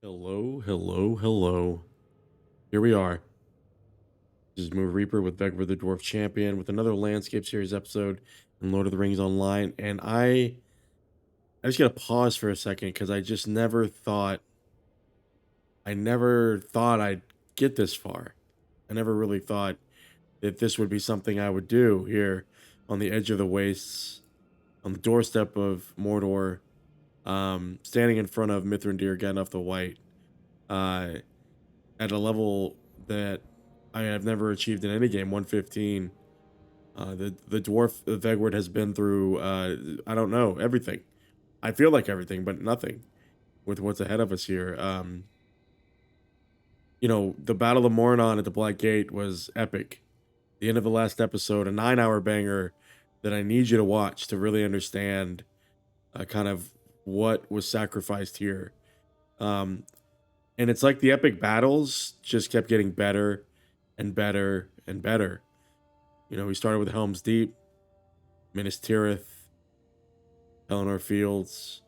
Hello, hello, hello. Here we are. This is Moon Reaper with Vegward the Dwarf Champion with another Landscape Series episode in Lord of the Rings Online. And I just gotta pause for a second because I never thought I'd get this far. I never really thought that this would be something I would do here on the edge of the wastes, on the doorstep of Mordor, standing in front of Mithrandir, Gandalf the White. Uh, at a level that I have never achieved in any game, 115. The dwarf Vegward has been through I don't know, everything. I feel like everything, but nothing with what's ahead of us here. The Battle of Mornaur at the Black Gate was epic. The end of the last episode, a 9-hour banger that I need you to watch to really understand kind of what was sacrificed here. Um, and it's like the epic battles just kept getting better and better and better. We started with Helm's Deep, Minas Tirith, Pelennor Fields,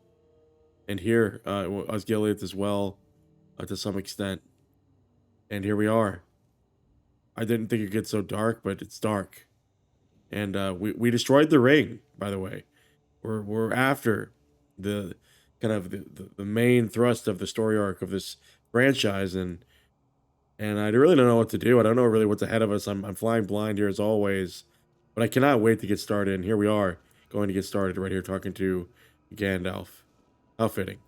and here, Osgiliath as well, to some extent. And here we are. I didn't think it'd get so dark, but it's dark. And we destroyed the ring, by the way. We're after the kind of the main thrust of the story arc of this franchise, and I really don't know what to do. I don't know really what's ahead of us. I'm flying blind here as always, but I cannot wait to get started. And here we are, going to get started right here, talking to Gandalf. How fitting.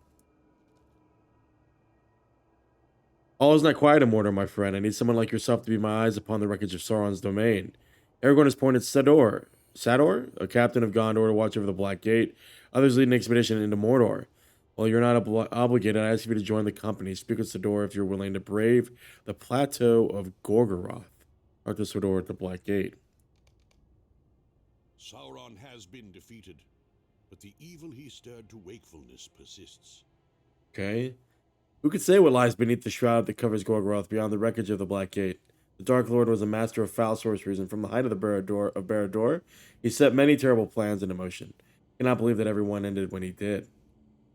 All is not quiet in Mordor, my friend. I need someone like yourself to be my eyes upon the wreckage of Sauron's domain. Aragorn has appointed Sador, a captain of Gondor, to watch over the Black Gate. Others lead an expedition into Mordor. While you're not obligated, I ask you to join the company. Speak with Sador if you're willing to brave the plateau of Gorgoroth. Arthur Sador at the Black Gate. Sauron has been defeated, but the evil he stirred to wakefulness persists. Okay. Who could say what lies beneath the shroud that covers Gorgoroth beyond the wreckage of the Black Gate? The Dark Lord was a master of foul sorceries, and from the height of the Barad-dûr, he set many terrible plans into motion. I cannot believe that everyone ended when he did.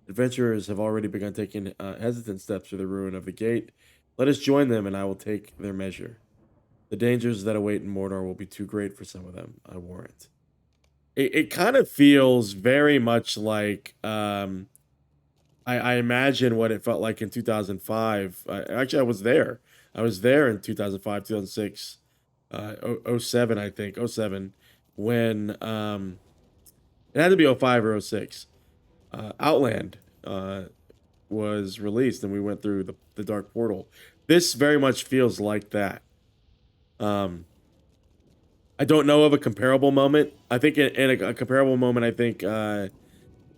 Adventurers have already begun taking hesitant steps through the ruin of the gate. Let us join them, and I will take their measure. The dangers that await in Mordor will be too great for some of them, I warrant. It kind of feels very much like I imagine what it felt like in 2005. Actually, I was there. I was there in 2005, 2006, '07, I think, '07, when it had to be '05 or '06. Outland was released, and we went through the Dark Portal. This very much feels like that. Um, I don't know of a comparable moment. I think in a comparable moment, I think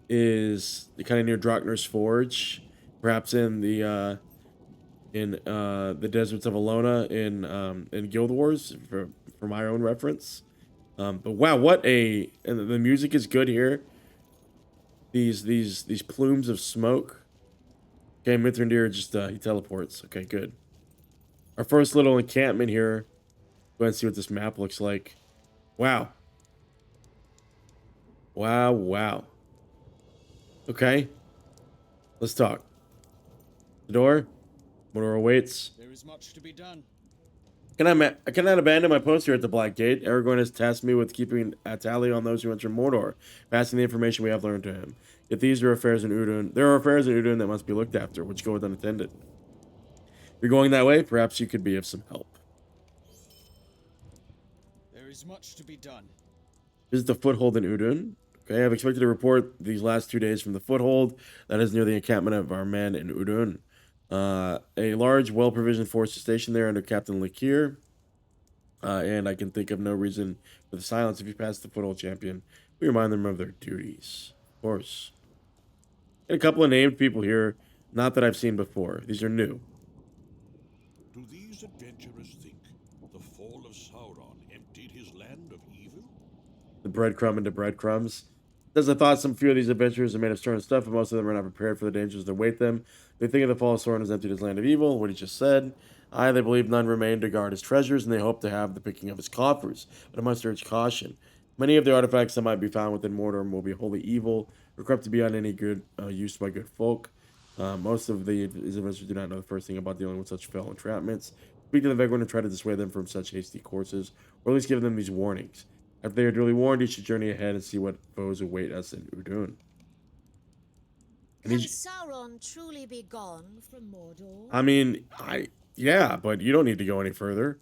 is kind of near Drockner's Forge, perhaps in the deserts of Alona in Guild Wars for my own reference. But wow, and the music is good here. These plumes of smoke. Okay, Mithrandir just he teleports. Okay, good. Our first little encampment here. Go ahead and see what this map looks like. Wow. Wow, wow. Okay. Let's talk. The door. Mordor awaits. There is much to be done. I cannot abandon my post here at the Black Gate. Aragorn has tasked me with keeping a tally on those who enter Mordor, passing the information we have learned to him. Yet these are affairs in Udûn. There are affairs in Udûn that must be looked after, which go unattended. If you're going that way, perhaps you could be of some help. There is much to be done. This is the Foothold in Udûn. Okay, I've expected to report these last 2 days from the Foothold. That is near the encampment of our men in Udûn. A large, well-provisioned force is stationed there under Captain Lachir. And I can think of no reason for the silence. If you pass the Foothold champion, we remind them of their duties. Of course. And a couple of named people here, not that I've seen before. These are new. Do these adventurers think the fall of Sauron emptied his land of evil? The breadcrumb into breadcrumbs. As I thought, some few of these adventurers are made of stern stuff, but most of them are not prepared for the dangers that await them. They think of the fall of Sauron as emptied his land of evil, what he just said. They believe none remain to guard his treasures, and they hope to have the picking of his coffers. But I must urge caution. Many of the artifacts that might be found within Mordor will be wholly evil, or corrupt to beyond any good use by good folk. Most of these adventurers do not know the first thing about dealing with such fell entrapments. Speak to the Vegward and try to dissuade them from such hasty courses, or at least give them these warnings. After they are duly warned, you should journey ahead and see what foes await us in Udûn. Can Sauron truly be gone from Mordor? I mean, yeah, but you don't need to go any further.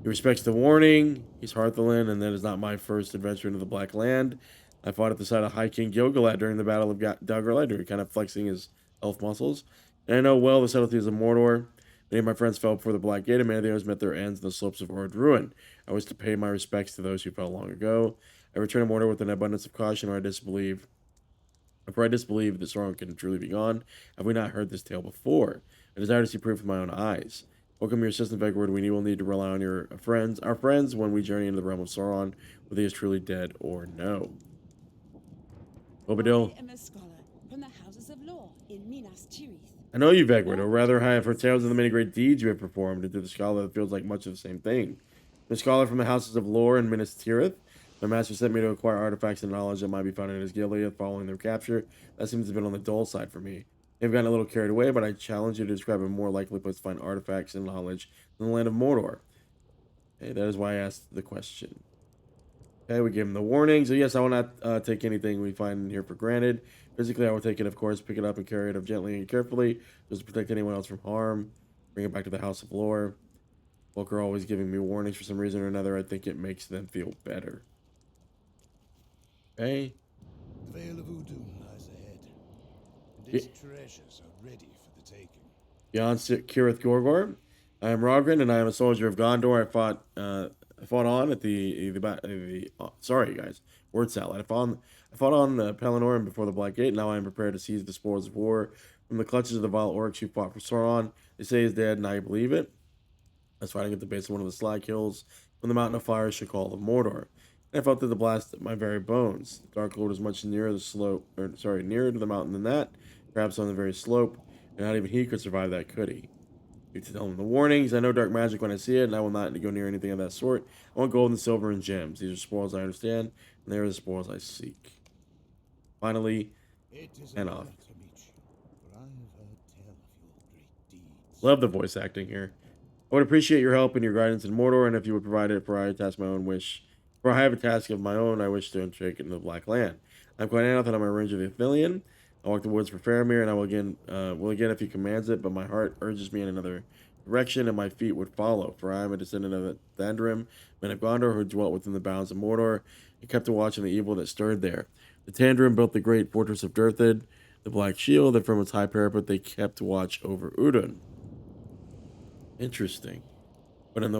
He respects the warning. He's Hearthalan, and that is not my first adventure into the Black Land. I fought at the side of High King Gilgalad during the Battle of Dagorlad, kind of flexing his elf muscles. And I know well the subtleties of Mordor. Many of my friends fell before the Black Gate, and many of those met their ends in the slopes of Ord Ruin. I wish to pay my respects to those who fell long ago. I return to Mordor with an abundance of caution, or I disbelieve that Sauron can truly be gone. Have we not heard this tale before? I desire to see proof with my own eyes. Welcome your assistant Vegward. We will need to rely on our friends, when we journey into the realm of Sauron, whether he is truly dead or no. Bobadil. I am a scholar from the houses of law in Minas Tirith. I know you, Vegward, or rather I have heard tales of the many great deeds you have performed, and to the scholar that feels like much of the same thing. I'm a scholar from the houses of lore in Minas Tirith. My master sent me to acquire artifacts and knowledge that might be found in his Gilead following their capture. That seems to have been on the dull side for me. They've gotten a little carried away, but I challenge you to describe a more likely place to find artifacts and knowledge than the land of Mordor. Okay, that is why I asked the question. Okay, we give him the warning. So yes, I will not take anything we find in here for granted. Physically, I will take it, of course, pick it up and carry it gently and carefully, just to protect anyone else from harm. Bring it back to the House of Lore. Folk are always giving me warnings for some reason or another. I think it makes them feel better. Okay. The Vale of Udûn lies ahead, and its treasures are ready for the taking. Beyond Cirith Gorgor, I am Rogran, and I am a soldier of Gondor. I fought on at sorry guys, word salad. I fought on Pelennor before the Black Gate. And now I am prepared to seize the spoils of war from the clutches of the vile orcs who fought for Sauron. They say he's dead, and I believe it. I was fighting at the base of one of the slag hills when the mountain of fire should call of Mordor. And I felt that the blast at my very bones. The Dark Lord was much nearer nearer to the mountain than that, perhaps on the very slope, and not even he could survive that, could he? You tell him the warnings. I know dark magic when I see it, and I will not go near anything of that sort. I want gold and silver and gems. These are spoils I understand, and they are the spoils I seek. Finally, and off. Love the voice acting here. I would appreciate your help and your guidance in Mordor, and if you would provide it, for I task my own wish. For I have a task of my own, I wish to undertake into the Black Land. I'm quite Nurnhoth, and I'm a range of the Ithilien. I walk the woods for Faramir, and I will again if he commands it, but my heart urges me in another direction, and my feet would follow. For I am a descendant of the Thandrim, men of Gondor, who dwelt within the bounds of Mordor, and kept a watch on the evil that stirred there. The Thandrim built the great fortress of Durthand, the Black Shield, and from its high parapet they kept watch over Udûn. Interesting. But in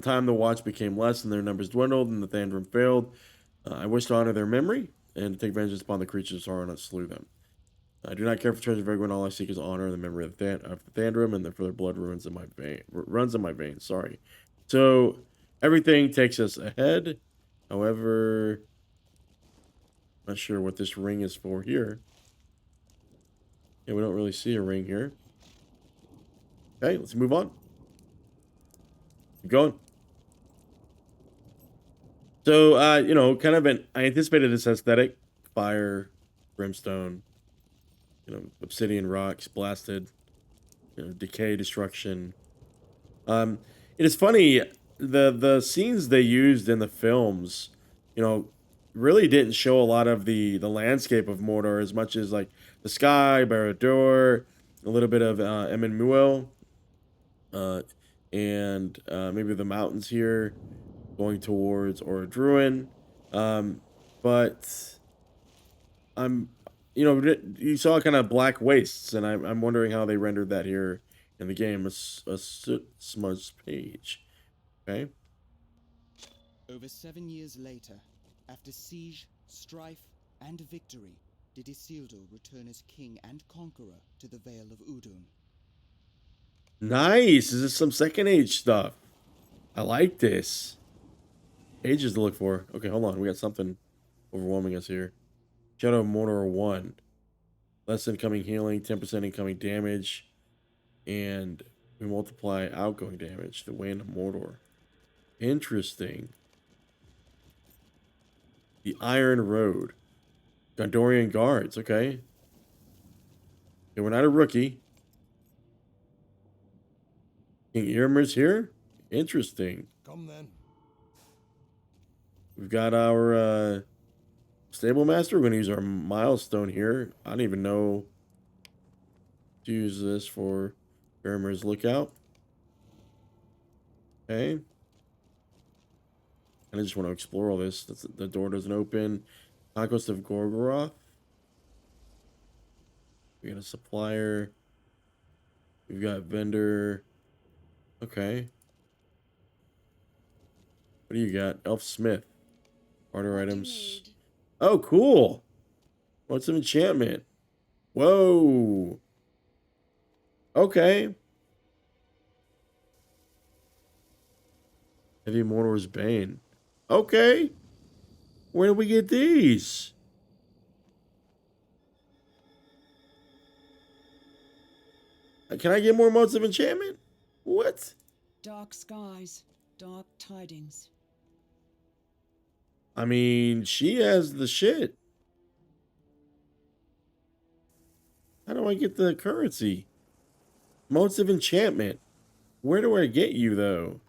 time the watch became less, and their numbers dwindled, and the Thandrim failed. I wish to honor their memory, and to take vengeance upon the creatures of Sauron that slew them. I do not care for treasure of everyone. All I seek is honor and the memory of the Thandrim, and for their blood runs in my veins. Sorry. So everything takes us ahead. However, not sure what this ring is for here. Yeah, we don't really see a ring here. Okay, let's move on. Keep going. So, I anticipated this aesthetic. Fire, brimstone, obsidian rocks, blasted, decay, destruction. It is funny, the scenes they used in the films, really didn't show a lot of the landscape of Mordor as much as, like, the sky, Barad-dûr, a little bit of Emyn Muil, and maybe the mountains here going towards Ord Ruin. But you saw kind of black wastes, and I'm wondering how they rendered that here in the game. A smudged page. Okay. Over 7 years later, after siege, strife, and victory, did Isildur return as king and conqueror to the Vale of Udûn. Nice. This is some second age stuff. I like this. Ages to look for. Okay, hold on. We got something overwhelming us here. Shadow of Mornaur 1. Less incoming healing, 10% incoming damage, and we multiply outgoing damage. The Way into Mordor. Interesting. The Iron Road. Gondorian Guards, okay. Okay, we're not a rookie. King Irmir's here? Interesting. Come then. We've got our stable master. We're going to use our milestone here. I don't even know to use this for Irmir's lookout. Okay. And I just want to explore all this. The door doesn't open. Conquest of Gorgoroth. We got a supplier. We've got vendor. Okay. What do you got? Elf Smith. Barter What do you items. need? Oh, cool. What's an enchantment? Whoa. Okay. Heavy Mortar's Bane. Okay. Where did we get these? Can I get more modes of enchantment? What? Dark skies, dark tidings. I mean, she has the shit. How do I get the currency? Modes of enchantment. Where do I get you, though?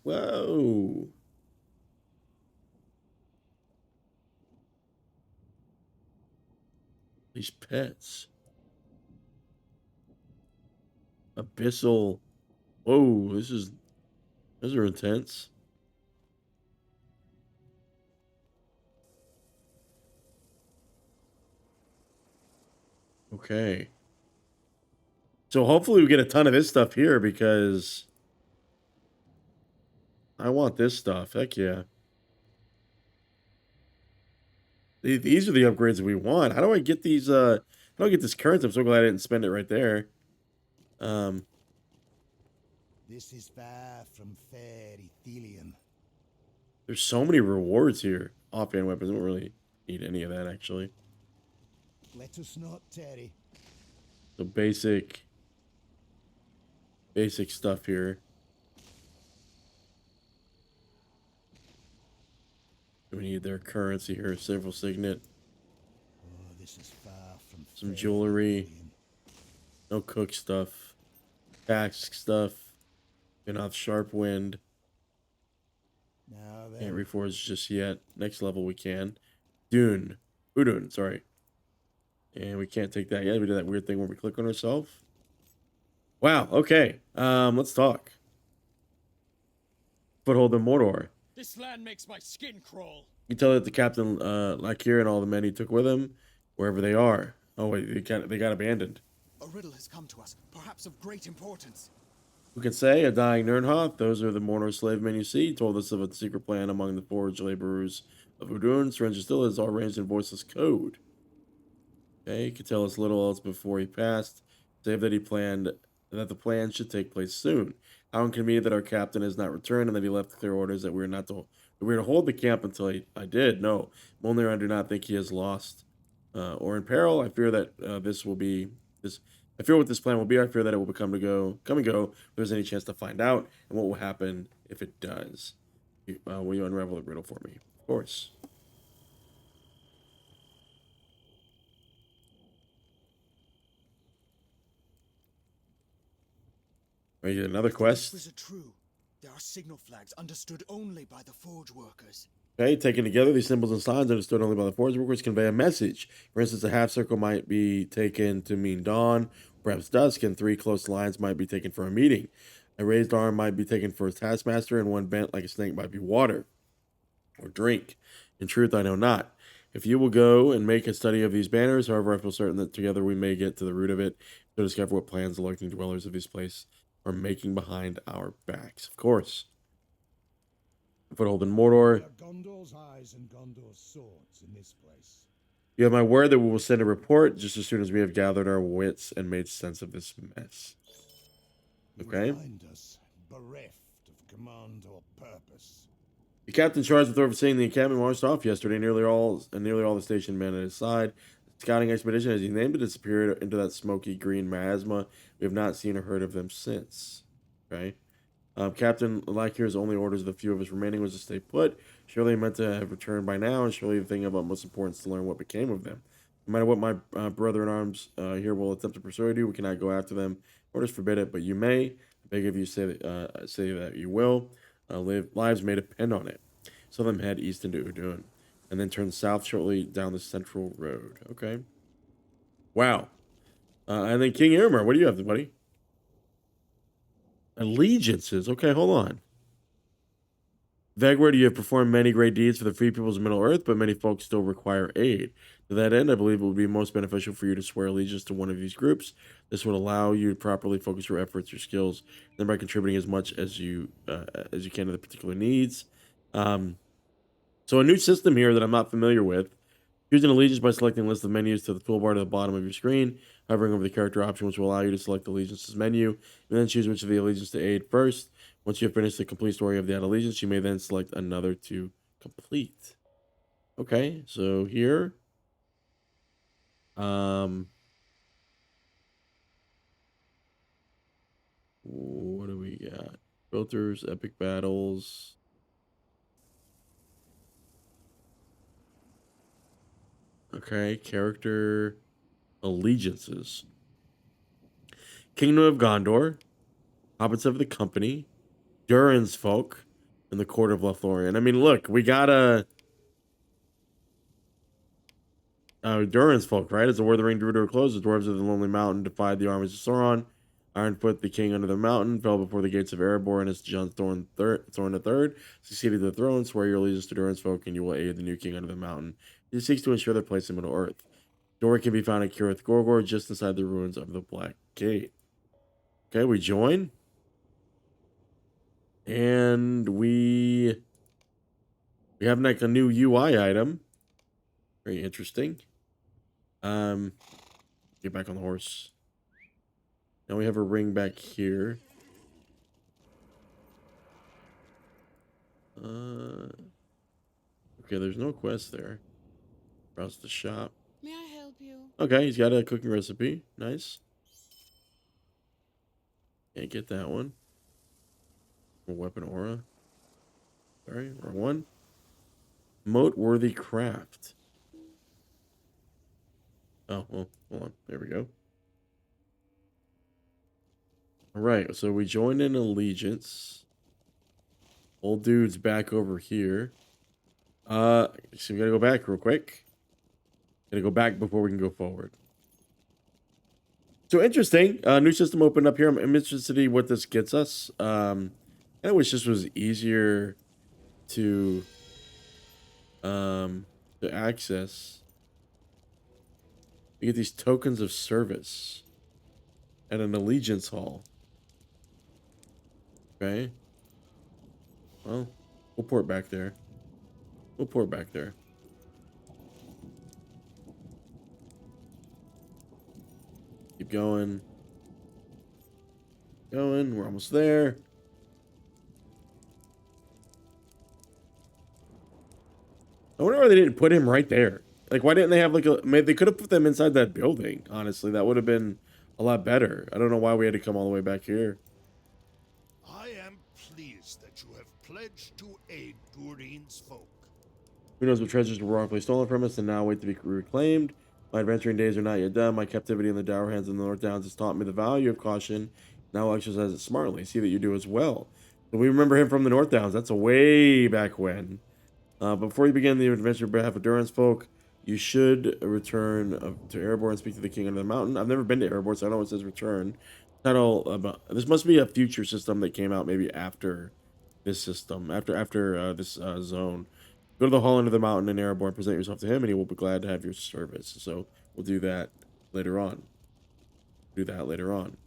Whoa. These pets. Abyssal. Whoa, those are intense. Okay. So hopefully we get a ton of this stuff here because I want this stuff. Heck yeah. These are the upgrades that we want. How do I get these how do I get this currency? I'm so glad I didn't spend it right there. This is far from fair Ethelian. There's so many rewards here. Offhand weapons. I don't really need any of that actually. Let us not tarry. So basic stuff here. We need their currency here. Several signet. Oh, this is far from Some fair jewelry. Ethelian. No cook stuff. Tax stuff. Been off sharp wind. Now Can't then, reforge just yet. Next level we can. Udûn, sorry. And we can't take that yet. We do that weird thing where we click on ourselves. Wow, okay. Let's talk. Foothold in Mordor. This land makes my skin crawl. You tell that the Captain Lachir and all the men he took with him, wherever they are. Oh wait, they got abandoned. A riddle has come to us, perhaps of great importance. Who can say? A dying Nurnhoth. Those are the Mornaur slave men you see. Told us of a secret plan among the forged laborers of Udûn. Stranger still is all arranged in voiceless code. Okay, he could tell us little else before he passed, save that the plan should take place soon. How inconvenient that our captain has not returned and that he left clear orders that we are to hold the camp until I did. No, Mornaur, I do not think he has lost or in peril. I fear that I fear what this plan will be. I fear that it will come and go. If there's any chance to find out, and what will happen if it does. Will you unravel the riddle for me? Of course. Are you another quest? Whispers are true. There are signal flags understood only by the forge workers. Okay, taken together, these symbols and signs understood only by the forge workers convey a message. For instance, a half circle might be taken to mean dawn, perhaps dusk, and 3 close lines might be taken for a meeting. A raised arm might be taken for a taskmaster, and one bent like a snake might be water or drink. In truth, I know not. If you will go and make a study of these banners, however, I feel certain that together we may get to the root of it to discover what plans the lurking dwellers of this place are making behind our backs. Of course. Foothold in Mordor. there are Gondor's eyes and Gondor's swords in this place. You have my word that we will send a report just as soon as we have gathered our wits and made sense of this mess. You Okay. find us bereft of command or purpose. The captain charged with overseeing the encampment marched off yesterday. Nearly all the station men at his side. The scouting expedition, as he named it, disappeared into that smoky green miasma. We have not seen or heard of them since. Okay. Captain Lachir's only orders of the few of us remaining was to stay put. Surely meant to have returned by now, and surely the thing of utmost importance to learn what became of them. No matter what my brother in arms here will attempt to persuade you, we cannot go after them. Orders forbid it, but you may. I beg of you, say that you will. Lives may depend on it. So let them head east into Udûn, and then turn south shortly down the central road. Okay. Wow. And then King Irmer, what do you have, buddy? Allegiances. Okay, hold on. Vegward, you have performed many great deeds for the free peoples of Middle-earth, but many folks still require aid. To that end, I believe it would be most beneficial for you to swear allegiance to one of these groups. This would allow you to properly focus your efforts, your skills, and by contributing as much as you can to the particular needs. So a new system here that I'm not familiar with. Choose an allegiance by selecting a list of menus to the toolbar to the bottom of your screen, hovering over the character option, which will allow you to select the allegiances menu, and then choose which of the allegiance to aid first. Once you have finished the complete story of that allegiance, you may then select another to complete. Okay, so here, what do we got? Filters, epic battles. Okay, character allegiances. Kingdom of Gondor, Hobbits of the Company, Durin's folk, and the Court of Lothlorien. I mean, look, we got a Durin's folk, right? As the War of the Ring drew to a close, the dwarves of the Lonely Mountain defied the armies of Sauron. Ironfoot, the king under the mountain, fell before the gates of Erebor, and his John Thorn III succeeded to the throne. Swear your allegiance to Durin's folk, and you will aid the new king under the mountain. He seeks to ensure their place in Middle Earth. Door can be found at Cirith Gorgor, just inside the ruins of the Black Gate. Okay, we join. And we have like a new UI item. Very interesting. Get back on the horse. Now we have a ring back here. Okay, there's no quest there. Browse the shop. May I help you? Okay, he's got a cooking recipe. Nice. Can't get that one. A weapon aura. Sorry, wrong one. Moat-worthy craft. Oh, well, hold on. There we go. All right, so we joined in allegiance. Old dude's back over here. So we gotta go back real quick. Gotta go back before we can go forward. So interesting. New system opened up here. I'm interested to see what this gets us. I wish this was easier to access. You get these tokens of service at an allegiance hall. Okay. Well, we'll port back there. We'll port back there. Keep going. Going. We're almost there. I wonder why they didn't put him right there. Like, why didn't they have like a? Maybe they could have put them inside that building. Honestly, that would have been a lot better. I don't know why we had to come all the way back here. I am pleased that you have pledged to aid Durin's folk. Who knows what treasures were wrongfully stolen from us and now wait to be reclaimed? My adventuring days are not yet done. My captivity in the dour hands of the North Downs has taught me the value of caution. Now I'll exercise it smartly. See that you do as well. So we remember him from the North Downs. That's a way back when. Before you begin the adventure on behalf of Durin's folk, you should return to Erebor and speak to the king under the mountain. I've never been to Erebor, so I don't know what it says return. Title this must be a future system that came out maybe after this system, after this zone. Go to the hall under the mountain in Erebor and present yourself to him, and he will be glad to have your service. So we'll do that later on. Do that later on.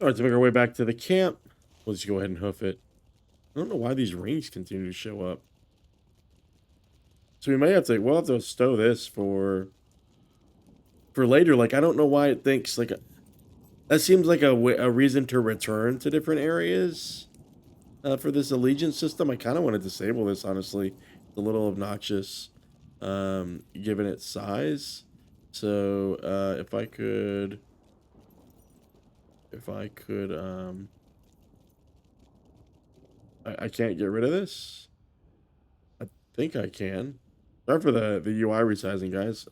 All right, to make our way back to the camp, let's go ahead and hoof it. I don't know why these rings continue to show up. So we'll have to stow this for later. Like, I don't know why it thinks, like, that seems like a reason to return to different areas for this allegiance system. I kind of want to disable this, honestly. It's a little obnoxious, given its size. So, if I could, I can't get rid of this. I think I can. Sorry for the UI resizing, guys.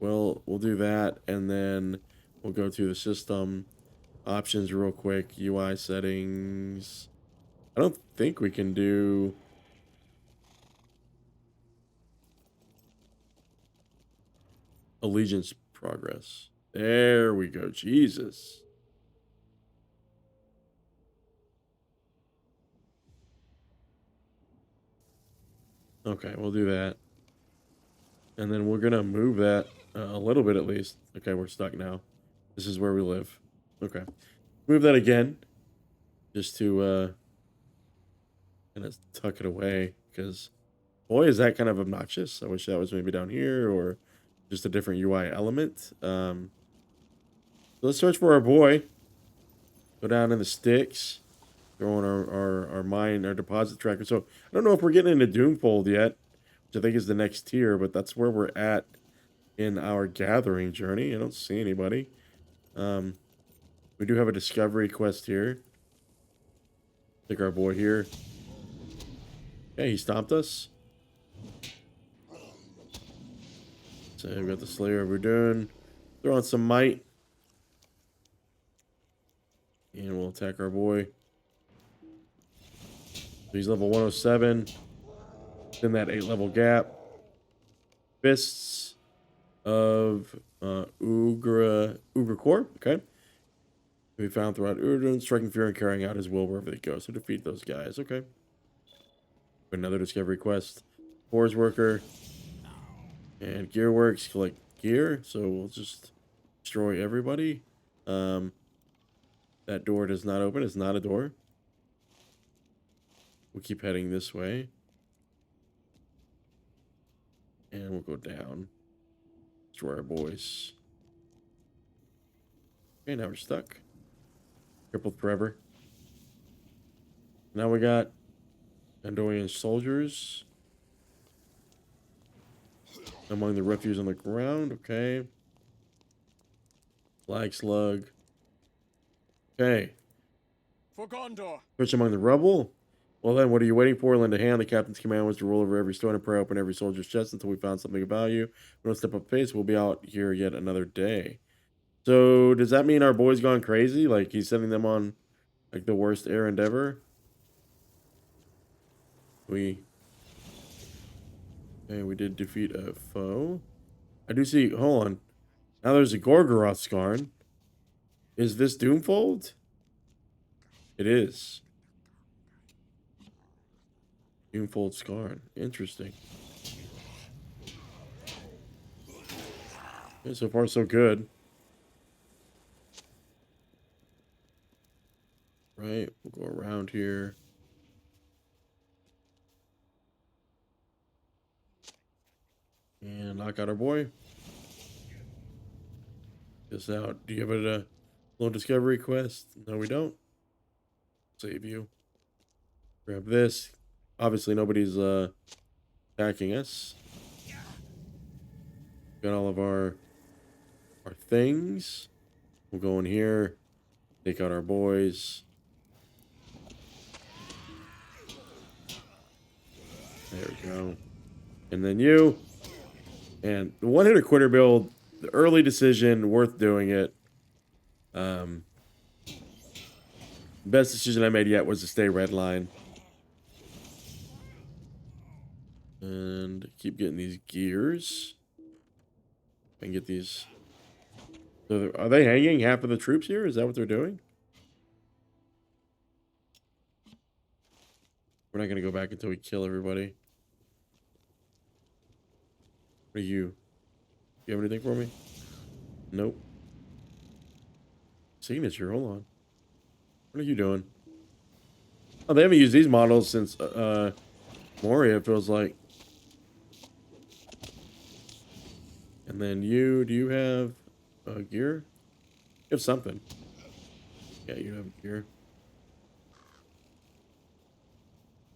We'll do that, and then we'll go to the system options real quick. UI settings. I don't think we can do allegiance progress. There we go. Jesus. Okay, we'll do that. And then we're gonna move that a little bit at least. Okay, we're stuck now. This is where we live. Okay. Move that again. Just to kind of tuck it away. Because, boy, is that kind of obnoxious. I wish that was maybe down here or just a different UI element. So let's search for our boy. Go down in the sticks. Throw in our deposit tracker. So I don't know if we're getting into Doomfold yet, which I think is the next tier, but that's where we're at in our gathering journey. I don't see anybody. We do have a discovery quest here. Take our boy here. Okay, he stomped us. So we got the Slayer of Udûn. Throw on some might. And we'll attack our boy. He's level 107. In that 8-level gap. Fists of Ugra okay. We found throughout Udûn, striking fear and carrying out his will wherever they go. So defeat those guys. Okay. Another discovery quest. Forge worker. And gearworks. Collect gear. So we'll just destroy everybody. That door does not open. It's not a door. We'll keep heading this way. And we'll go down. Destroy our boys. Okay, now we're stuck. Crippled forever. Now we got Gondorian soldiers. Among the refuse on the ground. Okay. Flag slug. Okay. For Gondor. Search among the rubble. Well then, what are you waiting for? Lend a hand. The captain's command was to roll over every stone and pry open every soldier's chest until we found something of value. We don't step up pace. We'll be out here yet another day. So does that mean our boy's gone crazy? Like he's sending them on like the worst errand ever? We did defeat a foe. I do see. Hold on. Now there's a Gorgoroth Scarn. Is this Doomfold? It is. Doomfold Scarn. Interesting. Okay, so far so good. Right, we'll go around here. And knock out our boy. This out. Do you have a little discovery quest? No, we don't. Save you. Grab this. Obviously, nobody's attacking us. Got all of our things. We'll go in here. Take out our boys. There we go. And then you. And the one-hitter quitter build, the early decision, worth doing it. Best decision I made yet was to stay red line. And keep getting these gears. And get these. So are they hanging half of the troops here? Is that what they're doing? We're not going to go back until we kill everybody. What are you? You have anything for me? Nope. Signature, hold on. What are you doing? Oh, they haven't used these models since Moria, it feels like. And then do you have gear? You have something. Yeah, you have gear.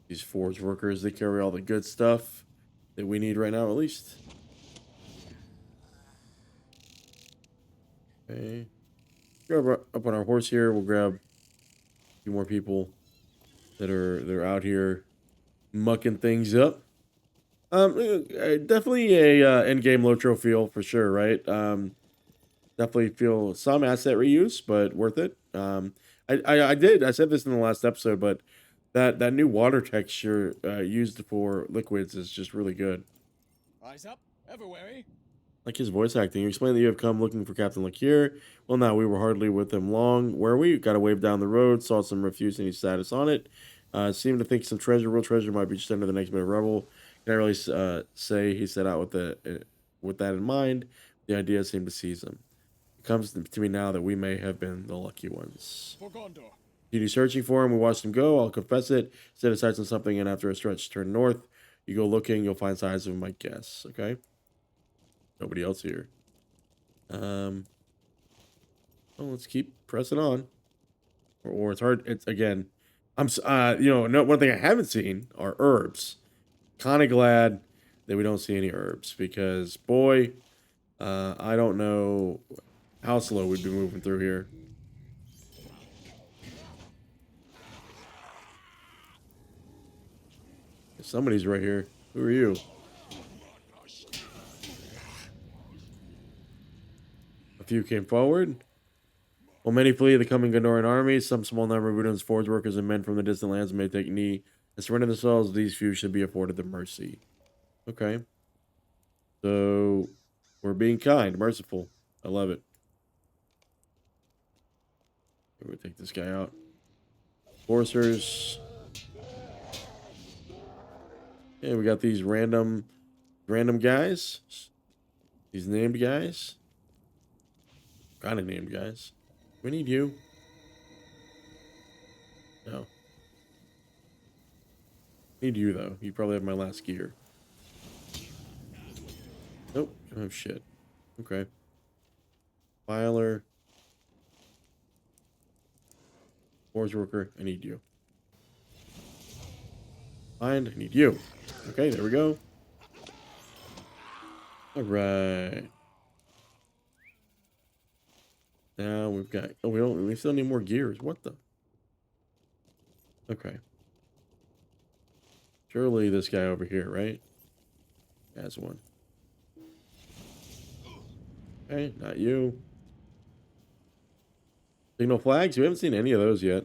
These forge workers, they carry all the good stuff that we need right now, at least. Okay. Grab up on our horse here. We'll grab a few more people that are out here mucking things up. Definitely a end game LOTRO feel for sure, right? Definitely feel some asset reuse, but worth it. I said this in the last episode, but that new water texture used for liquids is just really good. Eyes up, ever wary. Like his voice acting. You explained that you have come looking for Captain Lachir. Well, now we were hardly with him long, were we? Got a wave down the road, saw some refuse any status on it. Seemed to think some real treasure, might be just under the next bit of rubble. Can I really say he set out with that in mind? The idea seemed to seize him. It comes to me now that we may have been the lucky ones. For Gondor. Continue searching for him. We watched him go. I'll confess it. Set his sights on something, and after a stretch, turn north. You go looking, you'll find signs of him, I guess. Okay. Nobody else here. Well, let's keep pressing on. Or it's hard. It's again. One thing I haven't seen are herbs. Kind of glad that we don't see any herbs because boy, I don't know how slow we'd be moving through here. Somebody's right here. Who are you? A few came forward. While many flee the coming Gondorian armies, some small number of Udûn's forge workers and men from the distant lands may take knee and surrender themselves. These few should be afforded the mercy. Okay. So, we're being kind, merciful. I love it. We'll take this guy out. Forcers. Yeah, we got these random guys. These named guys. Kind of named guys. We need you. No. Need you, though. You probably have my last gear. Nope. Don't have shit. Okay. Filer. Forge worker. I need you. Find. I need you. Okay, there we go. Alright. Now we've got... Oh, we still need more gears. What the... Okay. Surely this guy over here, right? Has one. Okay, not you. Signal flags? We haven't seen any of those yet.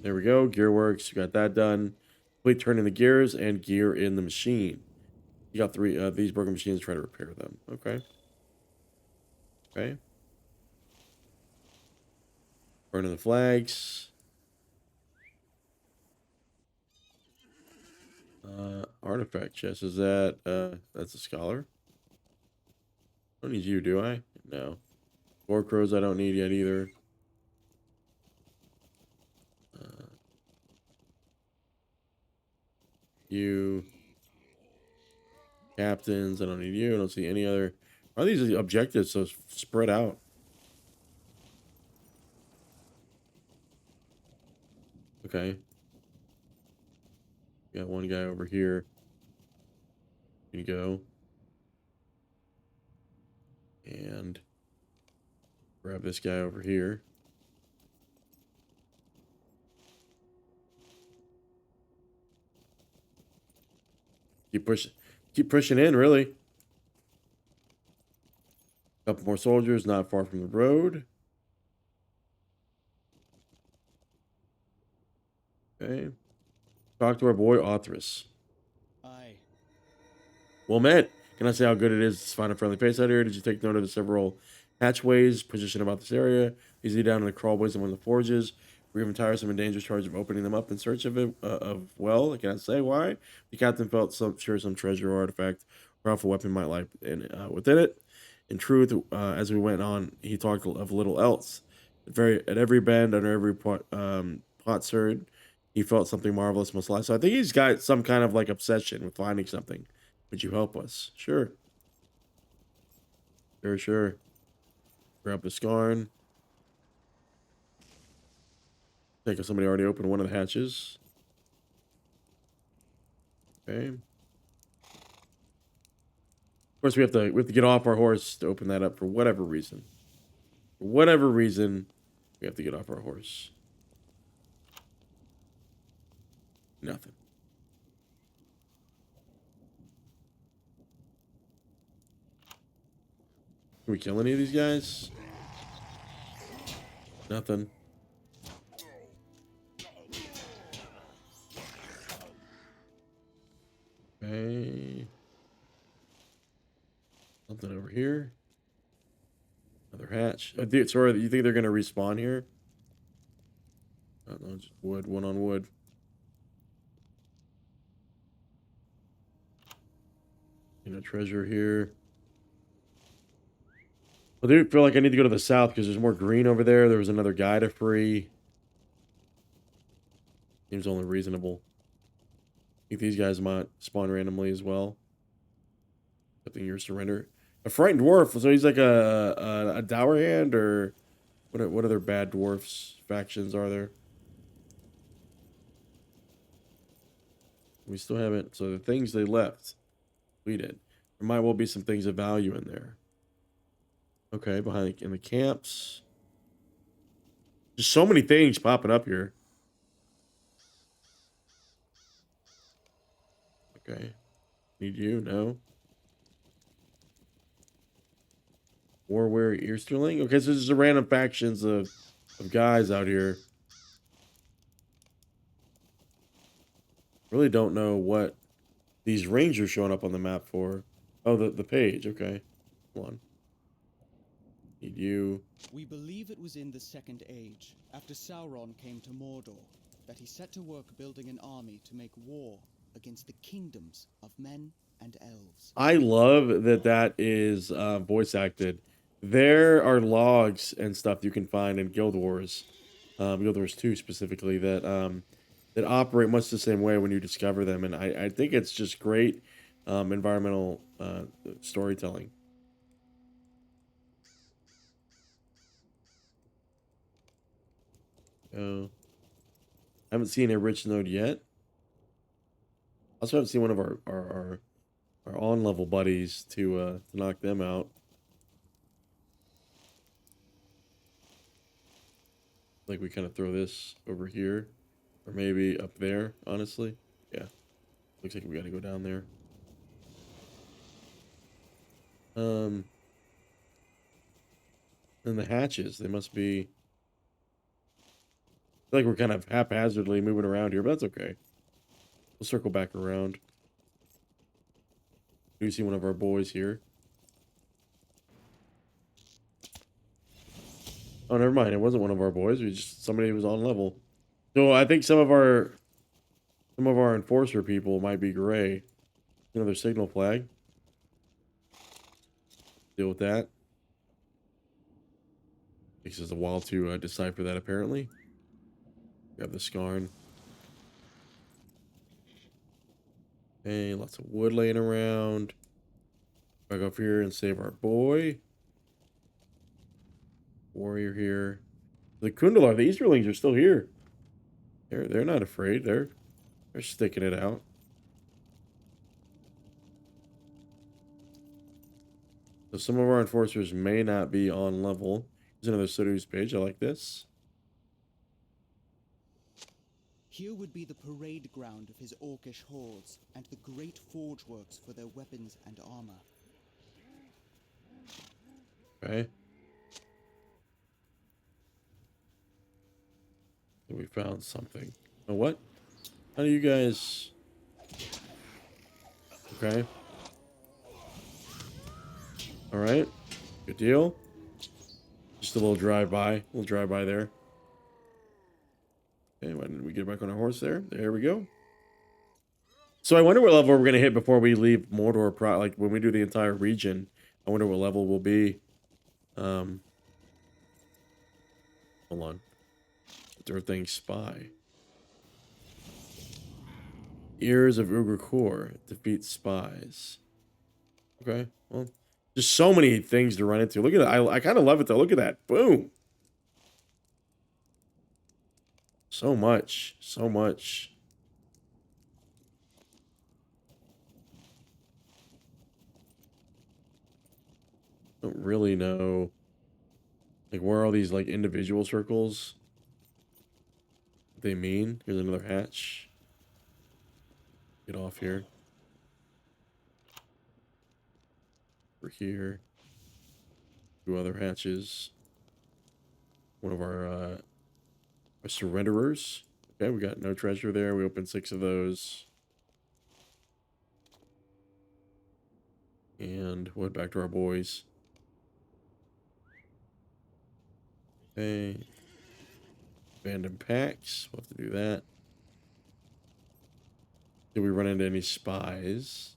There we go. Gear works. We got that done. Complete turning the gears and gear in the machine. You got three of these broken machines. Try to repair them. Okay. Okay. Burning the flags. Artifact chest. Is that, that's a scholar? I don't need you, do I? No. Crows I don't need yet either. You. Captains, I don't need you. I don't see any other. Are these objectives so spread out? Okay. Got one guy over here. You go. And grab this guy over here. Keep pushing in, really. Couple more soldiers not far from the road. Okay. Talk to our boy Othris. Aye. Well met. Can I say how good it is to find a friendly face out here? Did you take note of the several hatchways positioned about this area? Easily down in the crawlways and one of the forges. We're even tiresome and dangerous charge of opening them up in search of it. Well, I can't say why. The captain felt some treasure or artifact or powerful weapon might lie within it. In truth, as we went on, he talked of little else. At every bend, under every potsherd, he felt something marvelous must lie. So I think he's got some kind of like obsession with finding something. Would you help us? Sure. Sure. Grab the scarn. Think of somebody already opened one of the hatches. Okay. Of course, we have to get off our horse to open that up for whatever reason. For whatever reason, we have to get off our horse. Nothing. Can we kill any of these guys? Nothing. Okay. Something over here. Another hatch. Sorry, you think they're gonna respawn here? I don't know, just wood, one on wood. Treasure here. I do feel like I need to go to the south because there's more green over there. There was another guy to free. Seems only reasonable. I think these guys might spawn randomly as well. Accepting your surrender. A frightened dwarf. So he's like a dour hand, or what other bad dwarfs factions are there? We still haven't. So the things they left, we did. There might well be some things of value in there. Okay, in the camps. Just so many things popping up here. Okay. Need you? No. Warweary Easterling? Okay, so there's a random factions of guys out here. Really don't know what these rangers showing up on the map for. Oh, the page. Okay. Hold on. Need you. We believe it was in the Second Age, after Sauron came to Mordor, that he set to work building an army to make war against the kingdoms of men and elves. I love that is voice acted. There are logs and stuff you can find in Guild Wars, Guild Wars 2 specifically, that operate much the same way when you discover them, and I think it's just great environmental storytelling. I haven't seen a rich node yet. Also haven't seen one of our on level buddies to knock them out. Like we kind of throw this over here, or maybe up there. Honestly, yeah. Looks like we got to go down there. And the hatches, they must be. I feel like we're kind of haphazardly moving around here, but that's okay. We'll circle back around. Do you see one of our boys here? Oh, never mind. It wasn't one of our boys. We just somebody who was on level. So I think some of our enforcer people might be gray. Another signal flag. Deal with that. Takes us a while to decipher that, apparently. Grab the scarn. Hey, lots of wood laying around. Back up here and save our boy. Warrior here. The Khundolar, the Easterlings are still here. They're not afraid. They're sticking it out. So some of our enforcers may not be on level. There's another Seduce page. I like this. Here would be the parade ground of his orcish hordes, and the great forge works for their weapons and armor. Okay. So we found something. Oh, what? How do you guys... Okay. Alright. Good deal. Just a little drive-by. A little drive-by there. Okay, when did we get back on our horse there? There we go. So I wonder what level we're going to hit before we leave Mordor. Like, when we do the entire region, I wonder what level we'll be. Hold on. Durthang spy. Ears of Ugricore. Defeat spies. Okay, well, just so many things to run into. Look at that. I kind of love it though. Look at that. Boom. So much. So much. Don't really know. Like, where are all these, like, individual circles? What they mean? Here's another hatch. Get off here. Over here. Two other hatches. One of our surrenderers. Okay, we got no treasure there. We opened 6 of those. And went back to our boys. Okay. Abandoned packs. We'll have to do that. Did we run into any spies?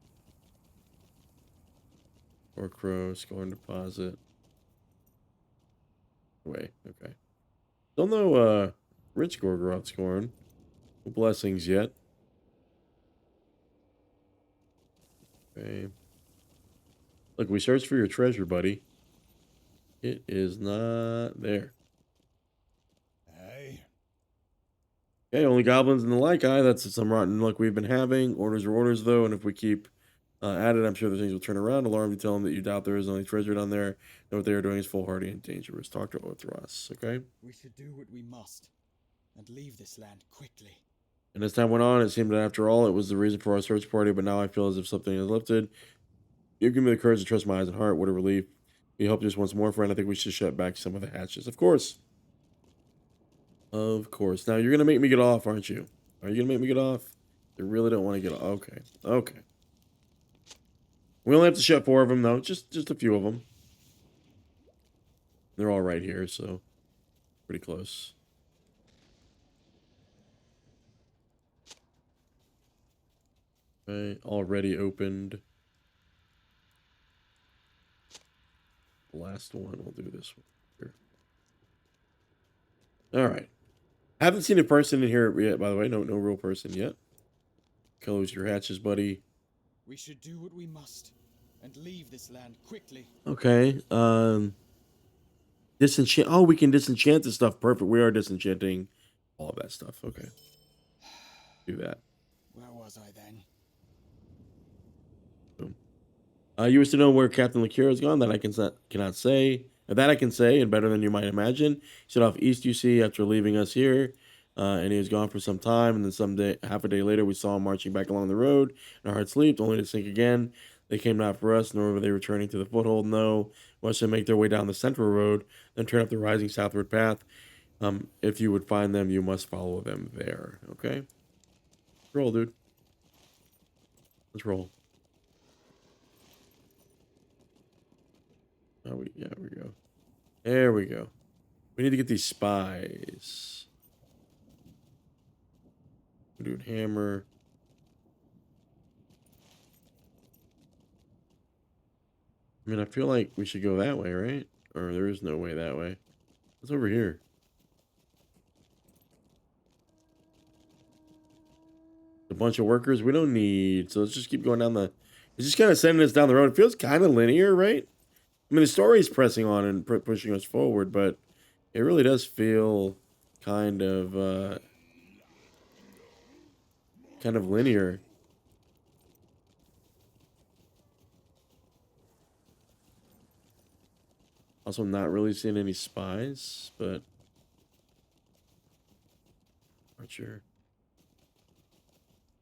Or crow, score and deposit. Wait, okay. Don't know rich Gorgoroth scoring. No blessings yet. Okay. Look, we searched for your treasure, buddy. It is not there. Aye. Okay, only goblins and the like eye. That's some rotten luck we've been having. Orders are orders, though, and if we keep at it, I'm sure the things will turn around. Alarm you, tell them that you doubt there is only treasure down there. Know what they are doing is foolhardy and dangerous. Talk to Othros, okay? We should do what we must and leave this land quickly. And as time went on, it seemed that after all, it was the reason for our search party, but now I feel as if something is lifted. You've given me the courage to trust my eyes and heart. What a relief. We helped just once more, friend. I think we should shut back some of the hatches. Of course. Of course. Now, you're going to make me get off, aren't you? Are you going to make me get off? I really don't want to get off. Okay. Okay. We only have to shut 4 of them, though. Just a few of them. They're all right here, so pretty close. Okay. Already opened. Last one. We'll do this one here. All right. Haven't seen a person in here yet, by the way. No real person yet. Close your hatches, buddy. We should do what we must and leave this land quickly. Okay. Disenchant. Oh, we can disenchant the stuff. Perfect. We are disenchanting all of that stuff. Okay. Do that. Where was I then? Boom. You wish to know where Captain Lachir has gone? That I cannot say. That I can say, and better than you might imagine. He set off east, you see, after leaving us here. And he was gone for some time. And then half a day later, we saw him marching back along the road. And our hearts leaped, only to sink again. They came not for us, nor were they returning to the foothold. No, watch them make their way down the central road, then turn up the rising southward path. If you would find them, you must follow them there. Okay? Let's roll, dude. Let's roll. Oh, yeah, there we go. There we go. We need to get these spies. We're doing hammer. I mean, I feel like we should go that way, right? Or there is no way that way. What's over here? A bunch of workers we don't need. So let's just keep going down the... It's just kind of sending us down the road. It feels kind of linear, right? I mean, the story's pressing on and pushing us forward, but it really does feel kind of linear. Also, not really seeing any spies, but not sure.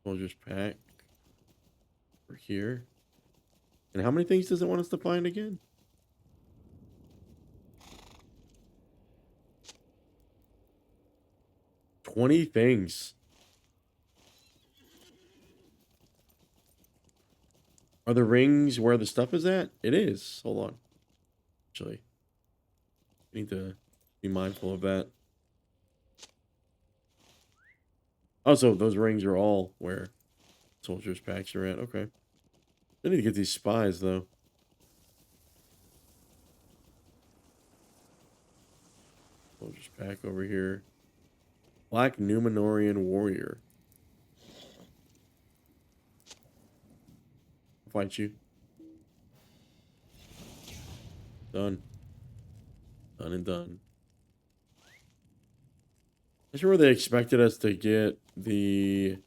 Soldier's pack over here. And how many things does it want us to find again? "20 things. Are the rings where the stuff is at? It is. Hold on. Actually, we need to be mindful of that. Also, those rings are all where soldiers' packs are at. Okay. I need to get these spies, though. Soldiers' pack over here. Black Numenorian warrior. I'll fight you. Done. Done and done. I'm sure they expected us to get the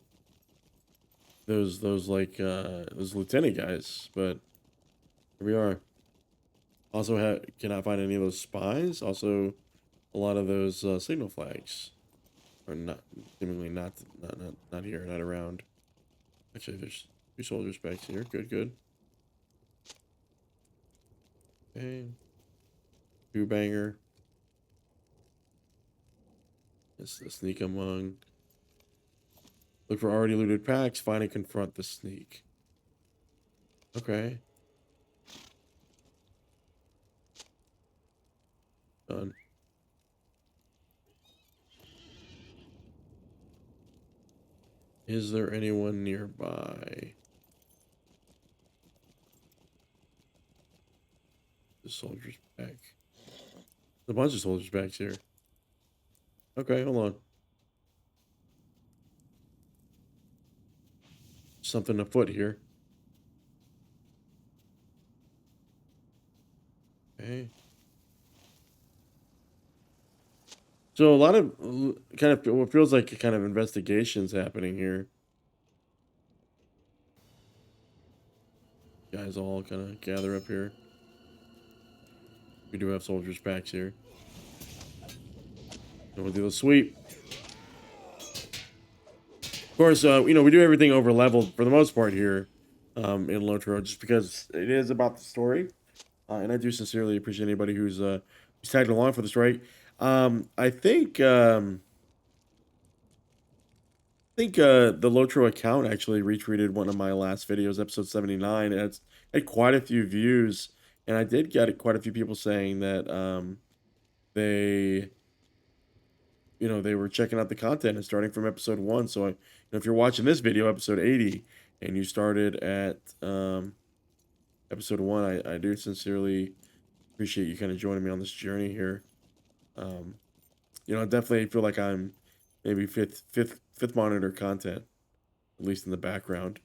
those lieutenant guys, but here we are. Also cannot find any of those spies. Also, a lot of those signal flags are not seemingly not here, not around. Actually, there's 2 soldiers back here. Good. Okay. 2 banger. It's the sneak among. Look for already looted packs. Find and confront the sneak. Okay. Done. Is there anyone nearby? The soldiers back. A bunch of soldiers back here. Okay, hold on. Something afoot here. Okay. So a lot of kind of what feels like kind of investigations happening here. Guys all kind of gather up here. We do have soldiers packs here. And we'll do the sweep. Of course, we do everything over leveled for the most part here in LOTRO, just because it is about the story. And I do sincerely appreciate anybody who's tagged along for the story. I think the LOTRO account actually retweeted one of my last videos, episode 79, and it's had quite a few views. And I did get quite a few people saying that they were checking out the content and starting from episode 1. So if you're watching this video, episode 80, and you started at episode 1, I do sincerely appreciate you kind of joining me on this journey here. I definitely feel like I'm maybe fifth monitor content, at least in the background.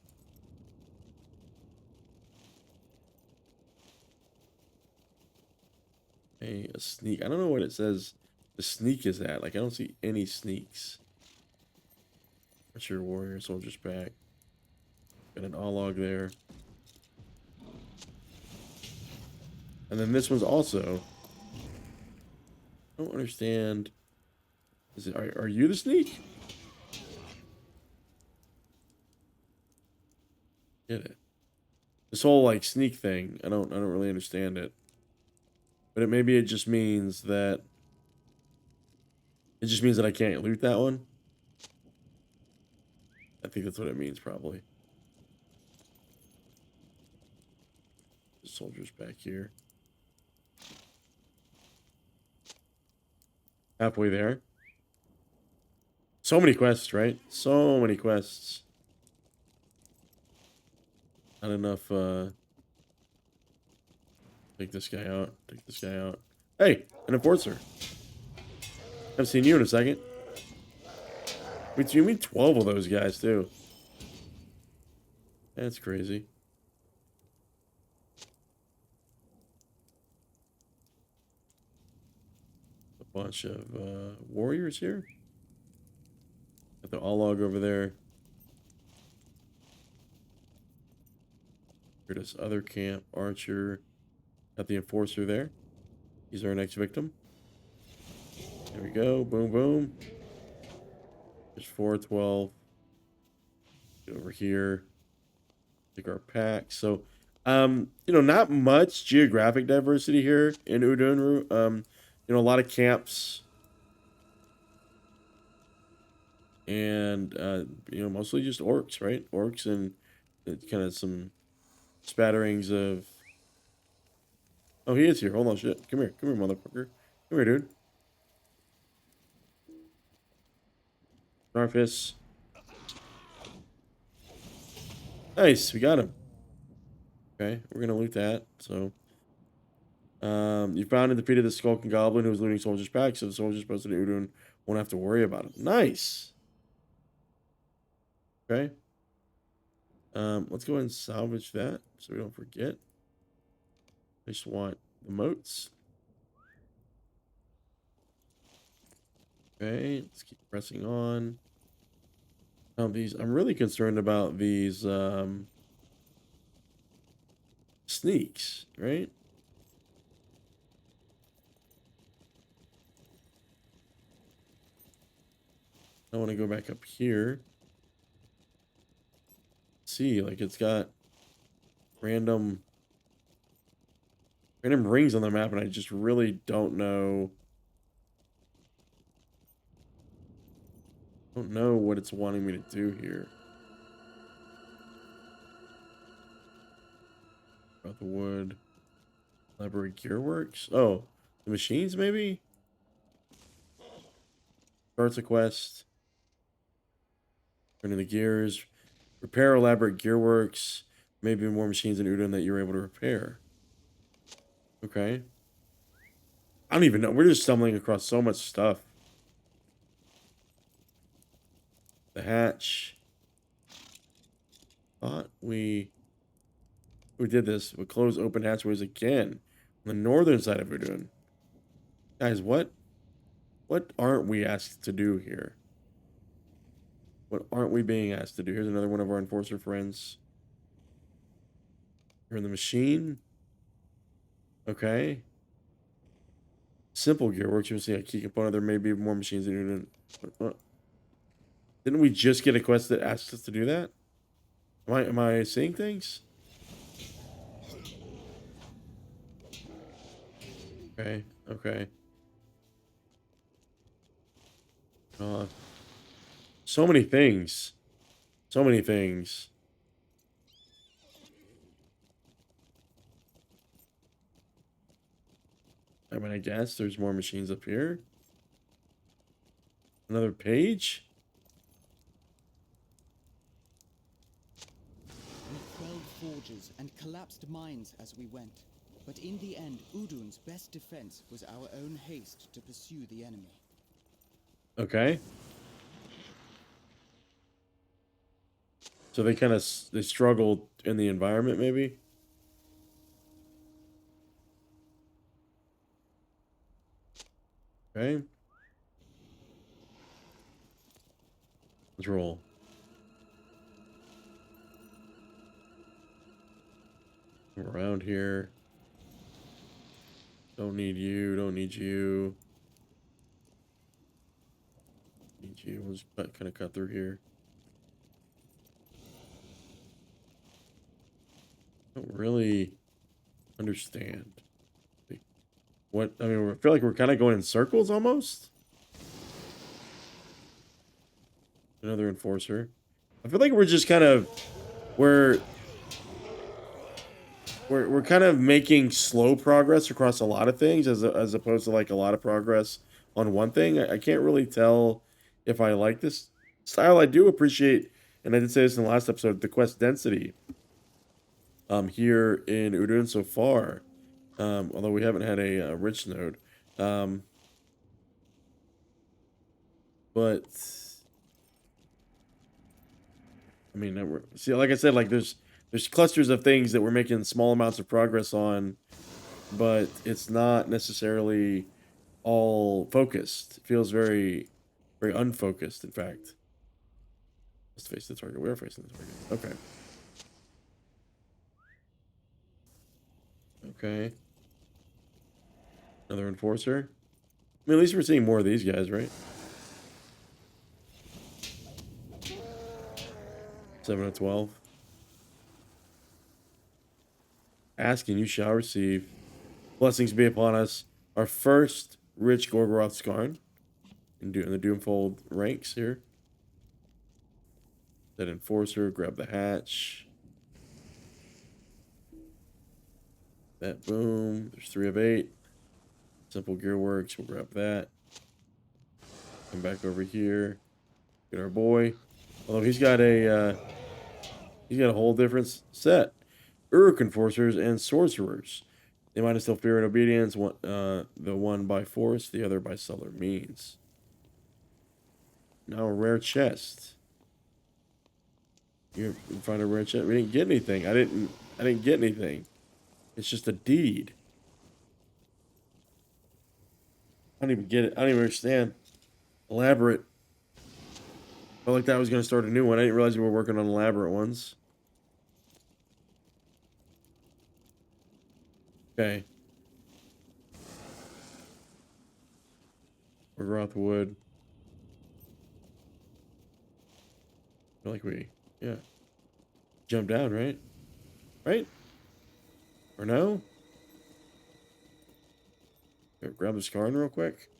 Hey, a sneak. I don't know what it says the sneak is at. Like, I don't see any sneaks. That's your warrior soldiers back. Got an all-log there. And then this one's also. I don't understand. Is it? Are you the sneak? Get it? This whole like sneak thing. I don't really understand it. But maybe it just means that. It just means that I can't loot that one. I think that's what it means, probably. The soldiers back here. Halfway there. So many quests, right? So many quests. Not enough, take this guy out. Take this guy out. Hey, an enforcer. Haven't seen you in a second. Wait, so you mean 12 of those guys, too? That's crazy. A bunch of warriors here. Got the all-log over there. Here's this other camp, archer. Got the enforcer there. He's our next victim. There we go. Boom, boom. There's 412. Get over here. Take our pack. So, not much geographic diversity here in Udûn. A lot of camps. And, mostly just orcs, right? Orcs and kind of some spatterings of... Oh, he is here. Hold on, shit. Come here, motherfucker. Come here, dude. Narfis. Nice, we got him. Okay, we're gonna loot that. So You found and defeated the skulking goblin who was looting soldiers' packs, so the soldiers posted in Udûn won't have to worry about him. Nice. Okay. Let's go ahead and salvage that so we don't forget. I just want the moats. Okay, let's keep pressing on. Now these, I'm really concerned about these sneaks, right? I want to go back up here. See, like it's got random rings on the map, and I just really don't know what it's wanting me to do here. About the wood. Library Gearworks. Oh, the machines maybe? Starts a quest. Turning the gears. Repair elaborate gearworks. Maybe more machines in Udûn that you're able to repair. Okay. I don't even know. We're just stumbling across so much stuff. The hatch. Thought we did this. We close open hatchways again on the northern side of Udûn. Guys, what aren't we asked to do here? What aren't we being asked to do? Here's another one of our enforcer friends. You're in the machine. Okay. Simple gearworks. You see a key component. There may be more machines in Udûn. Didn't we just get a quest that asks us to do that? Am I seeing things? Okay, okay. So many things. So many things. I mean, I guess there's more machines up here. Another page? We quelled forges and collapsed mines as we went. But in the end, Udûn's best defense was our own haste to pursue the enemy. Okay. So they kind of struggled in the environment, maybe. Okay. Let's roll. Around here. Don't need you. Don't need you. Need you. We'll just kind of cut through here. Don't really understand. What, I mean, I feel like we're kind of going in circles almost. Another enforcer. I feel like we're just kind of, we're kind of making slow progress across a lot of things as opposed to like a lot of progress on one thing. I can't really tell if I like this style. I do appreciate, and I did say this in the last episode, the quest density here in Udûn so far. Although we haven't had a rich node. But I mean, see, like I said, like there's clusters of things that we're making small amounts of progress on, but it's not necessarily all focused. It feels very, very unfocused, in fact. Let's face the target. We're facing the target. Okay. Okay. Another enforcer. I mean, at least we're seeing more of these guys, right? 7 of 12. Ask and you shall receive. Blessings be upon us. Our first rich Gorgoroth Skarn in the Doomfold ranks here. That enforcer, grab the hatch. That boom. There's 3 of 8. Simple gearworks. We'll grab that. Come back over here. Get our boy. Although he's got a whole different set. Uruk enforcers and sorcerers. They might instill fear and obedience, the one by force, the other by subtler means. Now a rare chest. You find a rare chest. We didn't get anything. I didn't get anything. It's just a deed. I don't even get it. I don't even understand. Elaborate. Felt like that was going to start a new one. I didn't realize we were working on elaborate ones. Okay. Gorgoroth wood. I feel like we, yeah. Jumped down, right? Right? Or no? Here, grab the scarn real quick.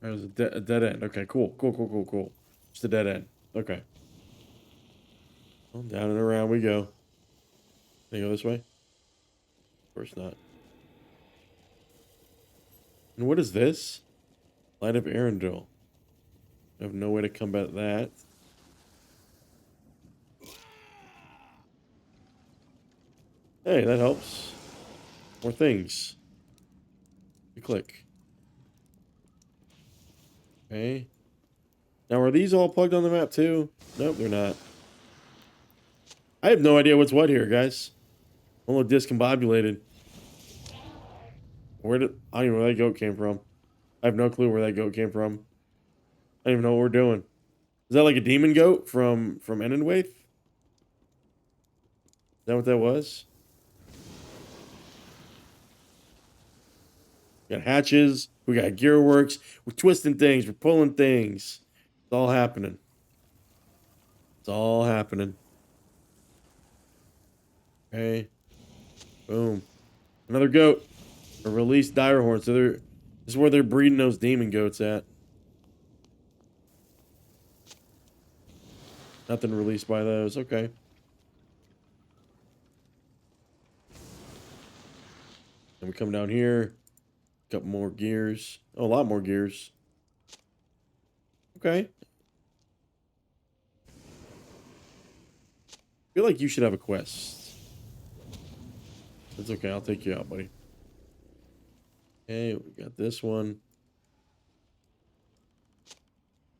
That was a dead end. Okay, cool. Just a dead end. Okay. Well, down and around we go. Can I go this way? Of course not. And what is this? Light of Arundel. I have no way to combat that. Hey, that helps. More things. You click. Okay. Now, are these all plugged on the map too? Nope, they're not. I have no idea what's what here, guys. I'm a little discombobulated. I don't even know where that goat came from. I have no clue where that goat came from. I don't even know what we're doing. Is that like a demon goat from Enenwaith? Is that what that was? We got hatches. We got gear works. We're twisting things. We're pulling things. It's all happening. It's all happening. Okay. Boom. Another goat. A released direhorn. So this is where they're breeding those demon goats at. Nothing released by those. Okay. And we come down here. Got more gears. Oh, a lot more gears. Okay. I feel like you should have a quest. That's okay. I'll take you out, buddy. Okay, we got this one.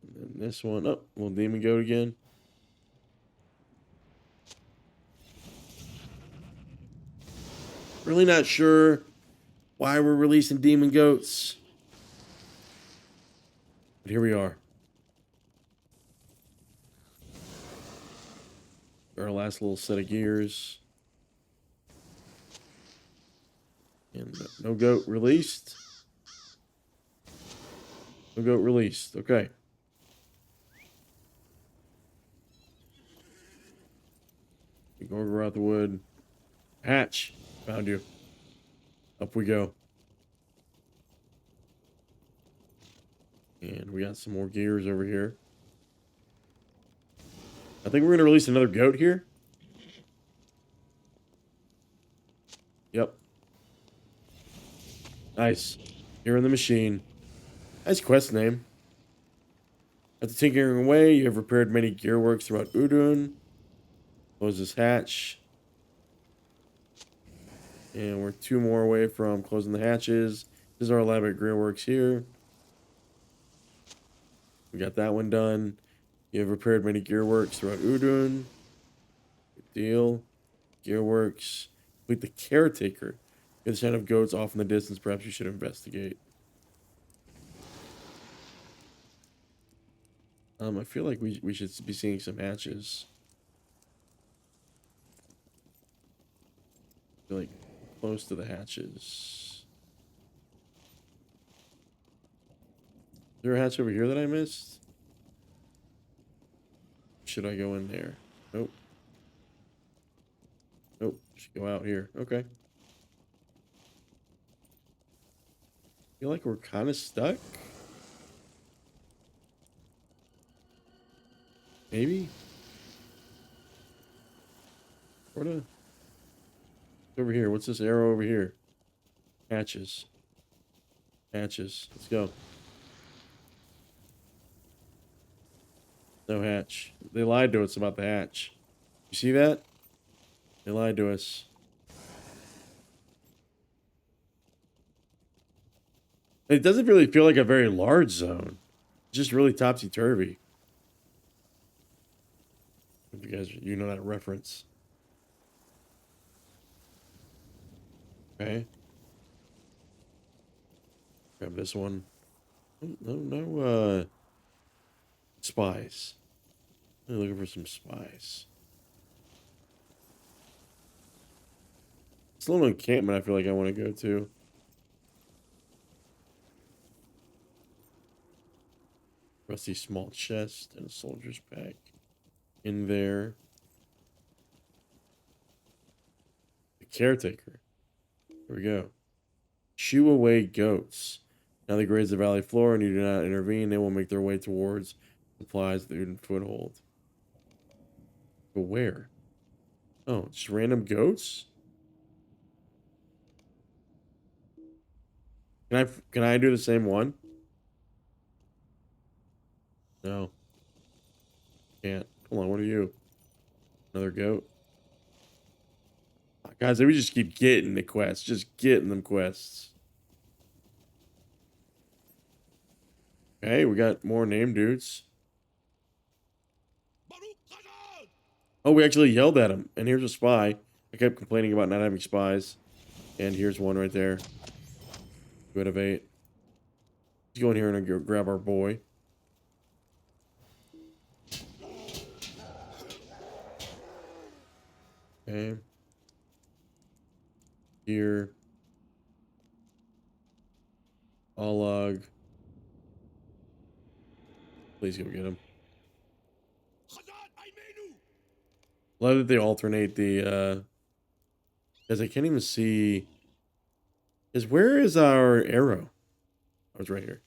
And then this one. Oh, little demon goat again. Really not sure why we're releasing demon goats. But here we are. Our last little set of gears. And no goat released. No goat released. Okay. Gorgoroth wood. Hatch. Found you. Up we go. And we got some more gears over here. I think we're going to release another goat here. Yep. Nice. You're in the machine. Nice quest name. After tinkering away, you have repaired many gearworks throughout Udûn. Close this hatch. And we're 2 more away from closing the hatches. This is our elaborate gearworks here. We got that one done. You have repaired many gearworks throughout Udûn. Good deal. Gearworks. Complete the caretaker. Get the sound of goats off in the distance. Perhaps you should investigate. I feel like we should be seeing some hatches. I feel like close to the hatches. Is there a hatch over here that I missed? Should I go in there? Nope. Nope. Should go out here. Okay. Feel like we're kind of stuck. Maybe. Sorta. Over here. What's this arrow over here? Hatches. Hatches. Let's go. No hatch. They lied to us about the hatch. You see that? They lied to us. It doesn't really feel like a very large zone. It's just really topsy-turvy. If you guys, you know that reference. Okay. Grab this one. No, spies. I'm looking for some spies. It's a little encampment I feel like I want to go to. Rusty small chest and a soldier's pack in there. The caretaker. Here we go. Shoo away goats. Now they graze the valley floor and you do not intervene. They will make their way towards supplies the Udûn foothold. But where? Oh, just random goats? Can I do the same one? No. Can't. Come on, what are you? Another goat? Guys, we just keep getting the quests. Just getting them quests. Okay, we got more name dudes. Oh, we actually yelled at him. And here's a spy. I kept complaining about not having spies. And here's one right there. 2 out of 8. Let's go in here and go grab our boy. Okay. Here. Log. Please go get him. Love that they alternate the, because I can't even see. Where is our arrow? Oh, it's right here.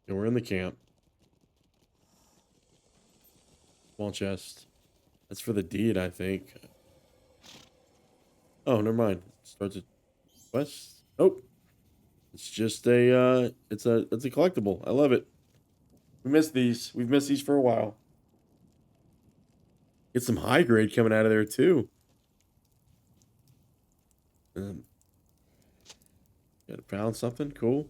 And we're in the camp. Small chest. That's for the deed, I think. Oh, never mind. Starts a quest. Oh, it's just a it's a collectible. I love it. We missed these. We've missed these for a while. Get some high grade coming out of there too. Found something cool.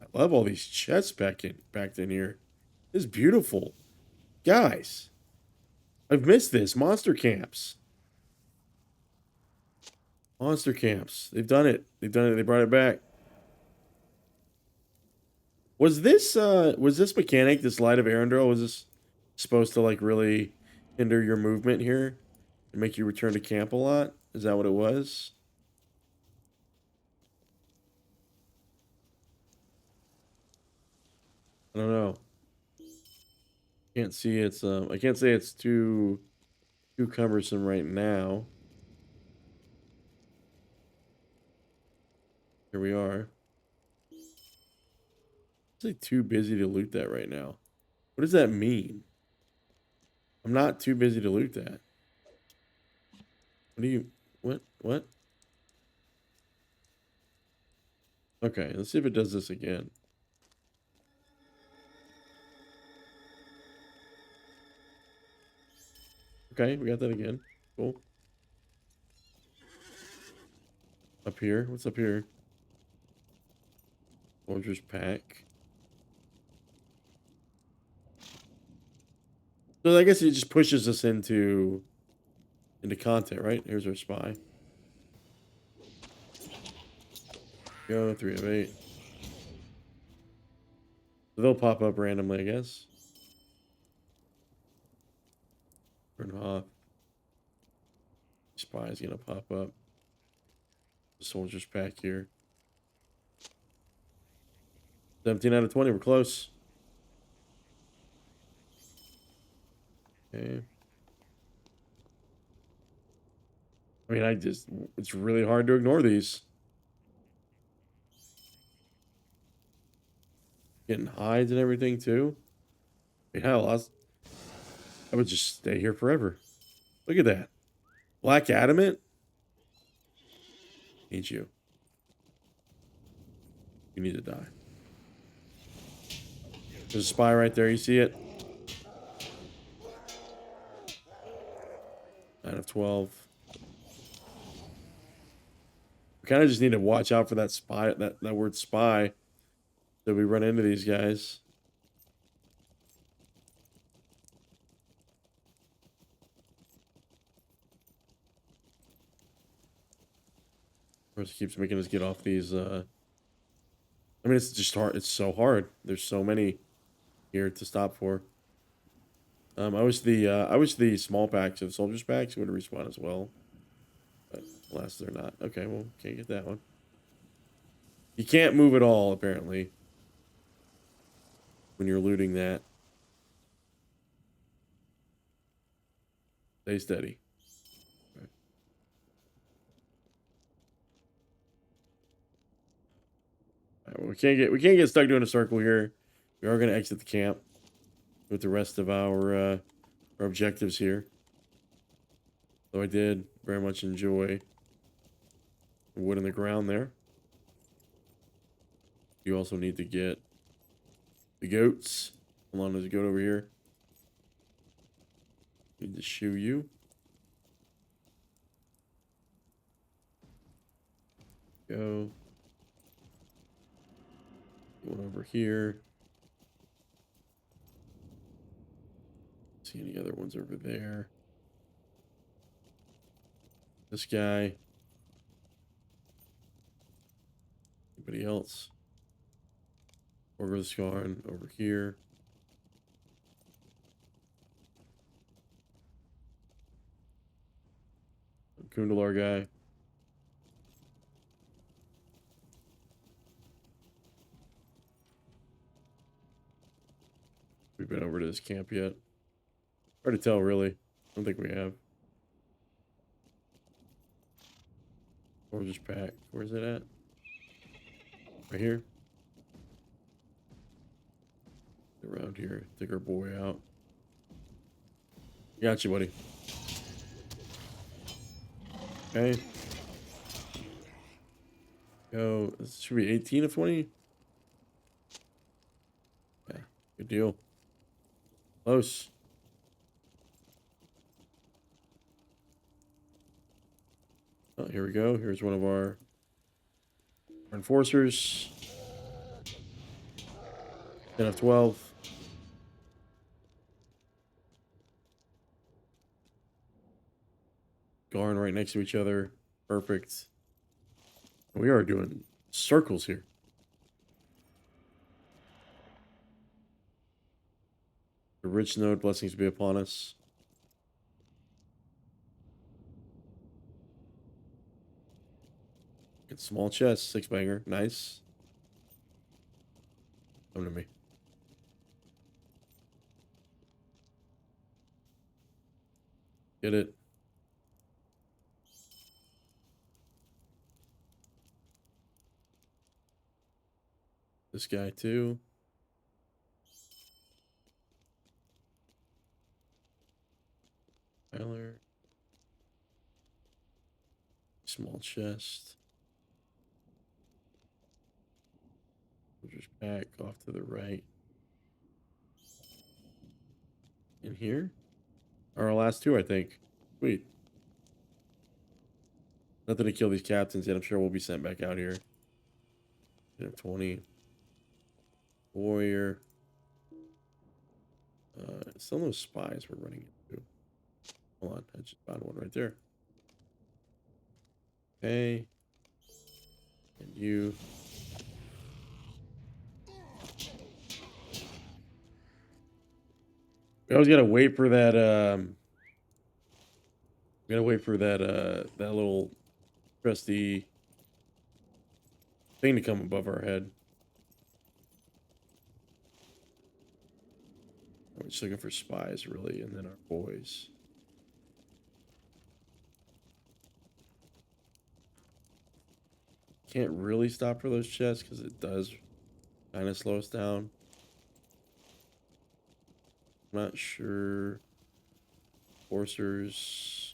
I love all these chests back in here. This is beautiful, guys. I've missed this. Monster camps. Monster camps. They've done it. They've done it. They brought it back. Was this mechanic, this Light of Arendelle, was this supposed to like really hinder your movement here and make you return to camp a lot? Is that what it was? I don't know. Can't see it's I can't say it's too cumbersome right now. Here we are. It's like too busy to loot that right now. What does that mean? I'm not too busy to loot that. What do you what? Okay, let's see if it does this again. Okay, we got that again. Cool. Up here? What's up here? Soldier's pack. So I guess it just pushes us into content, right? Here's our spy. Go 3 of 8. So they'll pop up randomly, I guess. Nurnhoth. Spy's gonna pop up. The soldier's pack here. 17 out of 20. We're close. Okay. I mean, it's really hard to ignore these. Getting hides and everything too. I mean, hell, I would just stay here forever. Look at that. Black adamant? Need you. You need to die. There's a spy right there. You see it? 9 of 12. We kind of just need to watch out for that spy, that word spy, so we run into these guys. Of course, it keeps making us get off these, I mean, it's just hard. It's so hard. There's so many here to stop for. I wish the small packs of soldiers packs would respawn as well. But alas, they're not. Okay, well, can't get that one. You can't move at all, apparently, when you're looting that. Stay steady. Okay. All right, well, we can't get stuck doing a circle here. We are going to exit the camp with the rest of our objectives here. Though I did very much enjoy the wood in the ground there. You also need to get the goats. Hold on, there's a goat over here. Need to shoe you. Go. One over here. See any other ones over there? This guy. Anybody else? Gorgoroth's gone over here. Khundolar guy. We've been over to this camp yet? Hard to tell, really. I don't think we have. Soldiers pack. Where's it at? Right here. Around here. Take our boy out. Got you, buddy. Okay. Go. This should be 18 of 20. Yeah, good deal. Close. Oh, here we go. Here's one of our enforcers. 10 of 12. Garn right next to each other. Perfect. We are doing circles here. The rich node, blessings be upon us. Get small chest, 6 banger, nice. Come to me. Get it. This guy too. Tyler. Small chest. Just back off to the right. In here? Our last two, I think. Sweet. Nothing to kill these captains yet. I'm sure we'll be sent back out here. 20. Warrior. Some of those spies we're running into. Hold on, I just found one right there. Okay. And you. We always gotta wait for that, we gotta wait for that, that little trusty thing to come above our head. We're just looking for spies, really, and then our boys. Can't really stop for those chests because it does kind of slow us down. I'm not sure Enforcers.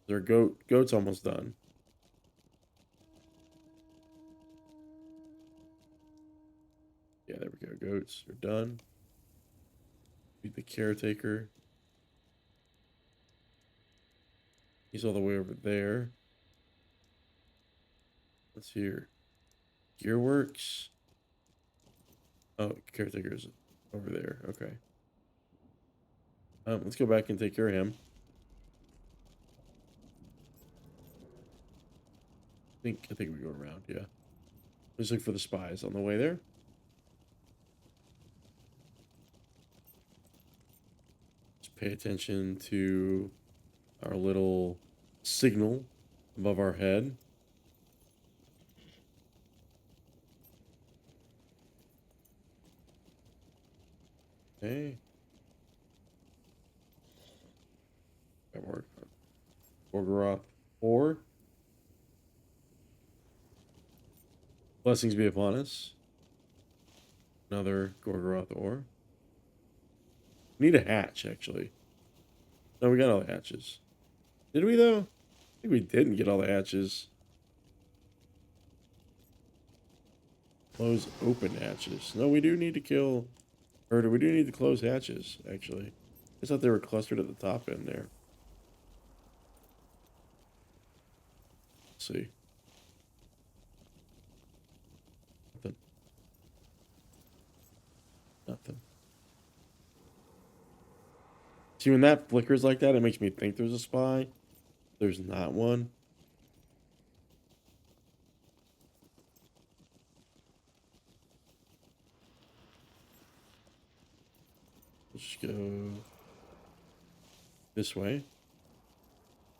Their goat's almost done. Yeah, there we go. Goats are done. Beat the caretaker. He's all the way over there. What's here? Gearworks. Oh, caretaker's over there. Okay. Let's go back and take care of him. I think we go around, yeah. Let's look for the spies on the way there. Just pay attention to our little signal above our head. Okay. That worked. Gorgoroth 4. Blessings be upon us. Another Gorgoroth ore. Need a hatch, actually. No, we got all the hatches. Did we, though? I think we didn't get all the hatches. Close open hatches. No, we do need to kill... Or we do need to close hatches, actually. I thought they were clustered at the top end there. Let's see. Nothing. See, when that flickers like that, it makes me think there's a spy. There's not one. Let's go this way.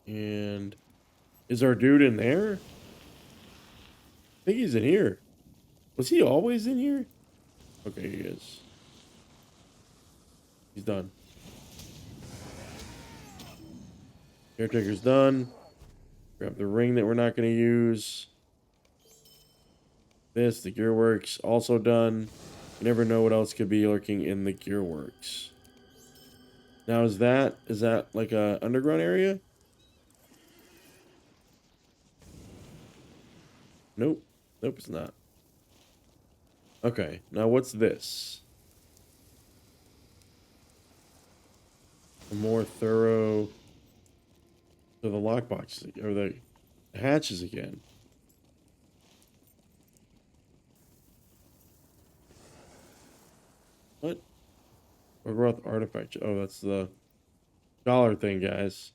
And is our dude in there? I think he's in here. Was he always in here? Okay, he is. He's done. Caretaker's done. Grab the ring that we're not going to use. This, the gearworks, also done. You never know what else could be lurking in the gearworks. Now, is that like a underground area? Nope. Nope, it's not. Okay, now what's this? A more thorough... So the lockboxes, or the hatches again. What? Gorgoroth artifact. Oh, that's the scholar thing, guys.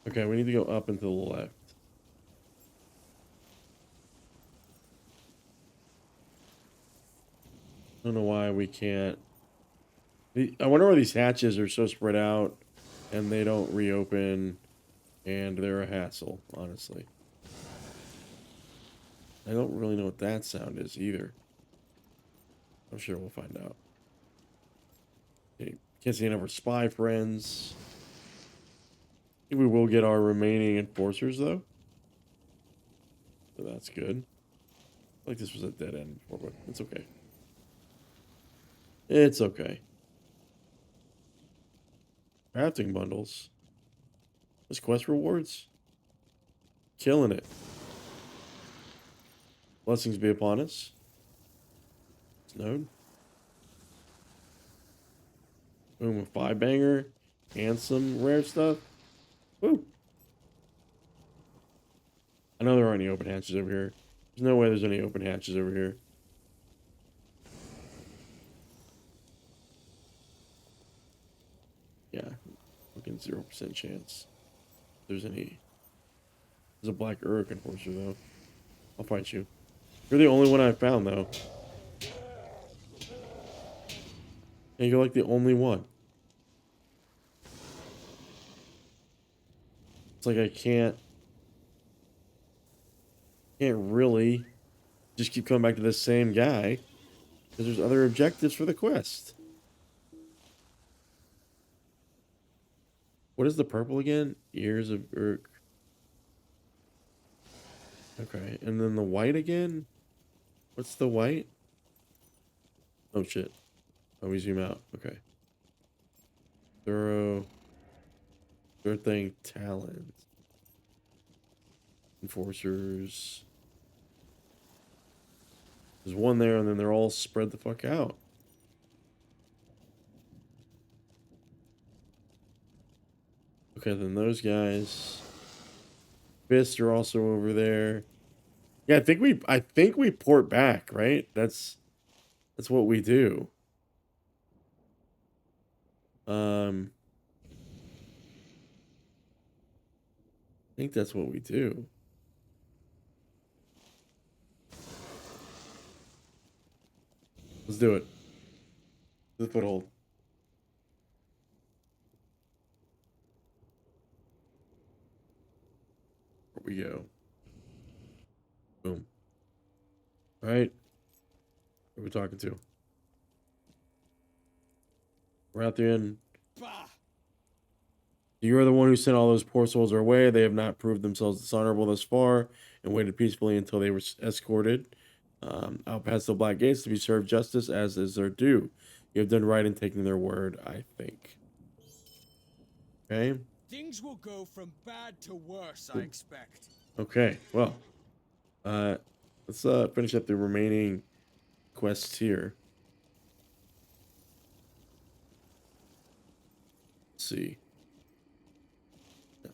Okay, we need to go up and to the left. I don't know why we can't. I wonder why these hatches are so spread out and they don't reopen and they're a hassle, honestly. I don't really know what that sound is either. I'm sure we'll find out. Okay, can't see any of our spy friends. I think we will get our remaining enforcers though. So that's good. I like this was a dead end before, but it's okay. It's okay. Crafting bundles. Those quest rewards. Killing it. Blessings be upon us. Node. Boom, a 5-banger. And some rare stuff. Woo. I know there aren't any open hatches over here. There's no way there's any open hatches over here. Yeah. Fucking 0% chance. If there's any... There's a black Uruk enforcer, though. I'll fight you. You're the only one I found, though. And you're like the only one. It's like I can't really just keep coming back to the same guy. Because there's other objectives for the quest. What is the purple again? Ears of Uruk. Okay, and then the white again? What's the white? Oh shit. Oh, we zoom out. Okay. Thorough. Durthang talons. Enforcers. There's one there, and then they're all spread the fuck out. Okay, then those guys. Fists are also over there. Yeah, I think we port back, right? That's what we do. I think that's what we do. Let's do it. The foothold. Here we go. Boom. All right. Who are we talking to? We're out there in. Bah! You are the one who sent all those poor souls our way. They have not proved themselves dishonorable thus far and waited peacefully until they were escorted out past the black gates to be served justice as is their due. You have done right in taking their word, I think. Okay. Things will go from bad to worse, I expect. Okay. Well, let's finish up the remaining quests here. Let's see.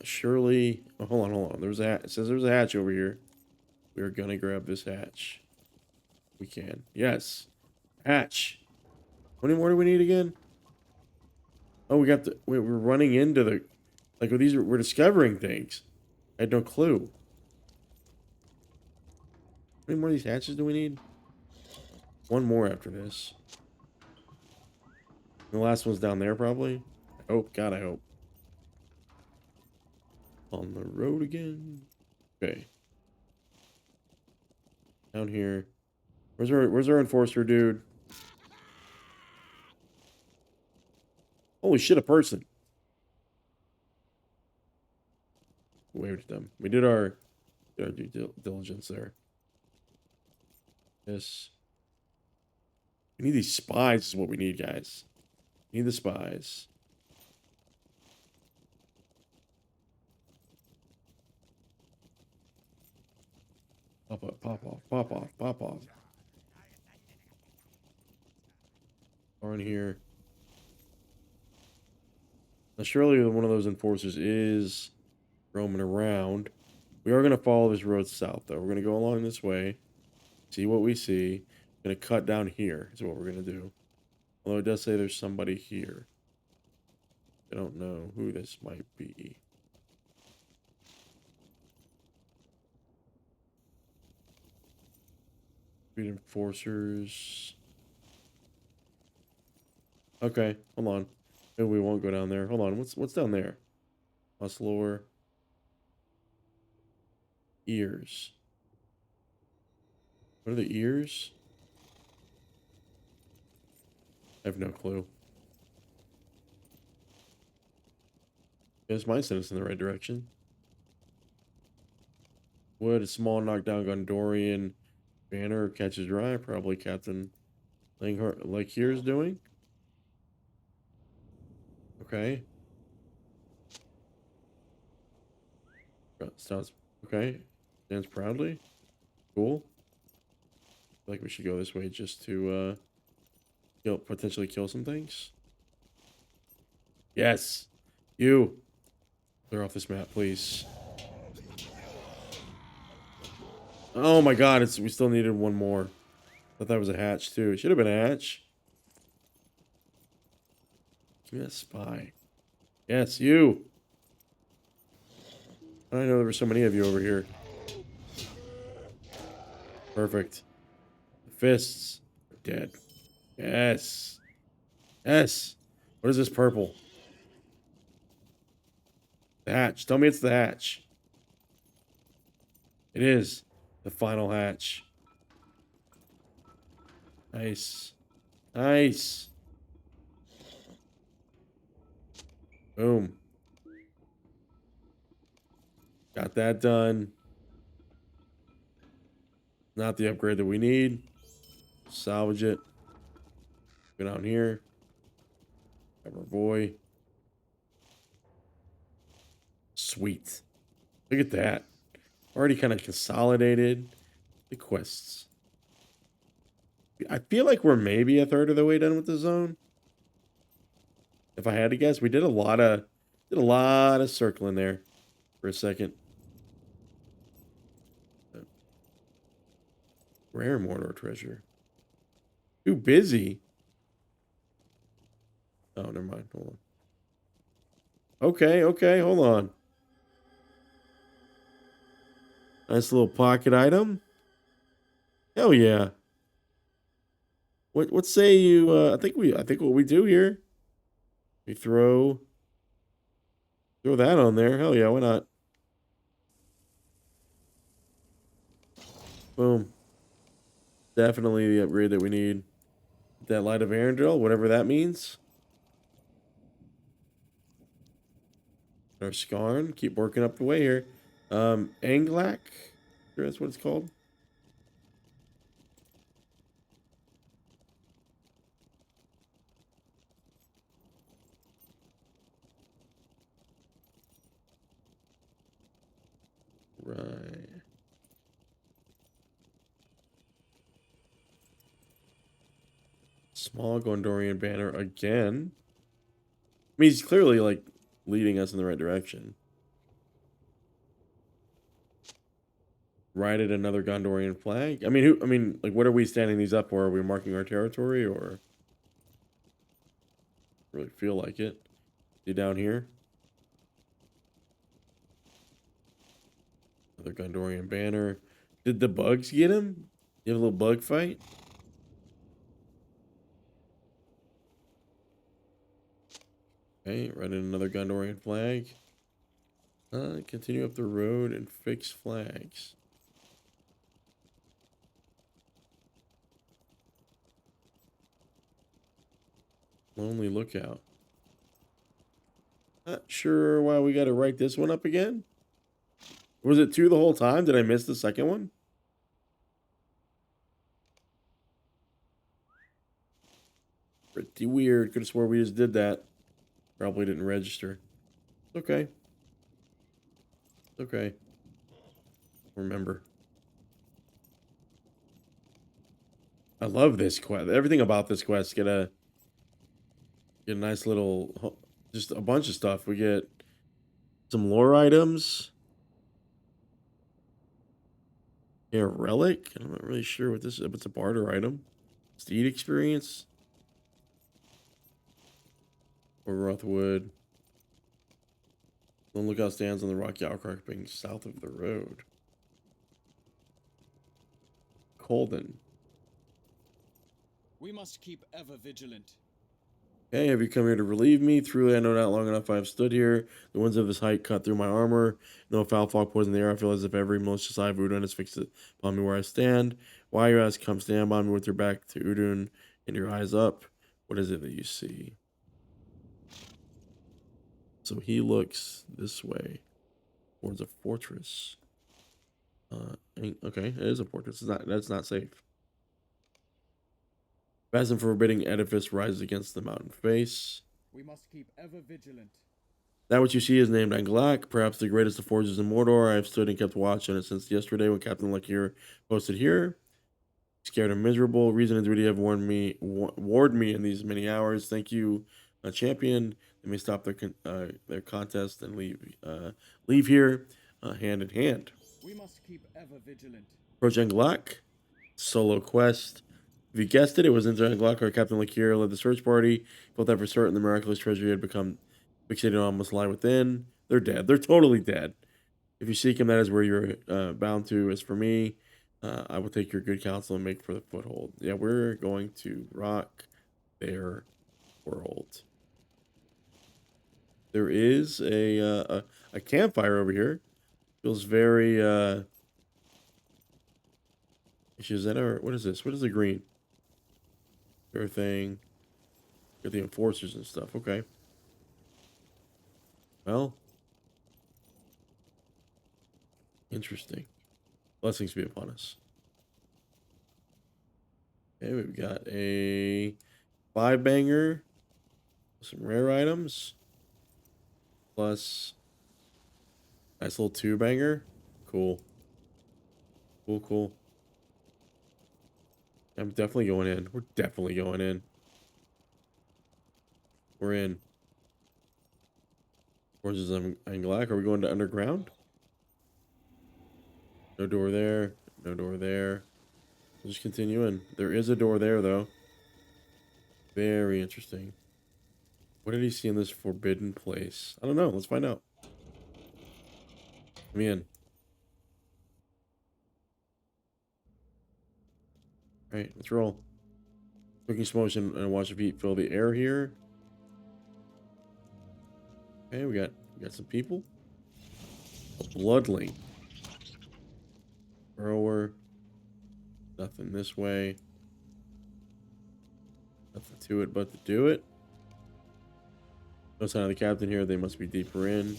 Surely, oh, hold on. There's a it says there's a hatch over here. We are gonna grab this hatch. We can. Yes. Hatch. How many more do we need again? Oh, we got the we're running into the like we're discovering things. I had no clue. How many more of these hatches do we need? One more after this. The last one's down there probably. I hope. God, I hope. On the road again. Okay. Down here. Where's our enforcer, dude? Holy shit, a person. Waved at them. We did our due diligence there. Yes. We need these spies is what we need, guys. We need the spies. Pop up, pop off, pop off, pop off. Are in here. Now, surely one of those enforcers is roaming around. We are going to follow this road south, though. We're going to go along this way, see what we see. Going to cut down here is what we're going to do. Although it does say there's somebody here. I don't know who this might be. Enforcers. Okay, hold on. Maybe we won't go down there. Hold on. What's down there? Musclor. Ears. What are the ears? I have no clue. Guess mine sent us in the right direction. Would a small knockdown Gondorian banner catches your eye? Probably Captain Lachir is doing. Okay. Sounds okay. Stands proudly. Cool. I feel like we should go this way just to potentially kill some things. Yes. You. Clear off this map, please. Oh my god, we still needed one more. I thought that was a hatch too. It should have been a hatch. Give me that spy. Yes, you. I didn't know there were so many of you over here. Perfect. The fists are dead. Yes. Yes. What is this purple? The hatch. Tell me it's the hatch. It is the final hatch. Nice. Nice. Boom. Got that done. Not the upgrade that we need. Salvage it. Go down here. Grab our boy. Sweet. Look at that. Already kind of consolidated the quests. I feel like we're maybe a third of the way done with the zone. If I had to guess, we did a lot of circling there for a second. Rare Mornaur treasure. Too busy. Oh, never mind. Hold on. Okay, hold on. Nice little pocket item. Hell yeah. What say you I think what we do here, we throw that on there. Hell yeah, why not? Boom. Definitely the upgrade that we need. That Light of Arendelle, whatever that means. Our Skarn, keep working up the way here. Anglach, sure that's what it's called. Right. Small Gondorian banner again. I mean, he's clearly like leading us in the right direction. Right at another Gondorian flag. I mean, like, what are we standing these up for? Are we marking our territory, or really feel like it? See down here. Another Gondorian banner. Did the bugs get him? You have a little bug fight? Okay, right in another Gondorian flag. Continue up the road and fix flags. Lonely Lookout. Not sure why we got to write this one up again. Was it 2 the whole time? Did I miss the second one? Pretty weird. Could have swore we just did that. Probably didn't register. Okay. Okay. Remember. I love this quest. Everything about this quest. Get a nice little, just a bunch of stuff. We get some lore items. Yeah, relic. I'm not really sure what this is. If it's a barter item. Steed experience. Gorgoroth wood. Lone Lookout stands on the rocky outcropping south of the road. Colden. We must keep ever vigilant. Hey, have you come here to relieve me? Truly, I know not long enough I have stood here. The winds of this height cut through my armor. No foul fog poison the air. I feel as if every malicious eye of Udûn is fixed upon me where I stand. Why, you ask? Come stand by me with your back to Udûn and your eyes up. What is it that you see? So he looks this way towards a fortress. Okay, it is a fortress. That's not safe. Vast and forbidding edifice rises against the mountain face. We must keep ever vigilant. That which you see is named Anglach, perhaps the greatest of forges in Mordor. I have stood and kept watch on it since yesterday when Captain Lachir posted here. Scared and miserable. Reason and duty have warned me in these many hours. Thank you, champion. Let me stop their contest and leave here hand in hand. We must keep ever vigilant. Approach Anglach. Solo quest. If you guessed it, it was into Anglach or Captain Lachir led the search party. Felt that for certain the miraculous treasure had become fixated on must lie within. They're dead. They're totally dead. If you seek him, that is where you're bound to. As for me, I will take your good counsel and make for the Foothold. Yeah, we're going to rock their world. There is a campfire over here. Feels very is that our, what is this? What is the green? Durthang. Got the enforcers and stuff. Okay. Well. Interesting. Blessings be upon us. Okay, we've got a 5 banger. Some rare items. Plus nice little 2 banger. Cool. Cool. I'm definitely going in. We're definitely going in. We're in. Where's this Anglach? Are we going to underground? No door there. No door there. We'll just continue in. There is a door there, though. Very interesting. What did he see in this forbidden place? I don't know. Let's find out. Let me in. Alright, let's roll. Cooking smoke and a wash of heat fill the air here. Okay, we got some people. A bloodling. Thrower. Nothing this way. Nothing to it but to do it. No sign of the captain here. They must be deeper in.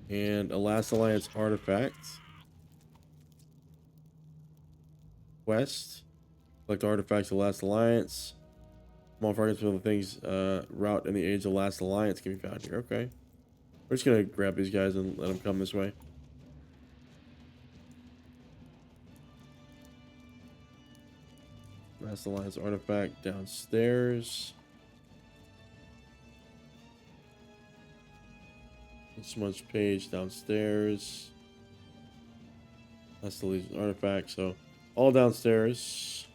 And a Last Alliance artifact. Quest. Collect artifacts of Last Alliance. Small fragments of the things route in the age of Last Alliance can be found here. Okay. We're just going to grab these guys and let them come this way. Last Alliance artifact downstairs. Smudge page downstairs. Last Alliance artifact. So all downstairs.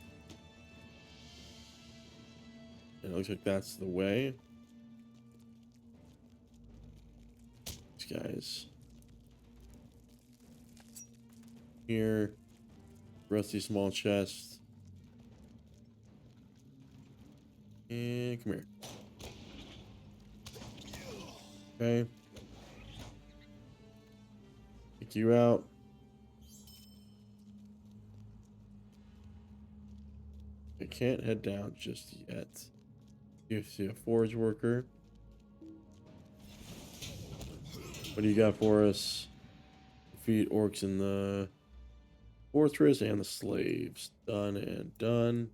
And it looks like that's the way. These guys. Here. Rusty small chest. And come here. Okay. Pick you out. I can't head down just yet. You see a forge worker. What do you got for us? Defeat orcs in the fortress and the slaves. Done and done.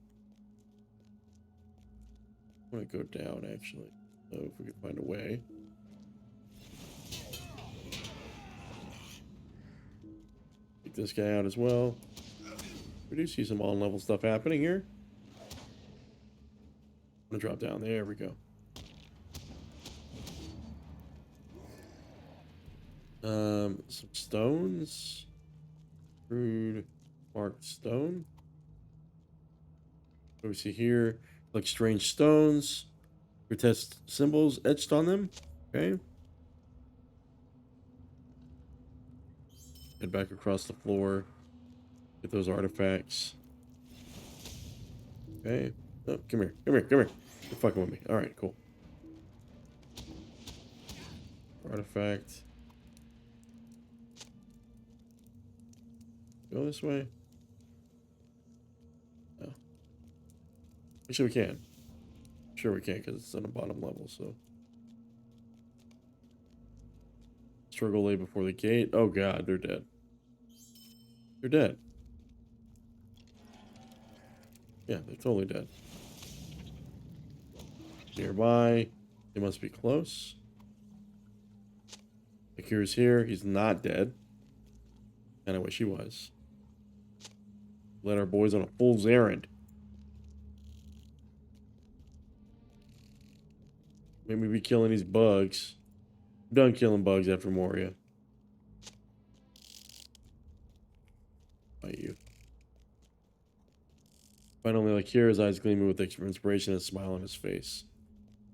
I'm gonna go down actually. So if we can find a way. Take this guy out as well. We do see some on-level stuff happening here. I'm gonna drop down. There we go. Some stones. Crude marked stone. What do we see here? Like strange stones. Grotesque symbols etched on them. Okay. Head back across the floor. Get those artifacts. Okay. Oh, come here. You're fucking with me. Alright, cool. Artifact. Go this way. No. Actually, we can. Sure we can, because it's on the bottom level, so. Struggle lay before the gate. Oh god, they're dead. They're dead. Yeah, they're totally dead. Nearby. They must be close. Lachir's here. He's not dead. And I wish he was. Led our boys on a fool's errand. Made me be killing these bugs. I'm done killing bugs after Moria. By you. Finally, Lachir, his eyes gleaming with inspiration and a smile on his face.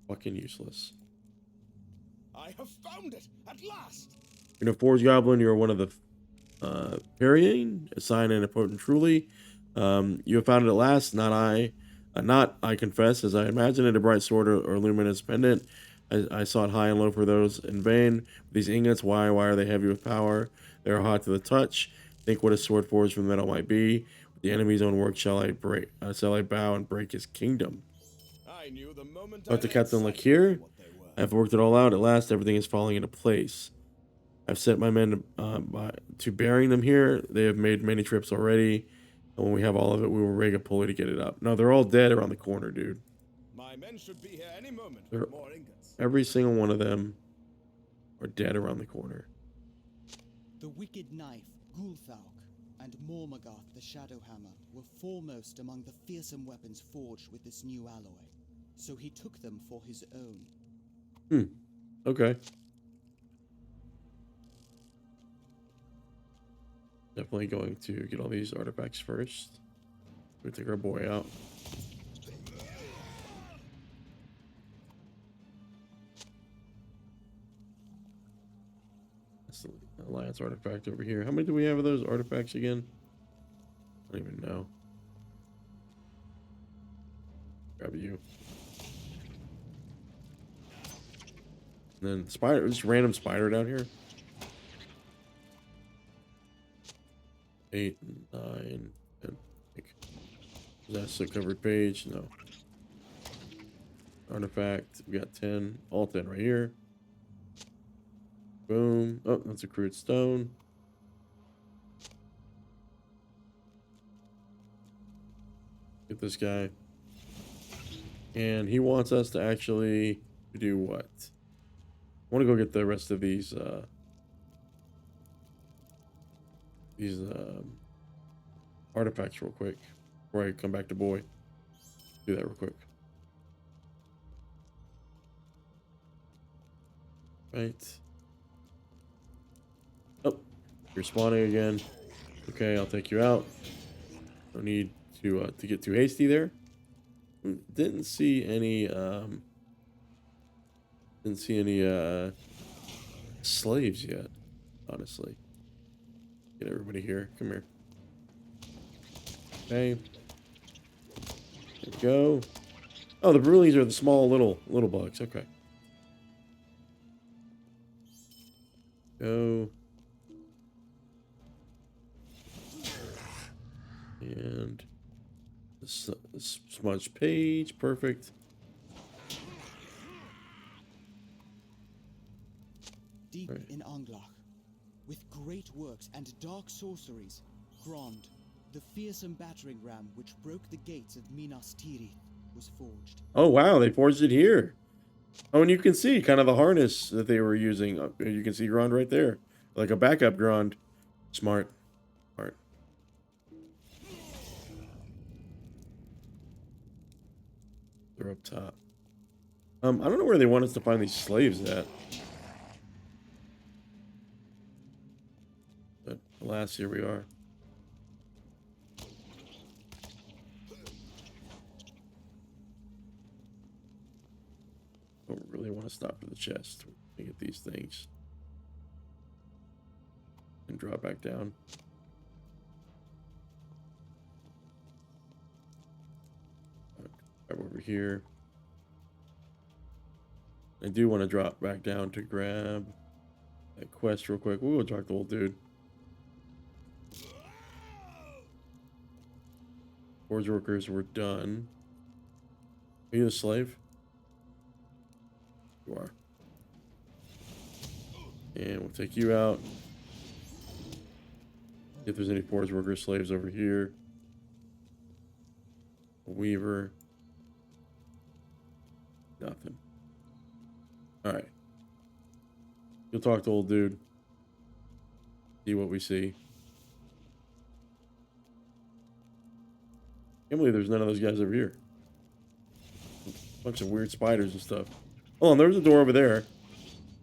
Fucking useless. I have found it at last. You're a forge goblin. You're one of the Parrying, a sign and important truly. You have found it at last, not I confess, as I imagine it, a bright sword or luminous pendant. I sought high and low for those in vain. These ingots, why are they heavy with power? They are hot to the touch. Think what a sword forged from metal might be. With the enemy's own work shall I bow and break his kingdom. I knew the moment Talk to Captain Lachir. I've worked it all out. At last, everything is falling into place. I've set my men to burying them here. They have made many trips already. And when we have all of it, we will rig a pulley to get it up. No, they're all dead around the corner, dude. My men should be here any moment They're- with more ingots. Every single one of them are dead around the corner. The wicked knife, Gulthauk, and Mormagarth the Shadowhammer were foremost among the fearsome weapons forged with this new alloy, so he took them for his own. Okay. Definitely going to get all these artifacts first. We take our boy out. That's the Alliance artifact over here. How many do we have of those artifacts again? I don't even know. Grab you. And then spider, just random spider down here. 8, 9, 10. That's a covered page. No. Artifact. We got 10. All 10 right here. Boom. Oh, that's a crude stone. Get this guy. And he wants us to actually do what? I want to go get the rest of these artifacts real quick before I come back to boy. Do that real quick. Right. Oh, you're spawning again. Okay, I'll take you out. No need to get too hasty there. Didn't see any slaves yet, honestly. Get everybody here. Come here. Okay. There we go. Oh, the Brulings are the small little bugs. Okay. Go. And the smudge page. Perfect. Deep Right. in Anglach, with great works and dark sorceries, Grond, the fearsome battering ram which broke the gates of Minas Tirith, was forged. Oh, wow. They forged it here. Oh, and you can see kind of the harness that they were using. You can see Grond right there. Like a backup Grond. Smart. Smart. They're up top. I don't know where they want us to find these slaves at. But alas, here we are. Don't really want to stop for the chest. We get these things. And drop back down. Grab over here. I do want to drop back down to grab that quest real quick. We'll go talk to the old dude. Forge workers were done. Are you a slave? You are. And we'll take you out. See if there's any forge worker slaves over here. A weaver. Nothing. Alright. You'll talk to old dude. See what we see. Can't believe there's none of those guys over here. Bunch of weird spiders and stuff. Oh, and there's a door over there.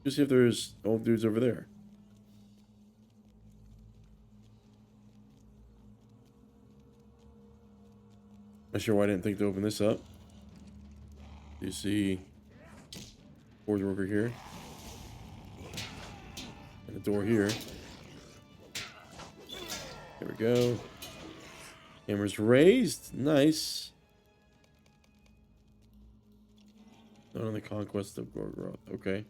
Just see if there's old dudes over there. Not sure why I didn't think to open this up. You see forge worker here. And a door here. There we go. Cameras raised. Nice. Not on the conquest of Gorgoroth. Okay.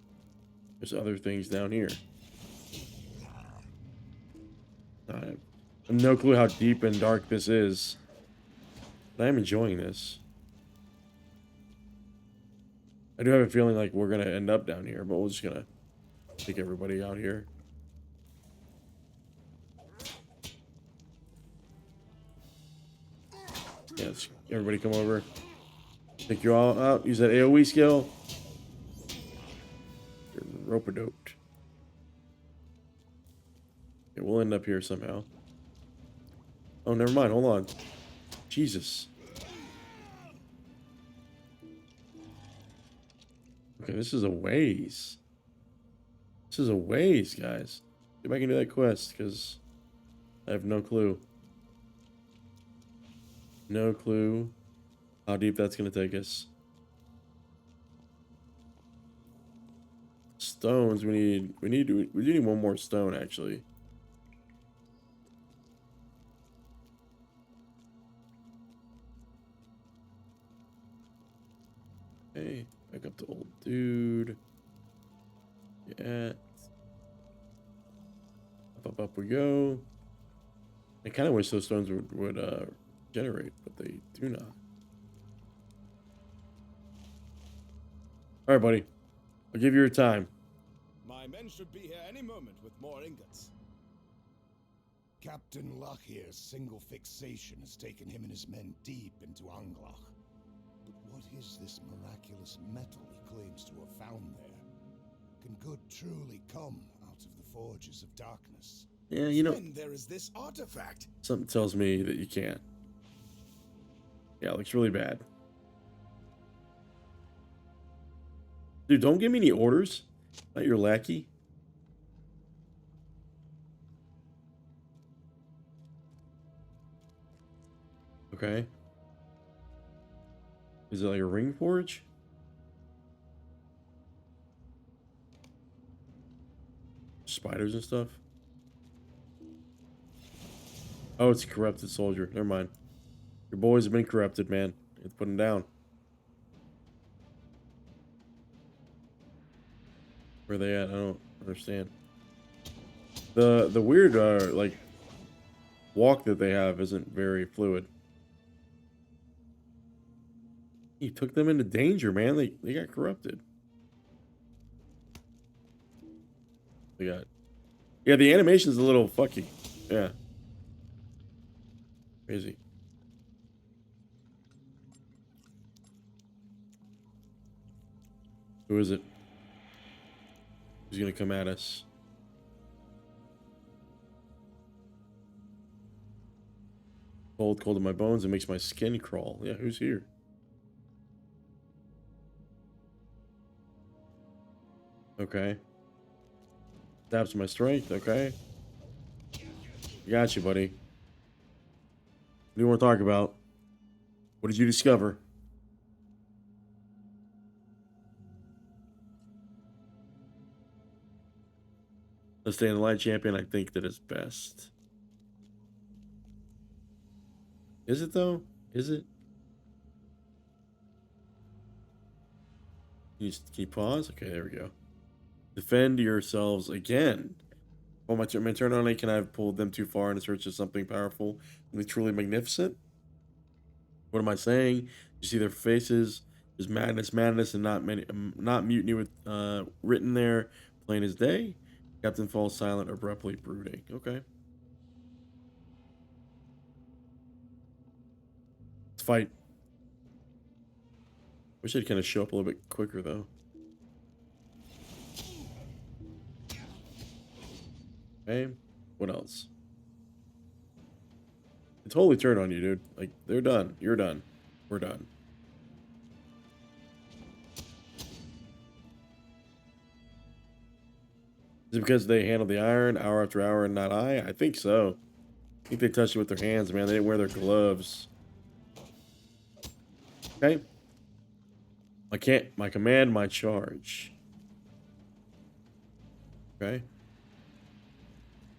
There's other things down here. I have no clue how deep and dark this is. But I am enjoying this. I do have a feeling like we're going to end up down here, but we're just going to take everybody out here. Yes, everybody come over. Take you all out. Use that AoE skill. Rope-a-dope. Okay, we'll end up here somehow. Oh, never mind. Hold on. Jesus. Okay, this is a ways. This is a ways, guys. See if I can do that quest, because I have no clue. No clue how deep that's going to take us. Stones, we do need one more stone, actually. Okay, back up to old dude. Yeah. Up we go. I kind of wish those stones would generate, but they do not. All right, buddy. I'll give you your time. My men should be here any moment with more ingots. Captain Lachir's single fixation has taken him and his men deep into Anglach. But what is this miraculous metal he claims to have found there? Can good truly come out of the forges of darkness? Yeah, you know, Then there is this artifact. something tells me that you can't. Yeah, it looks really bad. Dude, don't give me any orders. Not your lackey. Okay. Is it like a ring forge? Spiders and stuff? Oh, it's a corrupted soldier. Never mind. Your boys have been corrupted, man. You have to put them down. Where are they at? I don't understand. The weird like walk that they have isn't very fluid. He took them into danger, man. They got corrupted. They got, yeah, the animation's a little fucky. Yeah. Crazy. Who is it? Who's gonna come at us? Cold in my bones. It makes my skin crawl. Yeah, who's here? Okay. Taps my strength. Okay. Got you, buddy. What do you want to talk about? What did you discover? Let's stay in the light champion. I think that is best. Is it though? Is it? Can you pause? Okay, there we go. Defend yourselves again. Oh, my turn on it. Can I have pulled them too far in search of something powerful and truly magnificent? What am I saying? You see their faces. There's madness, and not mutiny with written there, plain as day. Captain falls silent, abruptly brooding. Okay. Let's fight. Wish I'd kind of show up a little bit quicker though. Okay. What else? They totally turned on you, dude. Like, they're done. You're done. We're done. Is it because they handled the iron hour after hour and not I? I think so. I think they touched it with their hands, man. They didn't wear their gloves. Okay. My command, my charge. Okay.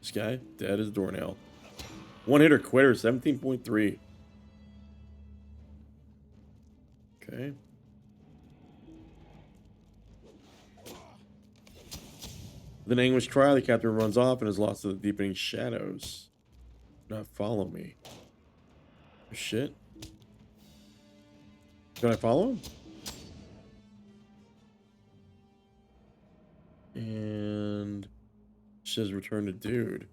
This guy, dead as a doornail. One hitter quitter, 17.3. Okay. With an anguished cry, the captain runs off and is lost to the deepening shadows. Do not follow me. Oh, shit. Can I follow him? And it says return to dude.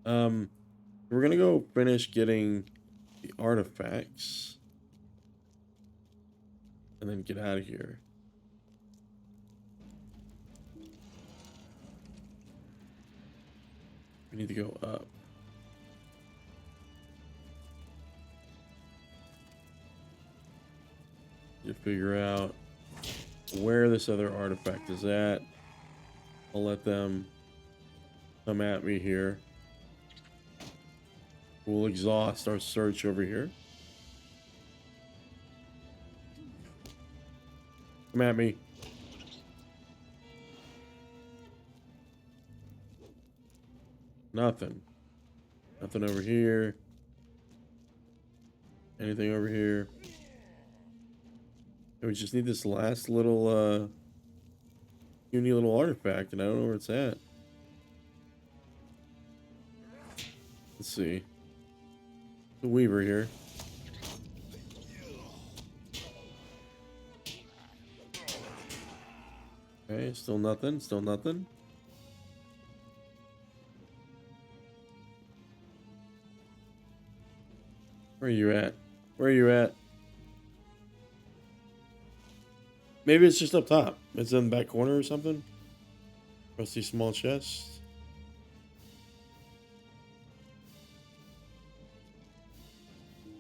We're gonna go finish getting the artifacts. And then get out of here. We need to go up. To figure out where this other artifact is at. I'll let them come at me here. We'll exhaust our search over here. Come at me. Nothing. Nothing over here. Anything over here? We just need this last little, puny little artifact, and I don't know where it's at. Let's see. The Weaver here. Okay, still nothing, still nothing. Where are you at? Where are you at? Maybe it's just up top. It's in the back corner or something. Rusty small chest.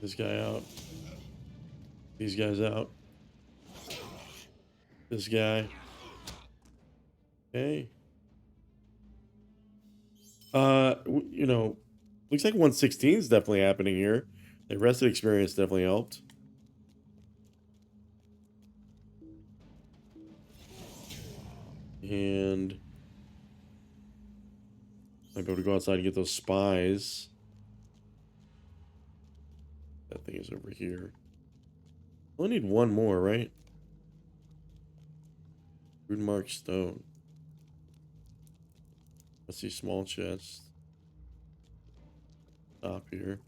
This guy out. These guys out. This guy. Okay. You know, looks like 116 is definitely happening here. The rested experience definitely helped. And might be able to go outside and get those spies. That thing is over here. Only need one more, right? Rudemark stone. Let's see, small chest. Top here.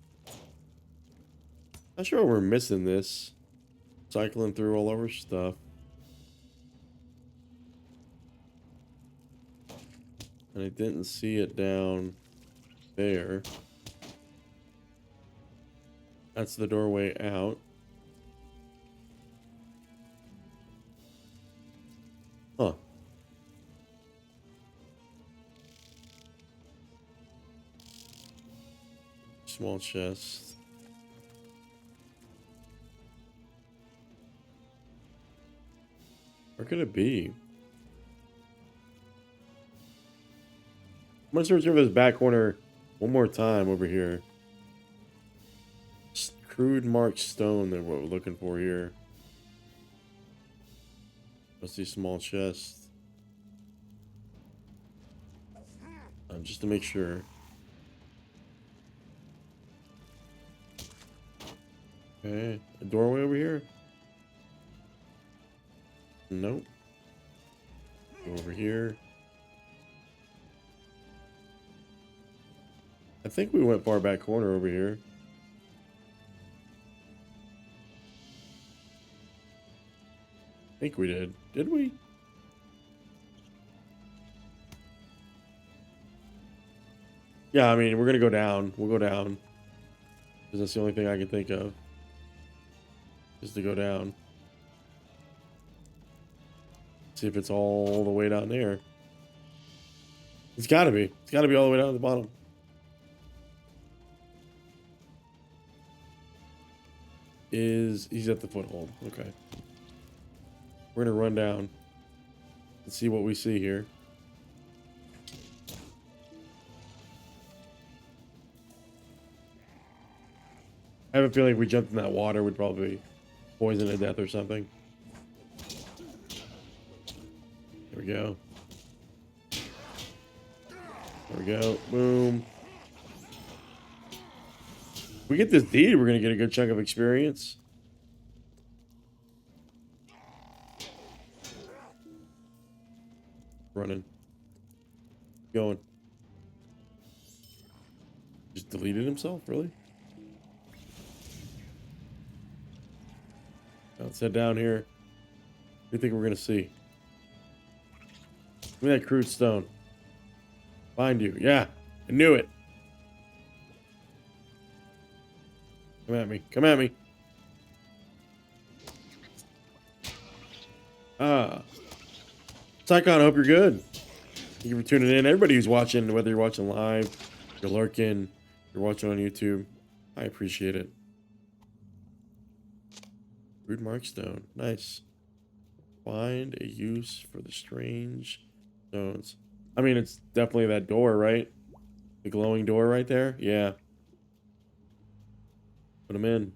Not sure we're missing this. Cycling through all our stuff. And I didn't see it down there. That's the doorway out. Huh. Small chest. Where could it be? I'm gonna search over this back corner one more time over here. Crude marked stone, that's what we're looking for here. Let's see, small chest. Just to make sure. Okay, a doorway over here? Nope. Go over here. I think we went far back corner over here. I think we did. Did we? Yeah, I mean, we're gonna go down. We'll go down. Because that's the only thing I can think of. Is to go down. See if it's all the way down there. It's gotta be. It's gotta be all the way down to the bottom. He's at the foothold. Okay. We're gonna run down and see what we see here. I have a feeling if we jumped in that water, we'd probably poison to death or something. There we go. There we go. Boom. If we get this deed, we're gonna get a good chunk of experience. Running. Going. Just deleted himself, really? Let's head down here. What do you think we're gonna see? Give me that crude stone. Find you. Yeah, I knew it. Come at me. Come at me. Ah. Tycon, I hope you're good. Thank you for tuning in. Everybody who's watching, whether you're watching live, you're lurking, you're watching on YouTube, I appreciate it. Rude Markstone. Nice. Find a use for the strange stones. I mean, it's definitely that door, right? The glowing door right there? Yeah. Put them in.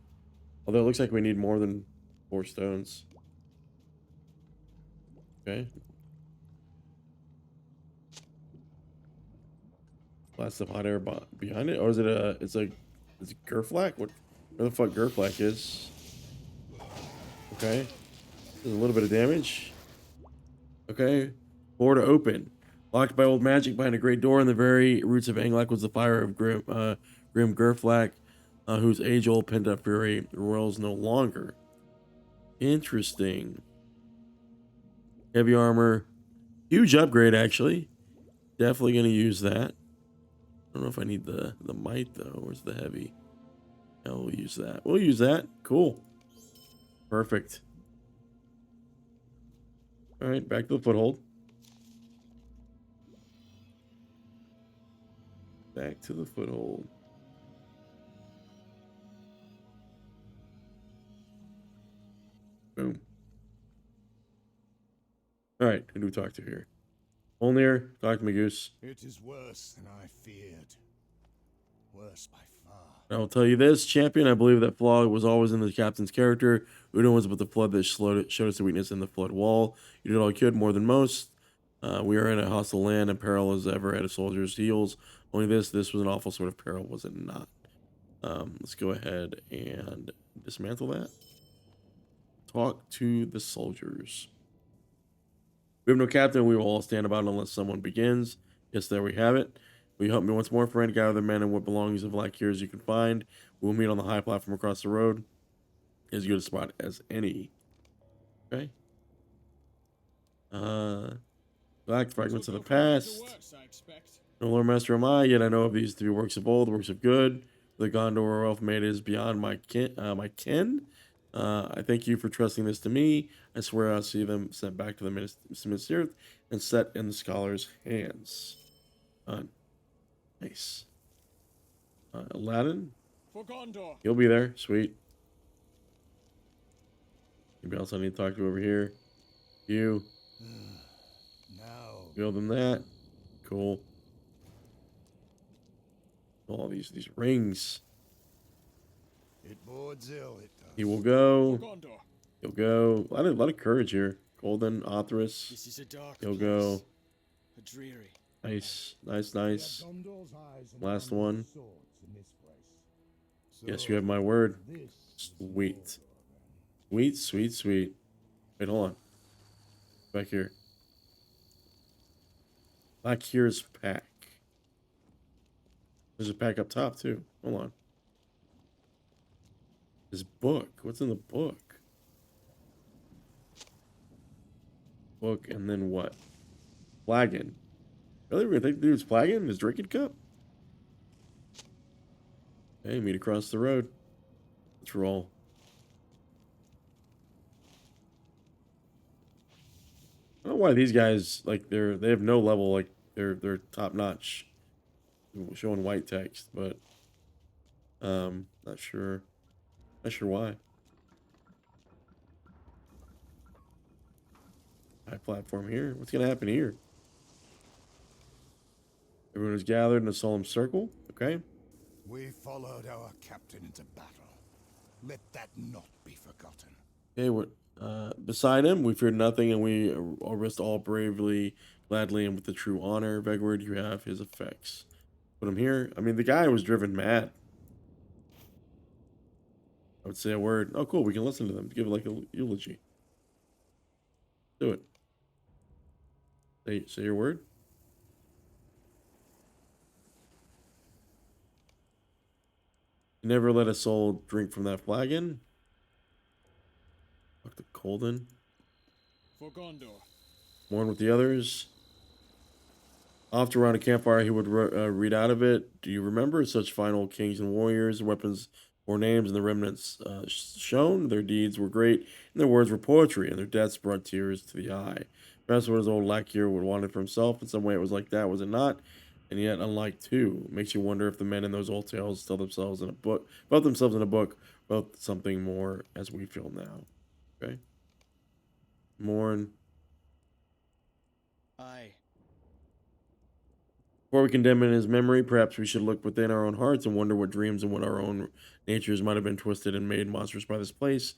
Although it looks like we need more than 4 stones. Okay. Blast of hot air behind it? Or is it a... It's like... Is it Gerflak? What... Where the fuck Gerflak is? Okay. There's a little bit of damage. Okay. Door to open. Locked by old magic behind a great door in the very roots of Anglach was the fire of Grim Gerflak, whose age-old pent-up fury roils no longer. Interesting. Heavy armor. Huge upgrade, actually. Definitely going to use that. I don't know if I need the might, though. Where's the heavy? No, we'll use that. We'll use that. Cool. Perfect. All right, back to the foothold. Back to the foothold. Boom. All right, who do we talk to here? Olnir, talk to me, Goose. It is worse than I feared. Worse by far. I will tell you this, champion. I believe that flaw was always in the captain's character. Udûn was but the flood that showed us the weakness in the flood wall. You did all you could, more than most. We are in a hostile land, and peril is ever at a soldier's heels. Only this was an awful sort of peril, was it not? Let's go ahead and dismantle that. Talk to the soldiers. We have no captain. We will all stand about unless someone begins. Yes, there we have it. Will you help me once more, friend? Gather the men and what belongings of Lachir as you can find. We will meet on the high platform across the road. As good a spot as any. Okay. Black fragments of the past. No lore master am I, yet I know of these to be works of old, works of good. The Gondor elf made is beyond my ken. I thank you for trusting this to me. I swear I'll see them sent back to the Cirith and set in the scholar's hands. Nice. Aladdin? For Gondor. He'll be there. Sweet. Anybody else I need to talk to over here? You. Now. Build them that. Cool. All these rings. It bodes ill, it does. He will go. For Gondor. He'll go. A lot of courage here. Golden, Othris. This is a dark He'll place. go. A dreary. Nice. Last one. Yes, you have my word. Sweet. Sweet. Wait, hold on. Back here. Back here's pack. There's a pack up top too. Hold on. This book. What's in the book? Book and then what? Flagon. Really? We're gonna think the dude's flagon? His drinking cup? Hey, meet across the road. Let's roll. I don't know why these guys they have no level, like they're top notch. Showing white text, but not sure why. High platform here. What's gonna happen here? Everyone is gathered in a solemn circle. Okay. We followed our captain into battle. Let that not be forgotten. Okay. What? Beside him, we feared nothing, and we risked all bravely, gladly, and with the true honor. Vegward, you have his effects. Put him here. I mean, the guy was driven mad. I would say a word. Oh, cool. We can listen to them. Give like a eulogy. Do it. Say your word. Never let a soul drink from that flagon. Talk to Colden. For Gondor. Mourn with the others. Often around a campfire, he would read out of it. Do you remember such fine old kings and warriors, weapons More names and the remnants shown. Their deeds were great, and their words were poetry, and their deaths brought tears to the eye. Perhaps what his old Lachir would want it for himself. In some way, it was like that, was it not? And yet, unlike too, makes you wonder if the men in those old tales tell themselves in a book, about themselves in a book, about something more as we feel now. Okay. Mourn. Aye. Before we condemn in his memory, perhaps we should look within our own hearts and wonder what dreams and what our own natures might have been twisted and made monstrous by this place.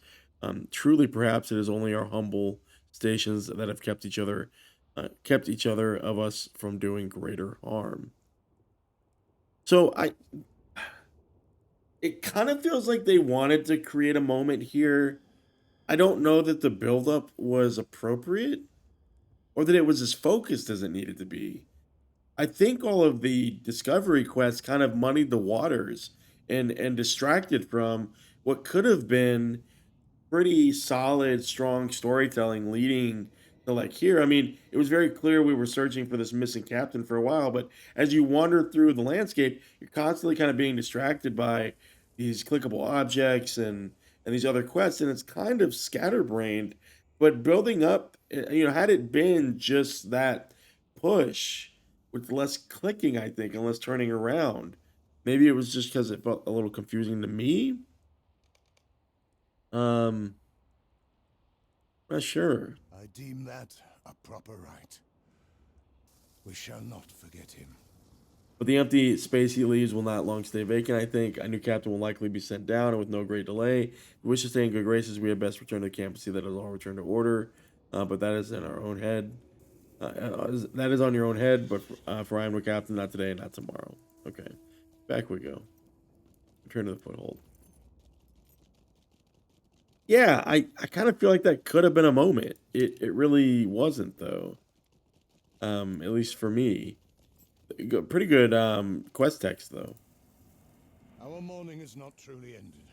Truly, perhaps it is only our humble stations that have kept each other of us from doing greater harm. So it kind of feels like they wanted to create a moment here. I don't know that the buildup was appropriate or that it was as focused as it needed to be. I think all of the discovery quests kind of muddied the waters and distracted from what could have been pretty solid, strong storytelling leading to like here. I mean, it was very clear we were searching for this missing captain for a while, but as you wander through the landscape, you're constantly kind of being distracted by these clickable objects and these other quests, and it's kind of scatterbrained. But building up, had it been just that push with less clicking, I think, and less turning around, maybe it was just because it felt a little confusing to me. Um, Not sure. I deem that a proper right. We shall not forget him. But the empty space he leaves will not long stay vacant, I think. A new captain will likely be sent down, and with no great delay. If we wish to stay in good graces, we had best return to the camp and see that it is all returned to order. But that is in our own head. That is on your own head, but for I am no captain, not today and not tomorrow. Okay, back we go. Return to the foothold. Yeah, I kind of feel like that could have been a moment. It really wasn't though. At least for me. Pretty good quest text though. Our mourning is not truly ended,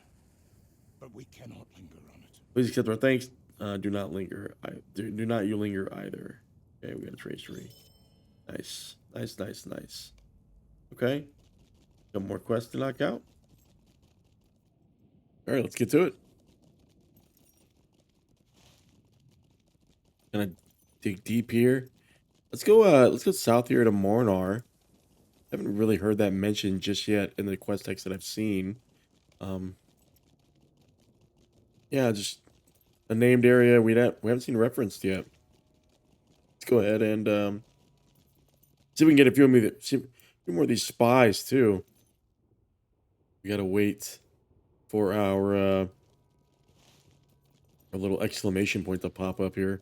but we cannot linger on it. Please accept our thanks. Do not linger. Do not you linger either. Okay, we got a tracery. Nice, nice, nice, nice. Okay, got more quests to knock out. All right, let's get to it. Gonna dig deep here. Let's go. Let's go south here to Mornaur. Haven't really heard that mentioned just yet in the quest text that I've seen. Yeah, just a named area we haven't seen referenced yet. Let's go ahead and see if we can get a few more of these spies too. We gotta wait for our little exclamation point to pop up here,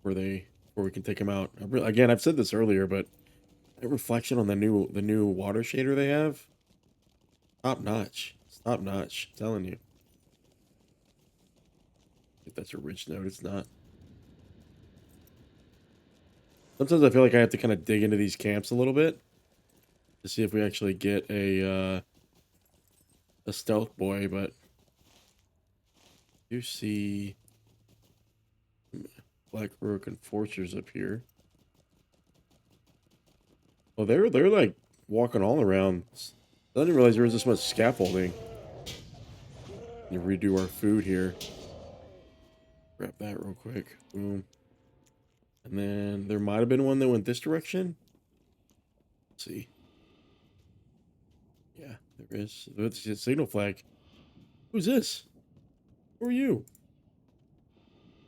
before we can take them out. Again, I've said this earlier, but that reflection on the new water shader they have, top notch. It's top notch. I'm telling you. If that's a rich note, it's not. Sometimes I feel like I have to kind of dig into these camps a little bit to see if we actually get a stealth boy, but you see Black Rook enforcers up here. Oh, they're like walking all around. I didn't realize there was this much scaffolding. You redo our food here. Grab that real quick. Boom. And then there might have been one that went this direction. Let's see. Yeah, there is. It's a signal flag. Who's this? Who are you?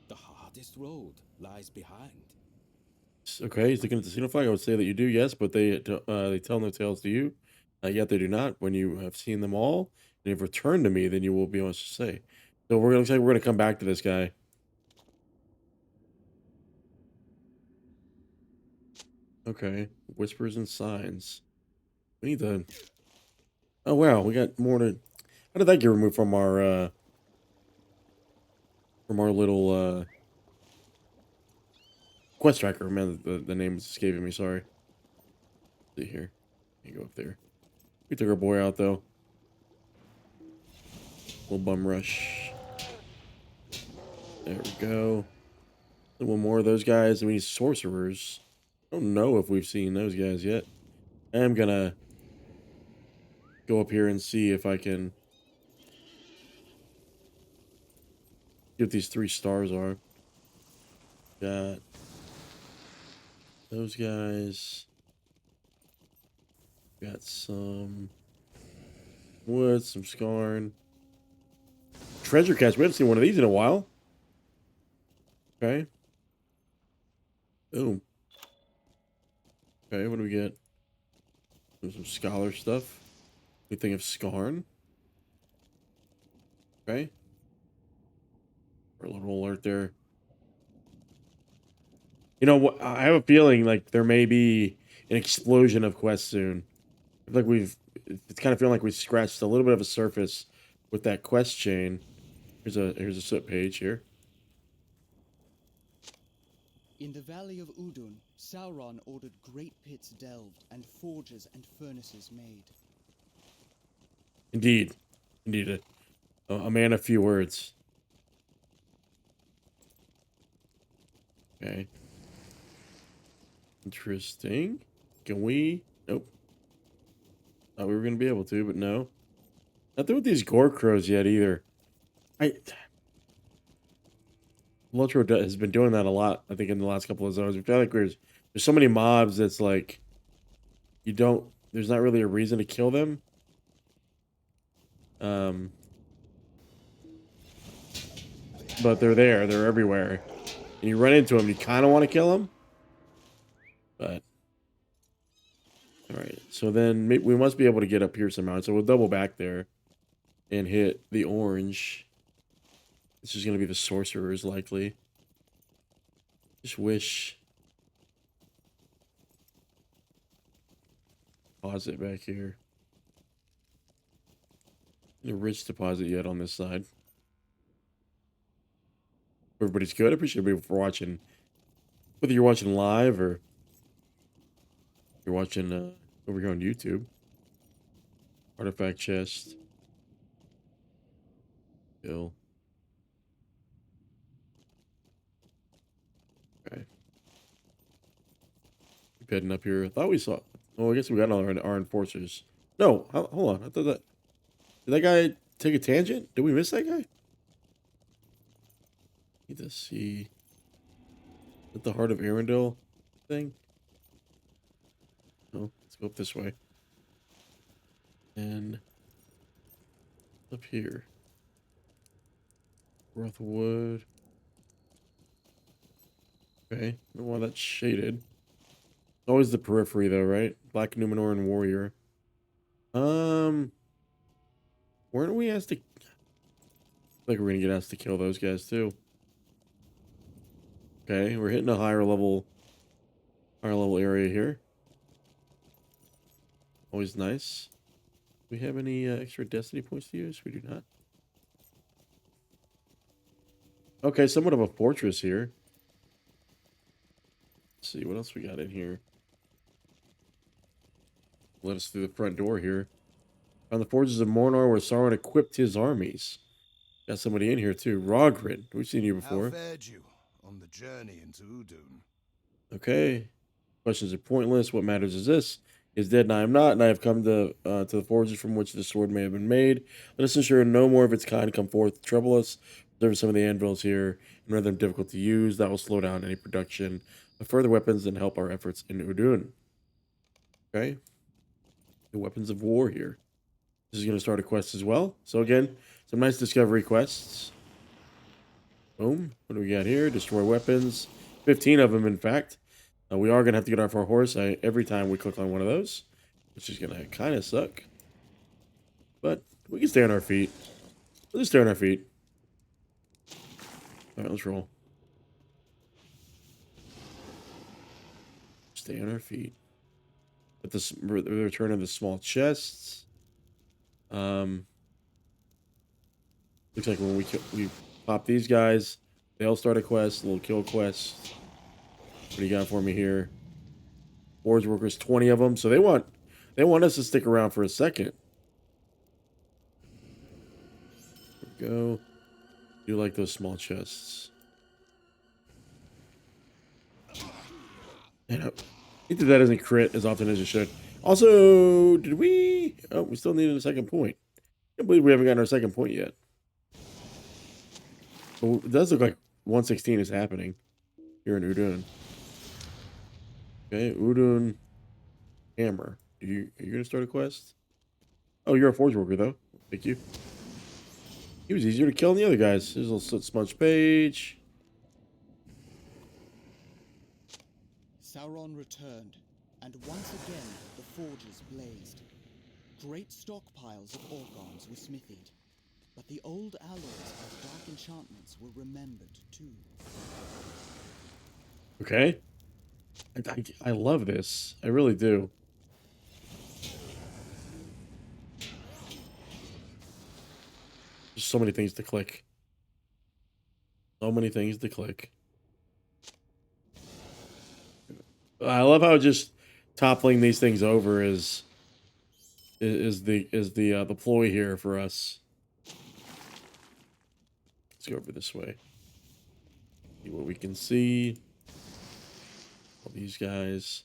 The hardest road lies behind. Okay, he's looking at the signal flag. I would say that you do, yes, but they tell no tales to you. Yet they do not. When you have seen them all and have returned to me, then you will be honest to say. So looks like we're gonna come back to this guy. Okay, whispers and signs. We need to. Oh wow, we got more to. How did that get removed from our little quest tracker? Man, the name is escaping me. Sorry. Let's see here. You go up there. We took our boy out though. Little bum rush. There we go. And one more of those guys. We need sorcerers. I don't know if we've seen those guys yet. I'm gonna go up here and see if I can See what these 3 stars are. Got those guys. Got some wood, some scarn. Treasure chest. We haven't seen one of these in a while. Okay. Boom. Okay, what do we get? There's some scholar stuff. Anything of scarn? Okay. Our little alert there. You know what? I have a feeling like there may be an explosion of quests soon. I feel like it's kind of feeling like we scratched a little bit of a surface with that quest chain. Here's a soot page here. In the valley of Udûn, Sauron ordered great pits delved and forges and furnaces made. Indeed. Indeed. A man of few words. Okay. Interesting. Can we? Nope. Thought we were going to be able to, but no. Nothing with these gore crows yet either. LOTRO has been doing that a lot, I think, in the last couple of zones. I feel like there's so many mobs that's like, there's not really a reason to kill them. But they're there. They're everywhere. And you run into them, you kind of want to kill them. But, alright. So then we must be able to get up here somehow. So we'll double back there and hit the orange. This is going to be the sorcerers, likely. Just wish. Deposit back here. No rich deposit yet on this side. Everybody's good. I appreciate everybody for watching. Whether you're watching live or you're watching over here on YouTube. Artifact chest. Kill. Okay. Keep heading up here. I thought we saw. Oh, I guess we got all our enforcers. No, hold on. I thought that. Did that guy take a tangent? Did we miss that guy? Need to see. At the Heart of Arendelle thing? No, let's go up this way. And up here. Rothwood. Okay, I don't know why that's shaded. Always the periphery though, right? Black Numenor and Warrior. Weren't we asked to? I feel like we're gonna get asked to kill those guys too. Okay, we're hitting a higher level area here. Always nice. Do we have any extra destiny points to use? We do not. Okay, somewhat of a fortress here. Let's see what else we got in here. Let us through the front door here. Found the forges of Mornaur where Sauron equipped his armies. Got somebody in here too. Rogrid. We've seen you before. How fared you on the journey into Udûn? Okay. Questions are pointless. What matters is this. He is dead and I am not, and I have come to the forges from which the sword may have been made. Let us ensure no more of its kind come forth to trouble us. Preserve some of the anvils here and render them difficult to use. That will slow down any production of further weapons and help our efforts in Udûn. Okay. The weapons of war here. This is going to start a quest as well. So again, some nice discovery quests. Boom. What do we got here? Destroy weapons. 15 of them, in fact. We are going to have to get off our horse every time we click on one of those, which is going to kind of suck. But we can stay on our feet. Let's just stay on our feet. All right, let's roll. Stay on our feet. With the return of the small chests. Looks like when we pop these guys, they'll start a quest, a little kill quest. What do you got for me here? Forge workers, 20 of them. So they want us to stick around for a second. There we go. Do like those small chests. And either that doesn't crit as often as it should. Also, did we? Oh, we still needed a second point. I can't believe we haven't gotten our second point yet. Well, it does look like 116 is happening here in Udûn. Okay, Udûn hammer. Are you gonna start a quest? Oh, you're a forge worker though. Thank you. He was easier to kill than the other guys. There's a little smudge page. Sauron returned, and once again the forges blazed. Great stockpiles of orc arms were smithied, but the old alloys of dark enchantments were remembered too. Okay. I love this. I really do. There's so many things to click. So many things to click. I love how just toppling these things over is the ploy here for us. Let's go over this way. See what we can see. All these guys.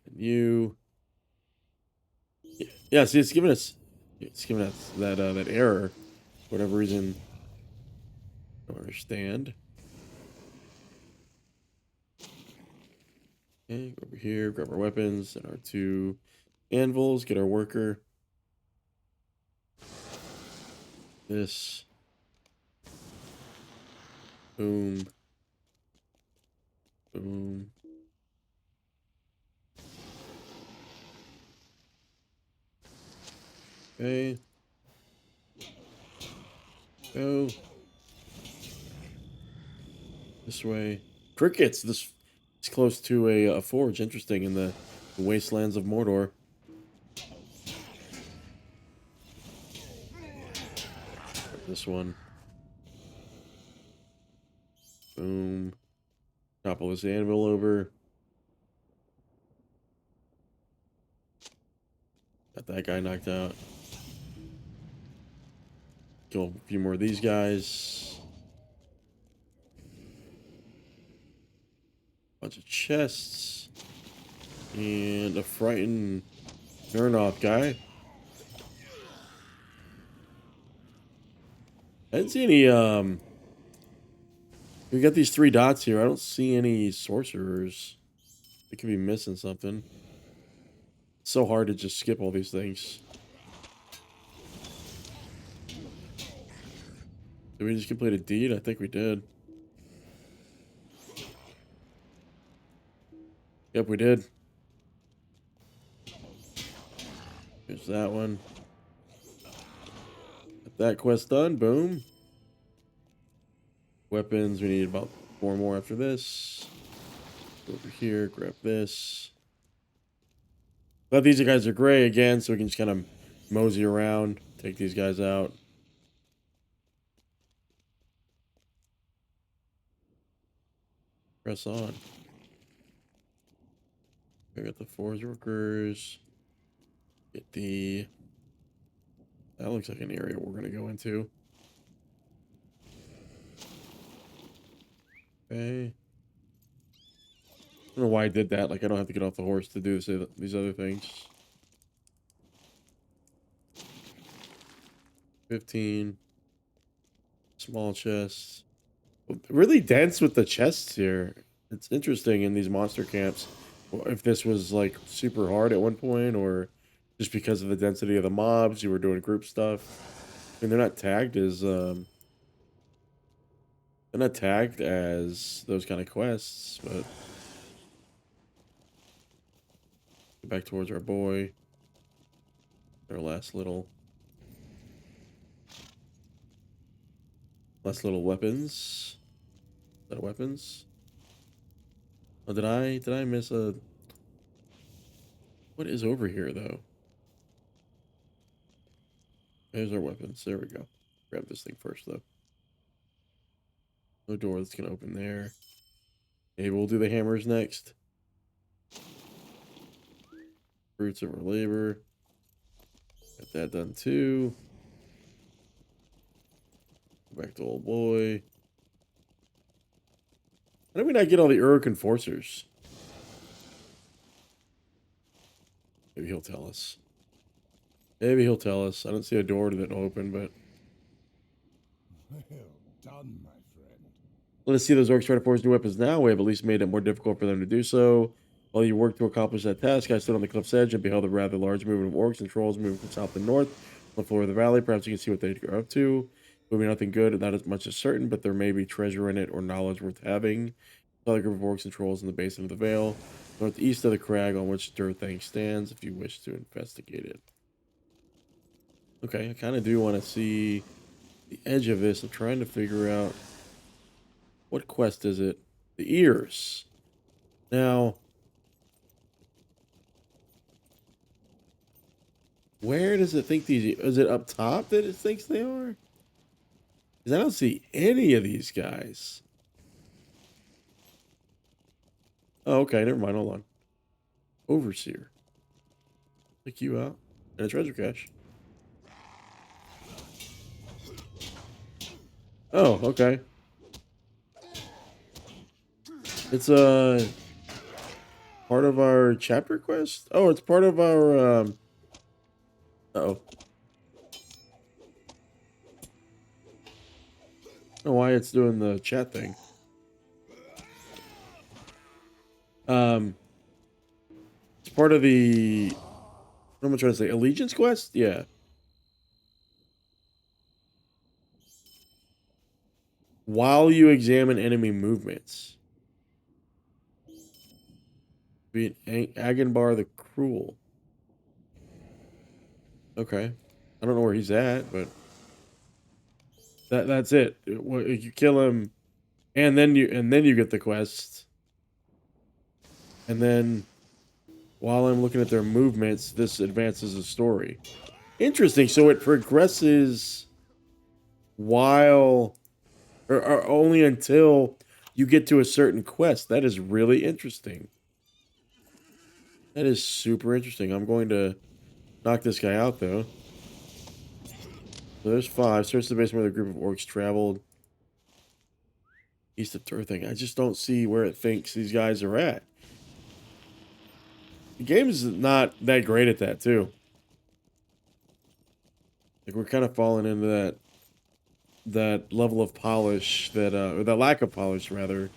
And you. Yeah, see, it's giving us that error. For whatever reason. I don't understand. Okay, go over here, grab our weapons and our 2 anvils, get our worker. This. Boom. Boom. Okay. Go. This way. Crickets. This is close to a forge. Interesting, in the wastelands of Mordor. This one. Boom. Topple this anvil over. Got that guy knocked out. Kill a few more of these guys. Bunch of chests. And a frightened Nurnhoth guy. I didn't see any, we got these 3 dots here. I don't see any sorcerers. We could be missing something. It's so hard to just skip all these things. Did we just complete a deed? I think we did. Yep, we did. Here's that one. Got that quest done. Boom. Weapons. We need about 4 more after this. Go over here. Grab this. But these guys are gray again, so we can just kind of mosey around. Take these guys out. Press on. I got the forge workers. Get the... That looks like an area we're going to go into. Okay. I don't know why I did that. Like, I don't have to get off the horse to do these other things. 15. Small chests. Really dense with the chests here. It's interesting in these monster camps. If this was like super hard at one point, or just because of the density of the mobs, you were doing group stuff. I mean, they're not tagged as those kind of quests, but get back towards our boy. Our last little weapons. Is that weapons? Oh, did I miss a... What is over here, though? There's our weapons. There we go. Grab this thing first, though. No door that's going to open there. Maybe we'll do the hammers next. Fruits of our labor. Got that done, too. Go back to old boy. How did we not get all the Uruk enforcers? Maybe he'll tell us. Maybe he'll tell us. I don't see a door that open, but Well done, my friend. Let us see those orcs try to forge new weapons now. We have at least made it more difficult for them to do so. While you worked to accomplish that task, I stood on the cliff's edge and beheld a rather large movement of orcs and trolls moving from south and north on the floor of the valley. Perhaps you can see what they are up to. It will be nothing good, not as much as certain, but there may be treasure in it or knowledge worth having. Another group of orcs and trolls in the basin of the vale, northeast of the crag on which Durthang stands, if you wish to investigate it. Okay, I kind of do want to see the edge of this. I'm trying to figure out what quest is it? The ears. Now, where does it think these? Is it up top that it thinks they are? Because I don't see any of these guys. Oh, okay. Never mind. Hold on. Overseer. Pick you out. And a treasure cache. Oh, okay. It's part of our chapter quest? Oh, it's part of our uh-oh. I don't know why it's doing the chat thing. It's part of the, what am I trying to say? Allegiance quest? Yeah. While you examine enemy movements. Be an Agenbar the Cruel. Okay. I don't know where he's at, but that's it. You kill him, and then you get the quest. And then while I'm looking at their movements, this advances the story. Interesting. So it progresses while or only until you get to a certain quest. That is really interesting. That is super interesting. I'm going to knock this guy out, though. So there's 5. Search the basement where the group of orcs traveled. East of Durthang. I just don't see where it thinks these guys are at. The game is not that great at that, too. Like, we're kind of falling into that level of polish that, or that lack of polish, rather,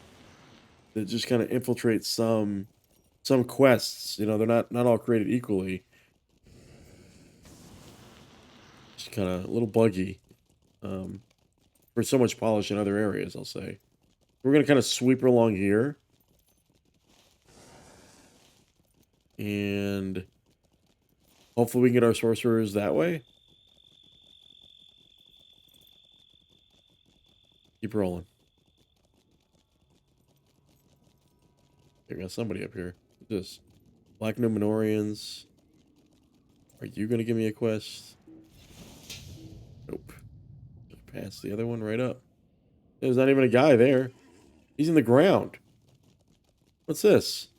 that just kind of infiltrates some quests. You know, they're not all created equally. Just kind of a little buggy. For so much polish in other areas, I'll say. We're going to kind of sweep her along here. And hopefully we can get our sorcerers that way. Keep rolling. We got somebody up here. What's this? Black Numenorians. Are you going to give me a quest? Nope. Just pass the other one right up. There's not even a guy there. He's in the ground. What's this?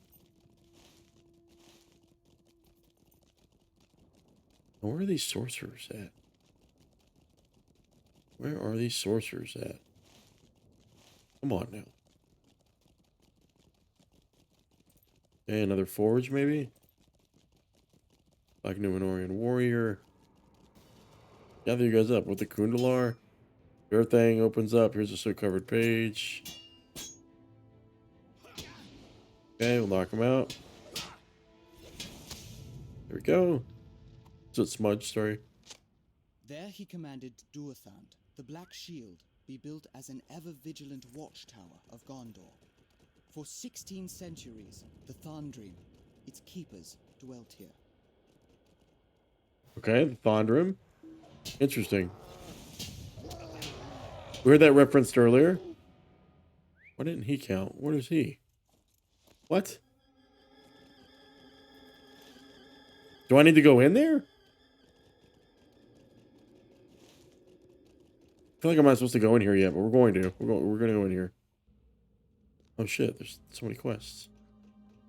Where are these sorcerers at? Where are these sorcerers at? Come on now. Okay, another forge, maybe? Black Numenorian warrior. Gather you guys up with the Khundolar. Durthang opens up. Here's a soot-covered page. Okay, we'll knock him out. There we go. So it's smudge, sorry. There he commanded Durthand, the Black Shield, be built as an ever-vigilant watchtower of Gondor. For 16 centuries, the Thandrim, its keepers, dwelt here. Okay, the Thandrim. Interesting. We heard that referenced earlier. Why didn't he count? Where is he? What? Do I need to go in there? I feel like I'm not supposed to go in here yet, but we're going to. We're going to go in here. Oh shit, there's so many quests.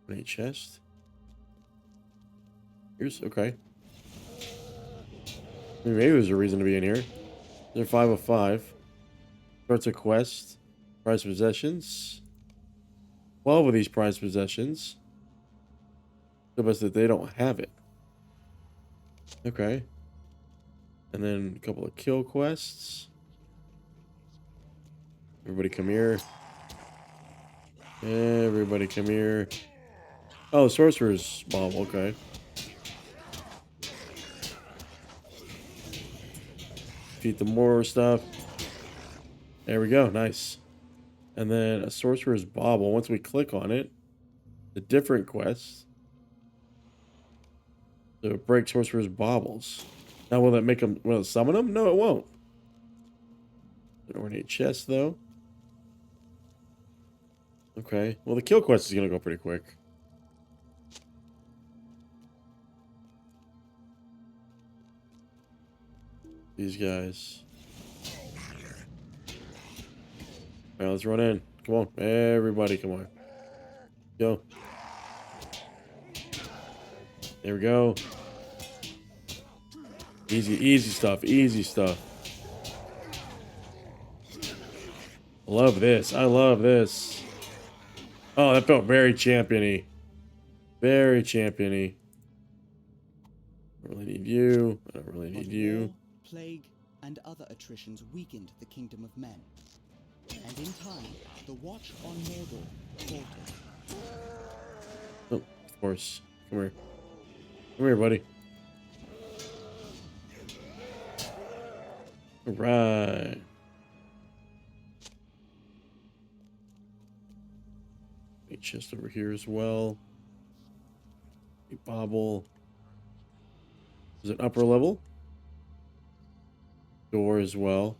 Any chest? Here's, okay. Maybe there's a reason to be in here. They're 5 of 5. Starts a quest. Prized possessions. 12 of these prized possessions. Show us that they don't have it. Okay. And then a couple of kill quests. Everybody come here. Everybody come here. Oh, sorcerer's bomb. Okay. Defeat the more stuff. There we go. Nice. And then a sorcerer's bauble. Once we click on it, the different quests. So break sorcerer's baubles. Now will that make them? Will it summon them? No, it won't. An ornate chest though. Okay. Well, the kill quest is gonna go pretty quick. These guys. All right, let's run in. Come on, everybody, come on. Go. There we go. Easy stuff. Easy stuff. Love this. I love this. Oh, that felt very champion-y. Very champion-y. I don't really need you. I don't really need But you. war, plague, and other attritions weakened the kingdom of men. And in time, the watch on Mordor faltered. Oh, of course. Come here. Come here, buddy. All right. A chest over here as well. A bauble. Is it upper level? Door as well.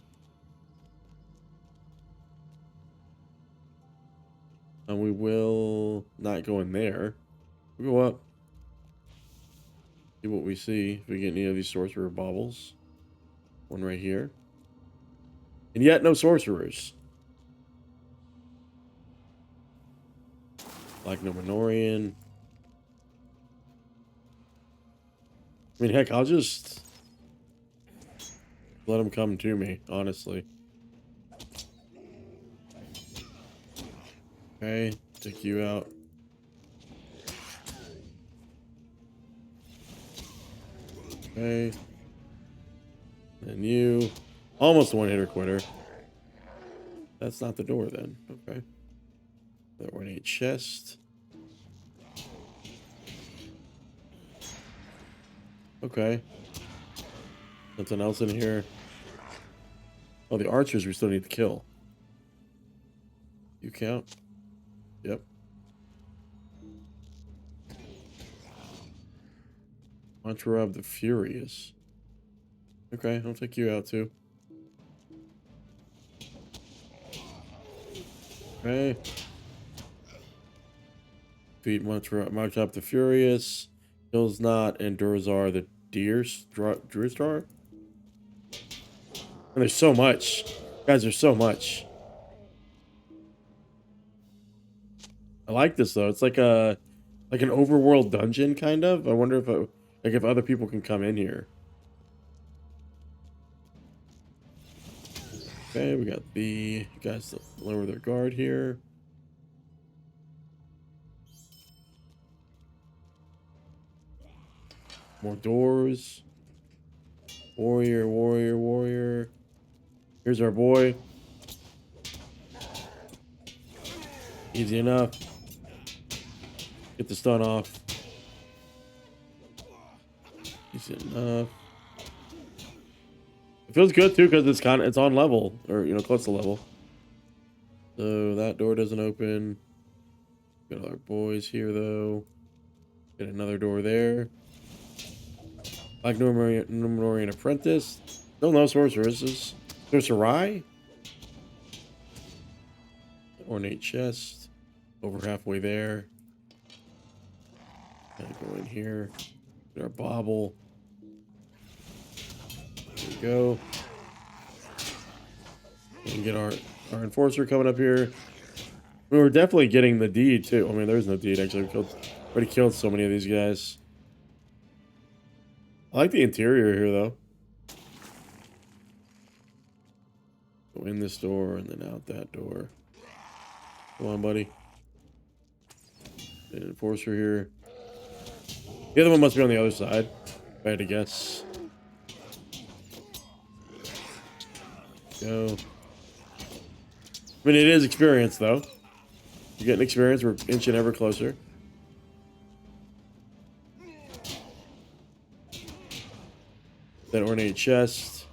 And we will not go in there. We'll go up. See what we see. If we get any of these sorcerer baubles. One right here. And yet no sorcerers. Like no Minorian. I mean, heck, I'll just let them come to me, honestly. Okay, take you out. Okay. And you. Almost one hitter quitter. That's not the door then. Okay. The ornate chest. Okay. Nothing else in here. Oh, the archers we still need to kill. You count? Yep. Mantra of the Furious. Okay, I'll take you out too. Okay. Defeat Mantra of the Furious. Kills not and Durzar the Druistar. And there's so much. Guys, there's so much. I like this though. It's like an overworld dungeon kind of. I wonder if other people can come in here. Okay, we got the guys that lower their guard here. More doors. Warrior, warrior, warrior. Here's our boy. Easy enough. Get the stun off. Easy enough. It feels good too because it's on level, or close to level. So that door doesn't open. Got our boys here though. Get another door there. Like Numenorean apprentice. No sorceresses. Sorcerai. Ornate chest. Over halfway there. Gotta go in here. Get our bauble. There we go. And get our enforcer coming up here. We were definitely getting the deed too. I mean, there's no deed actually. We already killed so many of these guys. I like the interior here though. Go in this door and then out that door. Come on, buddy. An enforcer here. The other one must be on the other side, if I had to guess. Go. I mean, it is experience, though. You're getting experience. We're inching ever closer. That ornate chest.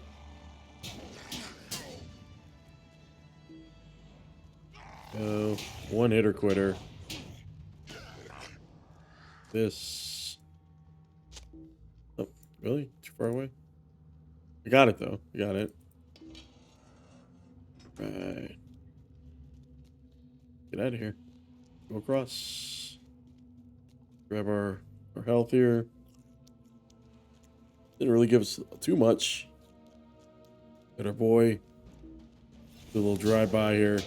Oh, one hitter quitter. This. Oh, really? Too far away? I got it, though. I got it. Right. Get out of here. Go across. Grab our health here. Didn't really give us too much. Got our boy. Do a little drive-by here.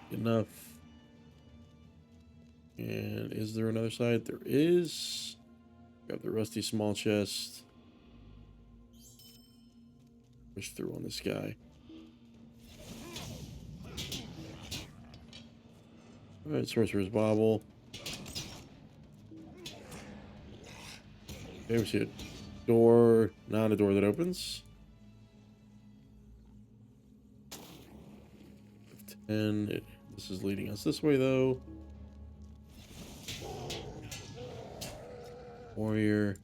Enough. And is there another side? There is. Grab the rusty small chest. Push through on this guy. Alright, Sorcerer's Bauble. Okay, we see a door. Not a door that opens. 10. This is leading us this way, though. Warrior.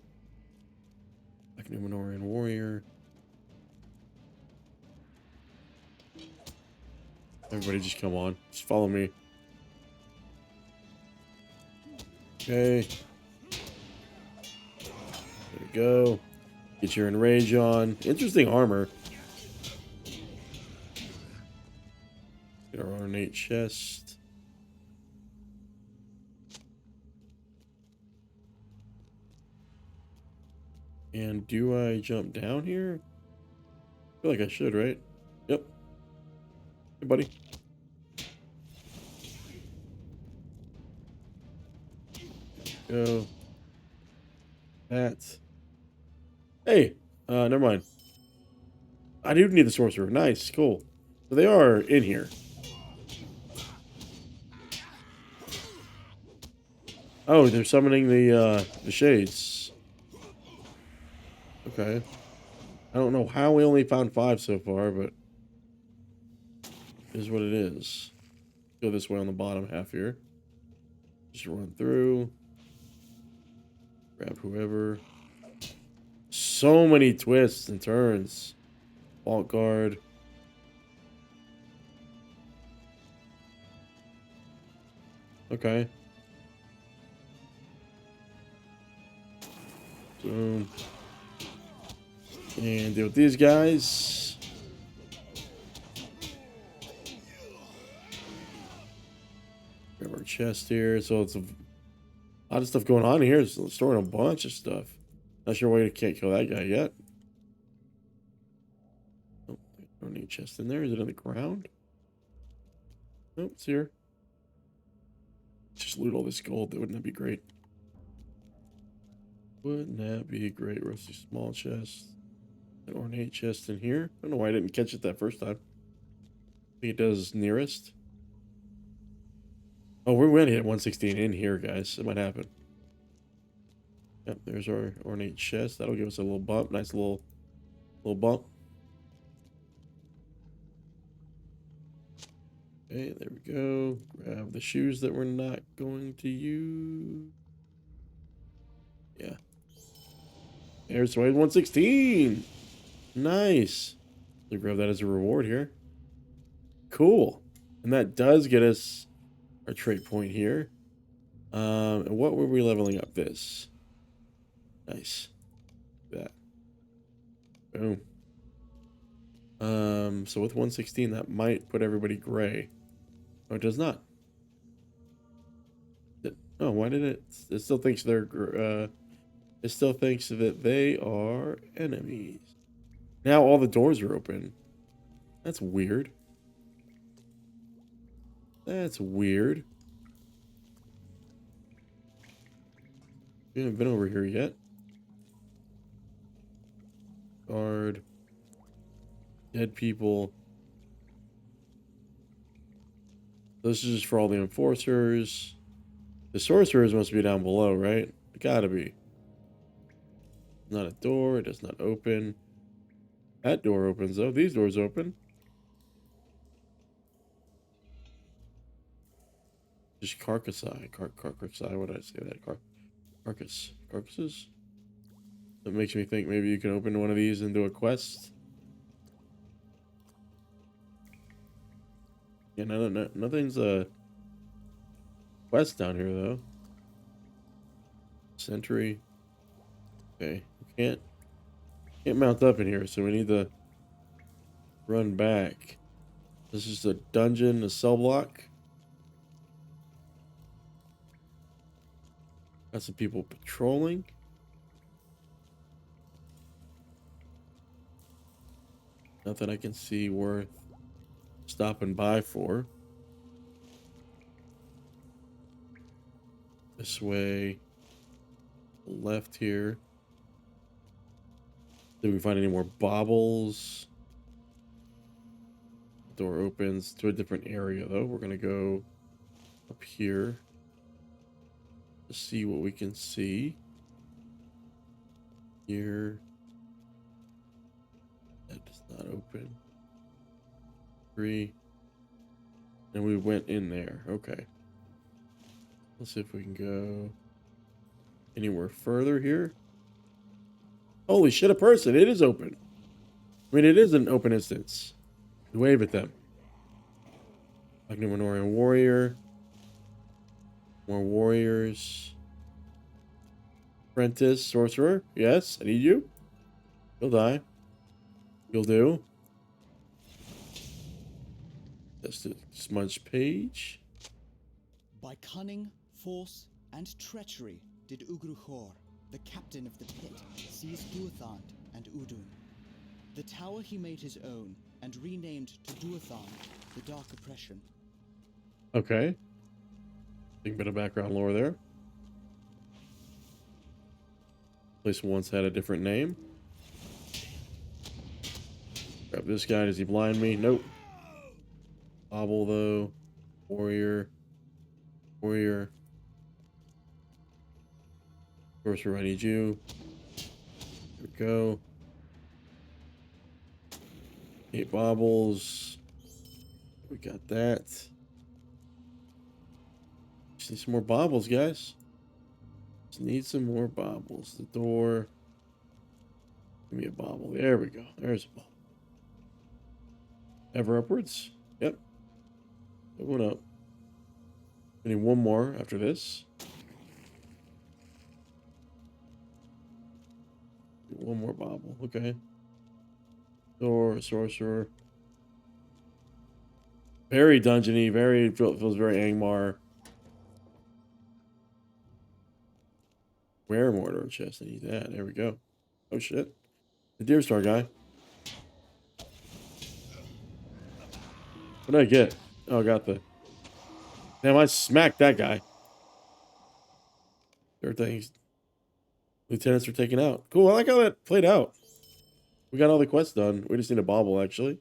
Like Numenorean warrior. Everybody just come on. Just follow me. Okay. There we go. Get your enrage on. Interesting armor. Get our ornate chest. And do I jump down here? I feel like I should, right? Yep. Hey, buddy. Go. That. Hey, never mind. I do need the sorcerer. Nice, cool. So they are in here. Oh, they're summoning the shades. Okay. I don't know how we only found 5 so far, but it is what it is. Go this way on the bottom half here. Just run through. Grab whoever. So many twists and turns. Vault guard. Okay. Boom. And deal with these guys. Grab our chest here. So it's a lot of stuff going on here. It's storing a bunch of stuff. Not sure why you can't kill that guy yet. Oh, don't need chest in there. Is it on the ground? Nope, it's here. Just loot all this gold. Wouldn't that be great? Wouldn't that be great? Rusty small chest. An ornate chest in here. I don't know why I didn't catch it that first time. I think it does nearest. Oh, we're going to hit 116 in here, guys. It might happen. Yep, there's our ornate chest. That'll give us a little bump. Nice little bump. Okay, there we go. Grab the shoes that we're not going to use. Yeah. There's 116. Nice. So grab that as a reward here. Cool. And that does get us our trait point here. And what were we leveling up this? Nice. That. Boom. So with 116, that might put everybody gray. Oh, it does not. Oh, why did it? It still thinks they're. It still thinks that they are enemies. Now all the doors are open. That's weird. That's weird. We haven't been over here yet. Guard. Dead people. This is just for all the enforcers. The sorcerers must be down below, right? It gotta be. Not a door. It does not open. That door opens though. These doors open. Just carcassai. Carcassai. What did I say that? Carcasses? That makes me think maybe you can open one of these and do a quest. Yeah, nothing's a quest down here though. Sentry. Okay, we can't mount up in here, so we need to run back. This is a dungeon, a cell block. Got some people patrolling. Nothing I can see worth stopping by for. This way. Left here. Did we find any more baubles? Door opens to a different area though. We're gonna go up here to see what we can see. Here. That does not open. 3. And we went in there. Okay. Let's see if we can go anywhere further here. Holy shit, a person. It is open. I mean, it is an open instance. We wave at them. Like Numenorian warrior. More warriors. Apprentice, sorcerer. Yes, I need you. You'll die. You'll do. That's the smudge page. By cunning, force, and treachery did Ugruchor, the captain of the pit, seize Durthand and Udûn. The tower he made his own and renamed to Durthand, the Dark Oppression. Okay. Big bit of background lore there. Place once had a different name. Grab this guy. Does he blind me? Nope. Bobble though. Warrior. Warrior. Sorcerer, I need you. Here we go. 8 baubles. We got that. Just need some more baubles, guys. Just need some more baubles. The door. Give me a bauble. There we go. There's a bauble. Ever upwards? Yep. It went up. I need one more after this. One more bauble. Okay. Door, sorcerer. Very dungeony. Very feels very Angmar. Where Mordor chest? I need that. There we go. Oh shit. The Deer Star guy. What did I get? Oh, I got the... Damn, I smacked that guy. Everything's... Lieutenants are taken out. Cool, I like how that played out. We got all the quests done. We just need a bauble, actually.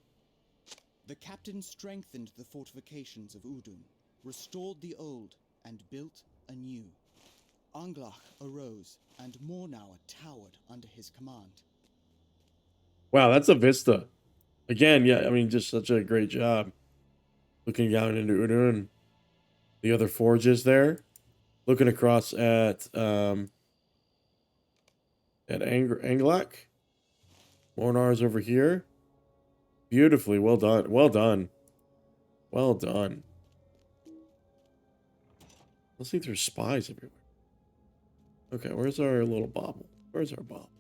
The captain strengthened the fortifications of Udûn, restored the old, and built a new. Anglach arose, and Mornaur towered under his command. Wow, that's a vista. Again, yeah, I mean, just such a great job. Looking down into Udûn. The other forges there. Looking across at Anglach. Mornaur's over here. Beautifully, well done. Well done. Well done. Let's see if there's spies everywhere. Okay, where's our little bauble? Where's our bauble?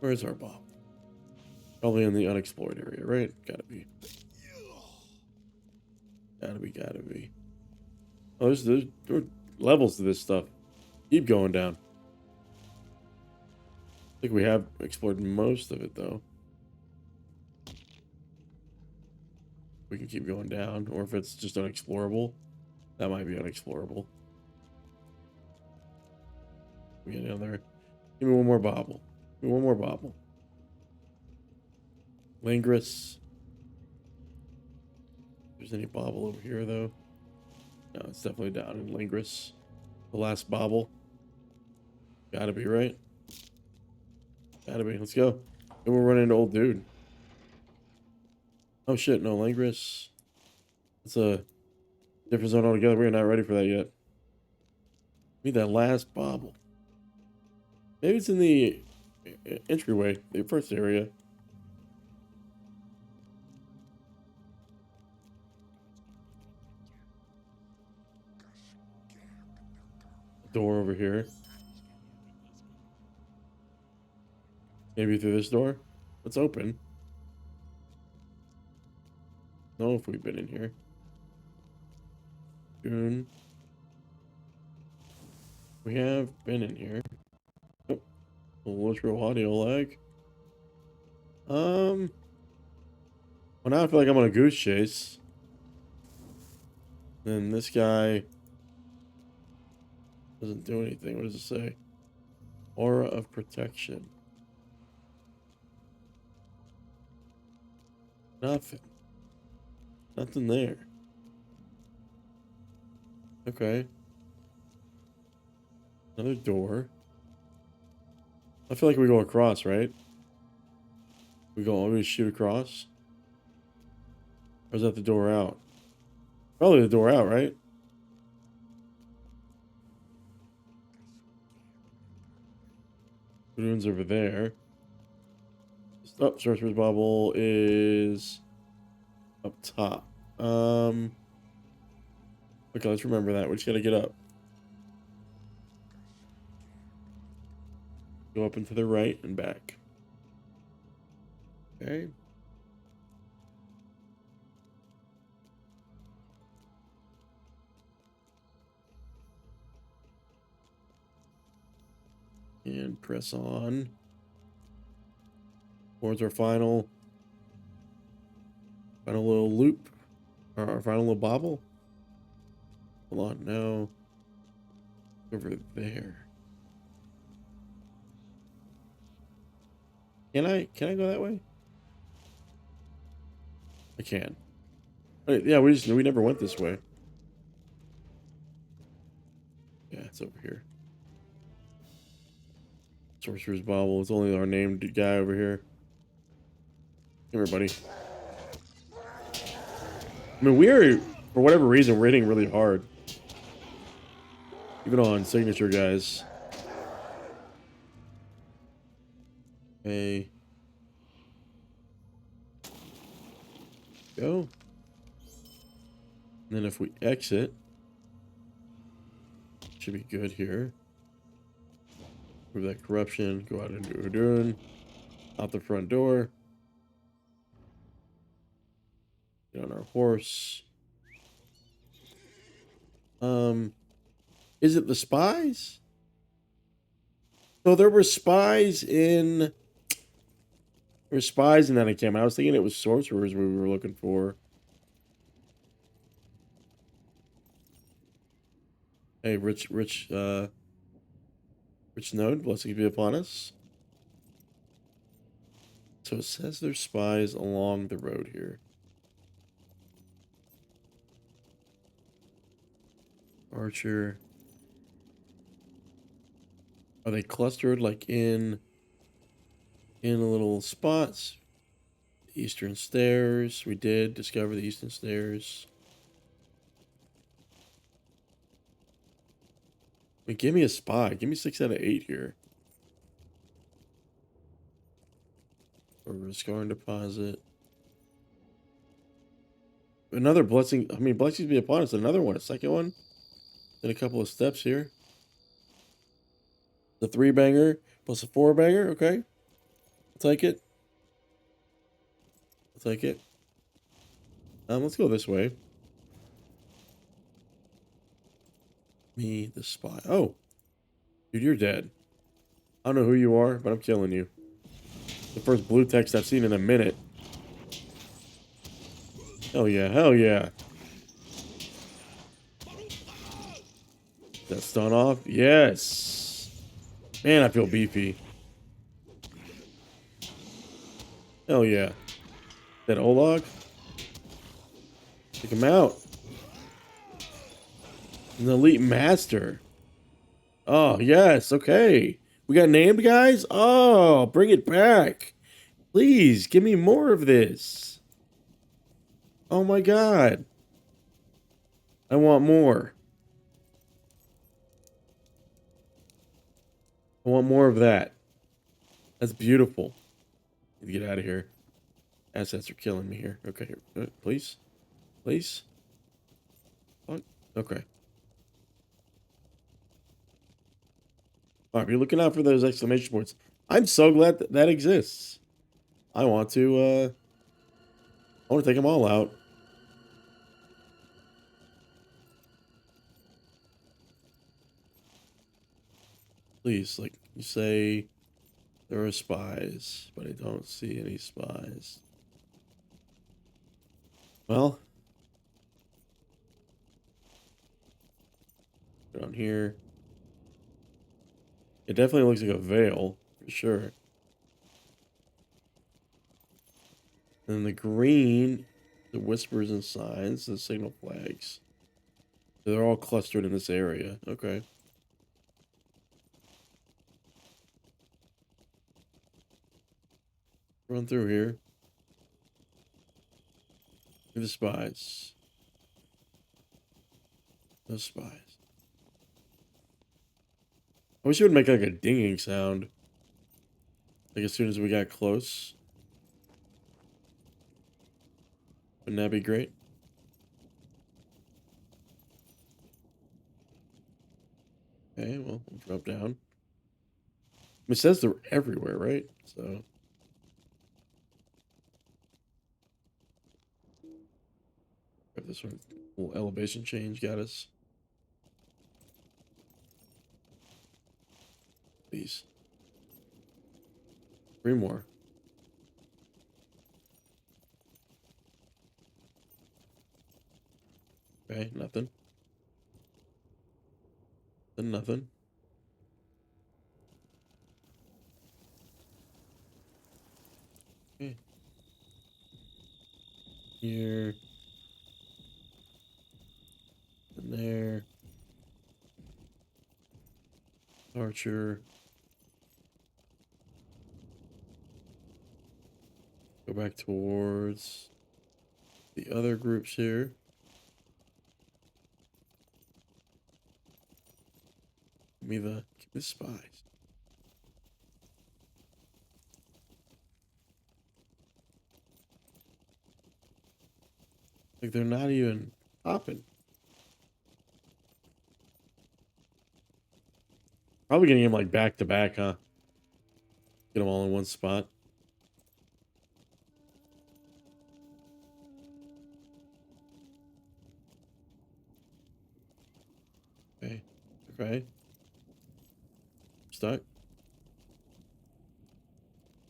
Where's our bauble? Probably in the unexplored area, right? Gotta be. Gotta be. Oh, there are levels to this stuff. Keep going down. I think we have explored most of it, though. We can keep going down, or if it's just unexplorable, that might be unexplorable. We get down there. Give me one more bauble. Give me one more bauble. Lingers. If there's any bauble over here, though. No, it's definitely down in Lingers. The last bauble. Gotta be, right? Gotta be. Let's go. And we're running into old dude. Oh shit, no, Langris. It's a different zone altogether. We're not ready for that yet. Need that last bauble. Maybe it's in the entryway, the first area. Door over here. Maybe through this door. It's open. Know if we've been in here. Udûn. We have been in here. Oh, LOTRO audio lag. Well, now I feel like I'm on a goose chase. Then this guy doesn't do anything. What does it say? Aura of protection. Nothing. Nothing there. Okay. Another door. I feel like we go across, right? We shoot across? Or is that the door out? Probably the door out, right? Udûn's over there. Oh, Sorcerer's Bauble is up top. Okay, let's remember that. We just gotta get up. Go up and to the right and back. Okay. And press on. Towards our final little loop. Or our final little bauble. Hold on, no. Over there. Can I go that way? I can. Yeah, we never went this way. Yeah, it's over here. Sorcerer's Bauble. It's only our named guy over here. Come here, buddy. I mean, we are, for whatever reason, we're hitting really hard. Even on signature guys. Okay. Go. And then if we exit, should be good here. Move that corruption, go out into Udûn, out the front door. Get on our horse. Is it the spies? So there were spies in... There were spies in that account. I was thinking it was sorcerers we were looking for. Hey, rich node, blessings be upon us. So it says there's spies along the road here. Archer. Are they clustered like in little spots? Eastern stairs. We did discover the eastern stairs. I mean, give me a spy. Give me 6 out of 8 here. Or a scarring deposit. Another blessing. I mean, blessings be upon us. Another one. A second one. Then a couple of steps here. The 3-banger plus a 4-banger. Okay. I'll take it. I'll take it. Let's go this way. Me, the spy. Oh. Dude, you're dead. I don't know who you are, but I'm killing you. The first blue text I've seen in a minute. Hell yeah, hell yeah. That stun off? Yes. Man, I feel beefy. Hell yeah. That Olog? Take him out. An elite master. Oh, yes, okay. We got named guys? Oh, bring it back. Please, give me more of this. Oh my god. I want more. I want more of that. That's beautiful. Get out of here. Assets are killing me here. Okay, here. Please. Please. What? Okay. Alright, be looking out for those exclamation points. I'm so glad that that exists. I want to take them all out. Please, like, you say there are spies, but I don't see any spies. Well, down here. It definitely looks like a veil, for sure. And the green, the whispers and signs, the signal flags. They're all clustered in this area. Okay. Run through here. The spies. No spies. I wish it would make like a dinging sound. Like as soon as we got close. Wouldn't that be great? Okay, well, we'll drop down. It says they're everywhere, right? So. Grab this one. Little elevation change got us. Please. 3 more. Okay, nothing. Then nothing. Okay. Here. And there. Archer. Go back towards the other groups here. Give me the spies. Like they're not even popping. Probably getting them like back to back, huh? Get them all in one spot. Okay. Okay. Stuck.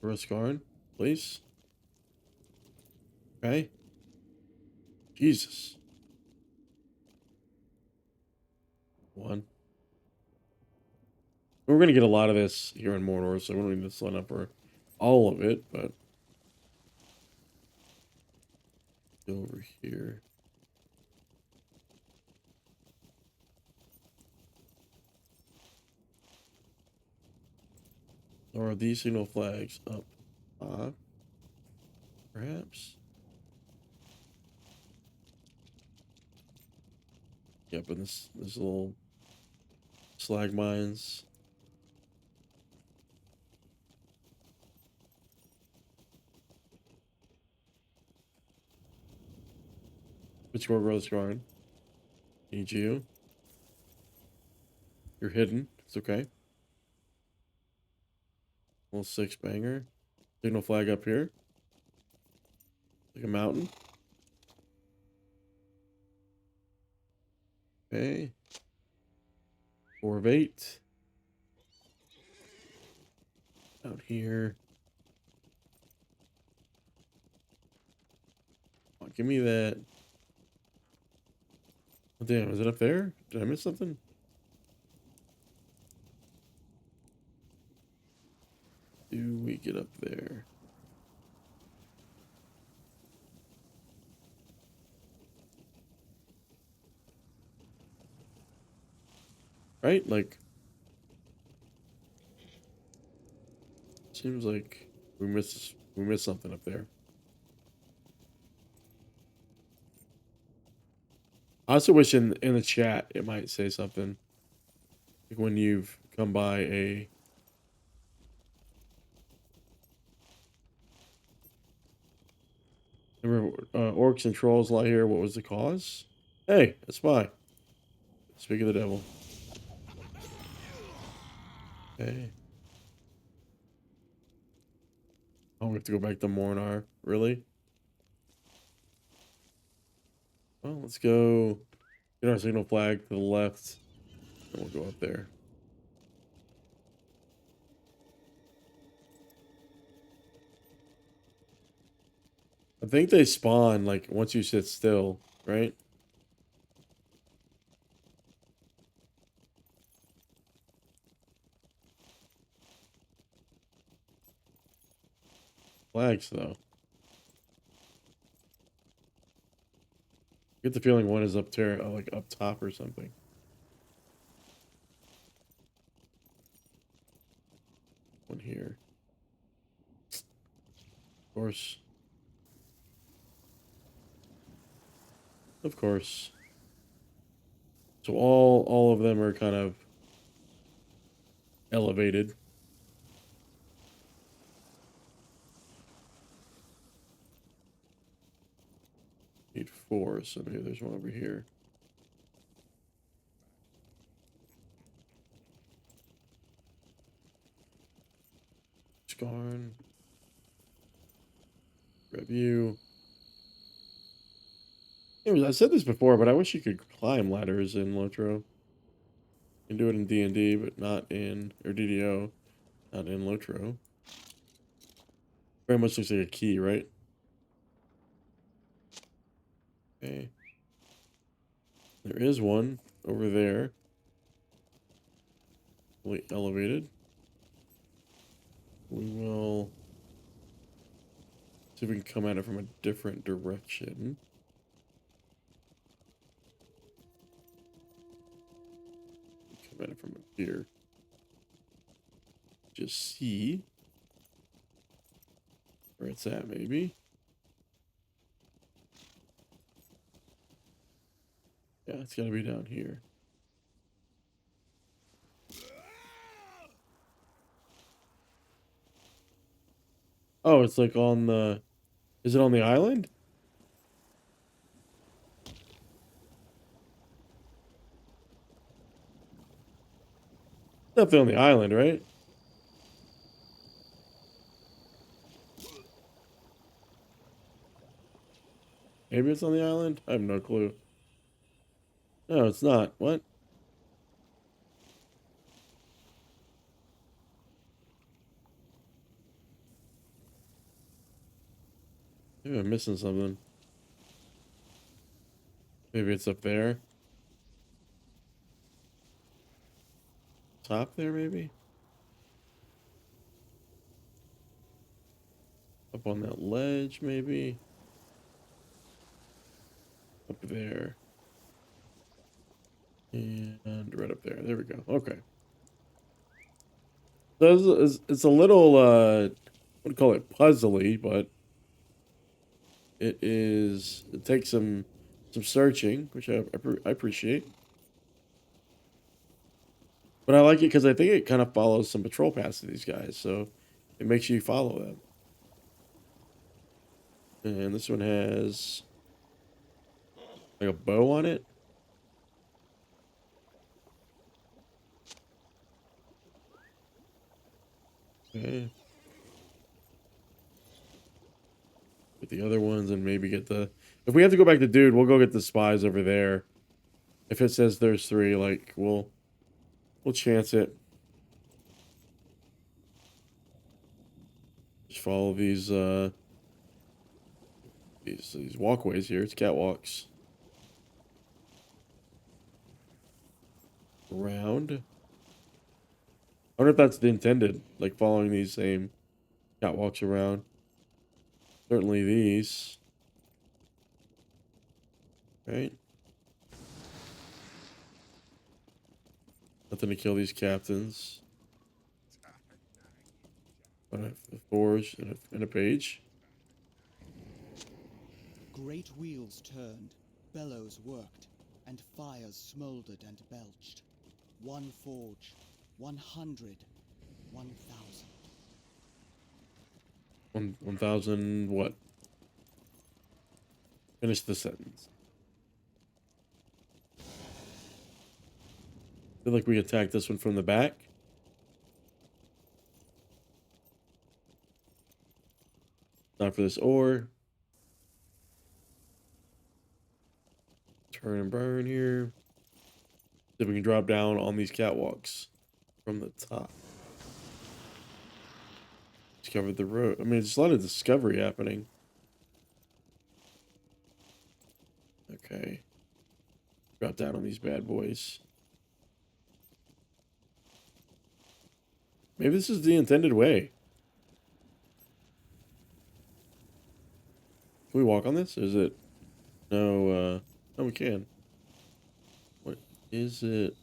Raskarn, please. Okay. Jesus. 1. We're gonna get a lot of this here in Mornaur, so we don't need to sign up for all of it, but go over here. Or are these signal flags up top? Perhaps? Yep, and this little slag mines. Which Gorgoroth's guard? Need you. You're hidden. It's okay. Little 6-banger. Signal flag up here. Like a mountain. Okay. 4 of 8. Out here. Oh, give me that. Oh, damn, is it up there? Did I miss something? Do we get up there? Right? Like, Seems like we missed something up there. I also wish in the chat it might say something. Like when you've come by a remember orcs and trolls lie here. What was the cause? Hey, a spy. Speak of the devil. Hey. Oh, we have to go back to Mornaur. Really? Well, let's go get our signal flag to the left. And we'll go up there. I think they spawn, like, once you sit still, right? Flags, though. I get the feeling one is up there, like, up top or something. One here. Of course. Of course. So all of them are kind of elevated. Need 4, so maybe there's one over here. Scarn. Review. I said this before, but I wish you could climb ladders in LOTRO. You can do it in D&D, but not in, or DDO, not in LOTRO. Very much looks like a key, right? Okay. There is one over there. Fully elevated. We will see if we can come at it from a different direction. Come at it from up here. Just see where it's at, maybe. Yeah, it's gotta be down here. Oh, it's like on the... Is it on the island? Definitely on the island, right? Maybe it's on the island? I have no clue. No, it's not. What? Maybe I'm missing something. Maybe it's up there. Top there, maybe? Up on that ledge, maybe? Up there. And right up there. There we go. Okay. So it's a little, I wouldn't call it puzzly, but it takes some searching, which I appreciate. But I like it because I think it kind of follows some patrol paths of these guys, so it makes you follow them. And this one has like a bow on it. Okay. Get the other ones and maybe get the... If we have to go back to Dude, we'll go get the spies over there. If it says there's 3, like, we'll chance it. Just follow these walkways here. It's catwalks. Around. I wonder if that's the intended, like following these same catwalks around. Certainly these. Right? Nothing to kill these captains. A forge and a page. Great wheels turned, bellows worked, and fires smoldered and belched. One forge, 100, 1,000. 1,000 what? Finish the sentence. Feel like we attacked this one from the back. Time for this ore. Turn and burn here. See if we can drop down on these catwalks from the top. Discovered the road. I mean, there's a lot of discovery happening. Okay. Drop down on these bad boys. Maybe this is the intended way. Can we walk on this? Is it? No, no, we can. What is it?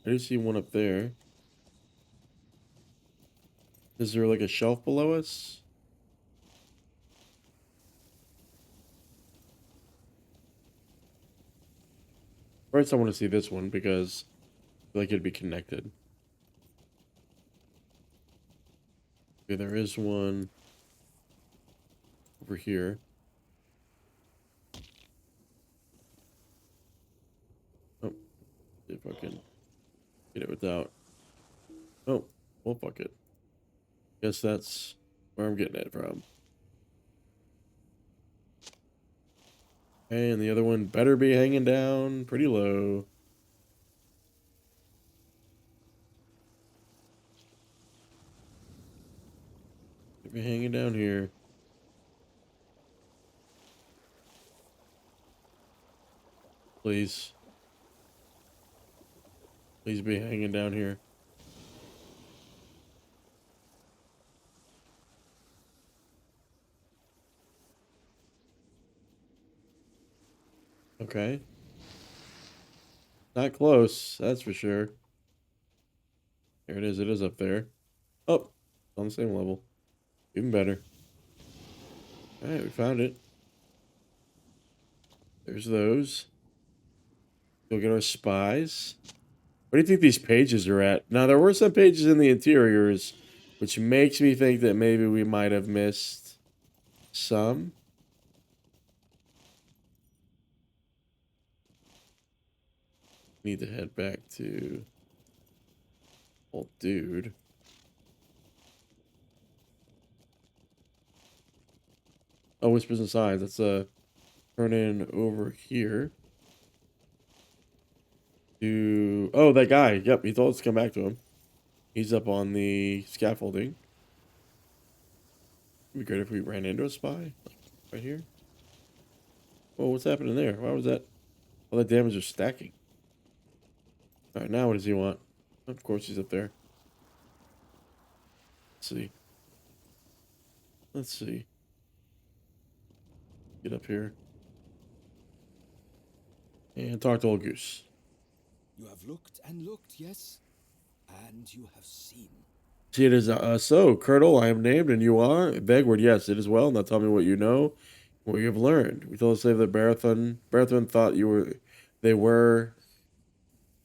I do see one up there. Is there like a shelf below us? First, I want to see this one because I feel like it'd be connected. Okay, there is one over here. Oh, see if I can get it without. Oh, well, fuck it. Guess that's where I'm getting it from. And the other one better be hanging down pretty low. Should be hanging down here. Please. Please be hanging down here. Okay. Not close, that's for sure. Here it is up there. Oh, on the same level. Even better. Alright, we found it. There's those. Go get our spies. What do you think these pages are at? Now, there were some pages in the interiors, which makes me think that maybe we might have missed some. Need to head back to old dude. Oh, whispers and signs. Let's turn in over here to that guy. Yep, he told us to come back to him. He's up on the scaffolding. It'd be great if we ran into a spy, like right here. Oh, what's happening there? Why was that? All that damage is stacking. All right, now what does he want? Of course, he's up there. Let's see. Let's see. Get up here. And talk to old Goose. You have looked and looked, yes? And you have seen. See, it is, so, Colonel, I am named, and you are? Vegward, yes, it is well. Now tell me what you know, what you have learned. We told the slave that Barathon thought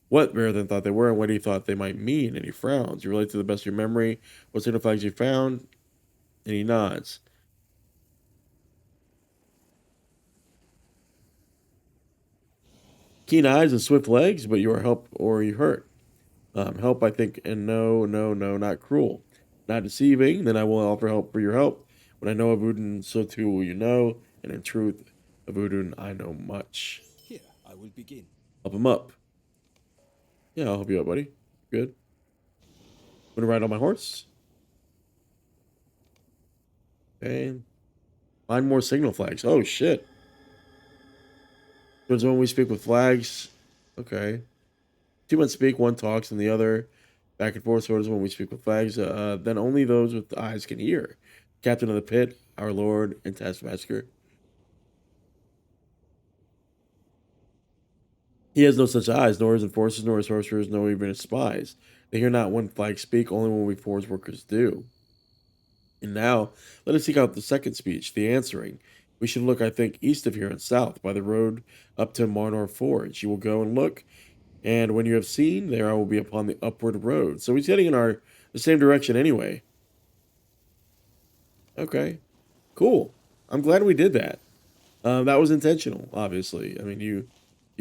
what Barathon thought they were, and what he thought they might mean, and he frowns. You relate to the best of your memory. What signal flags you found? And he nods. Keen eyes and swift legs, but you are help or you hurt. Help, I think, and no, not cruel. Not deceiving, then I will offer help for your help. When I know of Udûn, so too will you know, and in truth, of Udûn I know much. Here, I will begin. Help him up. Yeah, I'll help you up, buddy. Good. Want to ride on my horse? Okay. Find more signal flags. Oh, shit. There's when we speak with flags. Okay. Two men speak, one talks, and the other back and forth. So does when we speak with flags. Then only those with eyes can hear. Captain of the pit, our lord, and taskmaster. He has no such eyes, nor his enforcers, nor his sorcerers, nor even his spies. They hear not when flags speak, only when we force workers do. And now, let us seek out the second speech, the answering. We should look, I think, east of here and south, by the road up to Mornaur Forge. You will go and look, and when you have seen, there I will be upon the upward road. So he's heading in the same direction anyway. Okay, cool. I'm glad we did that. That was intentional, obviously. I mean, you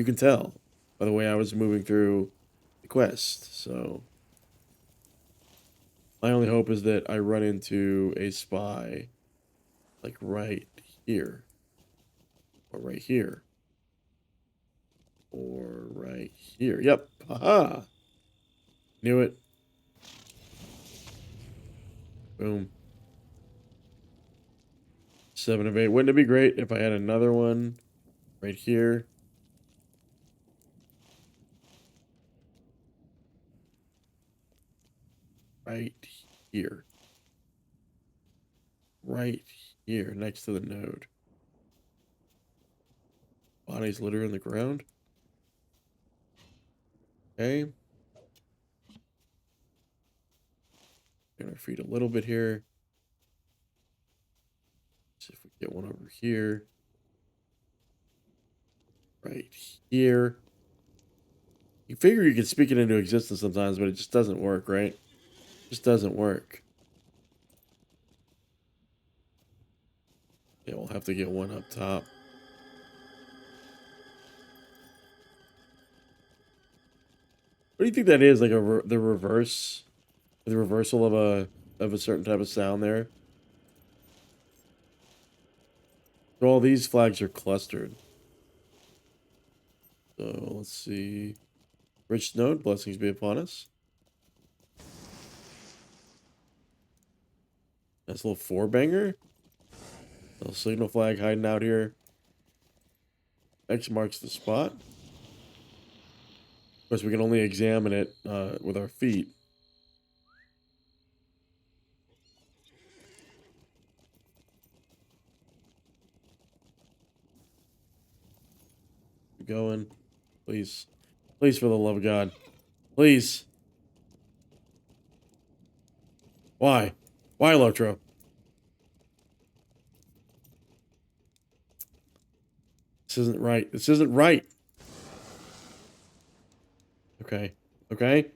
can tell by the way I was moving through the quest. So my only hope is that I run into a spy like right here, or right here, or right here. Yep. Haha. Knew it. Boom. 7 of 8. Wouldn't it be great if I had another one right here? Right here. Right here, next to the node. Bodies litter in the ground. Okay. Gonna feed a little bit here. See if we get one over here. Right here. You figure you can speak it into existence sometimes, but it just doesn't work, right? It just doesn't work. Yeah, we'll have to get one up top. What do you think that is? Like the reverse, the reversal of a certain type of sound there. So all these flags are clustered. So let's see. Rich node, blessings be upon us. Nice little 4-banger. Little signal flag hiding out here. X marks the spot. Of course, we can only examine it with our feet. Keep going. Please. Please, for the love of God. Please. Why? Why, LOTRO? This isn't right. This isn't right. Okay. Okay.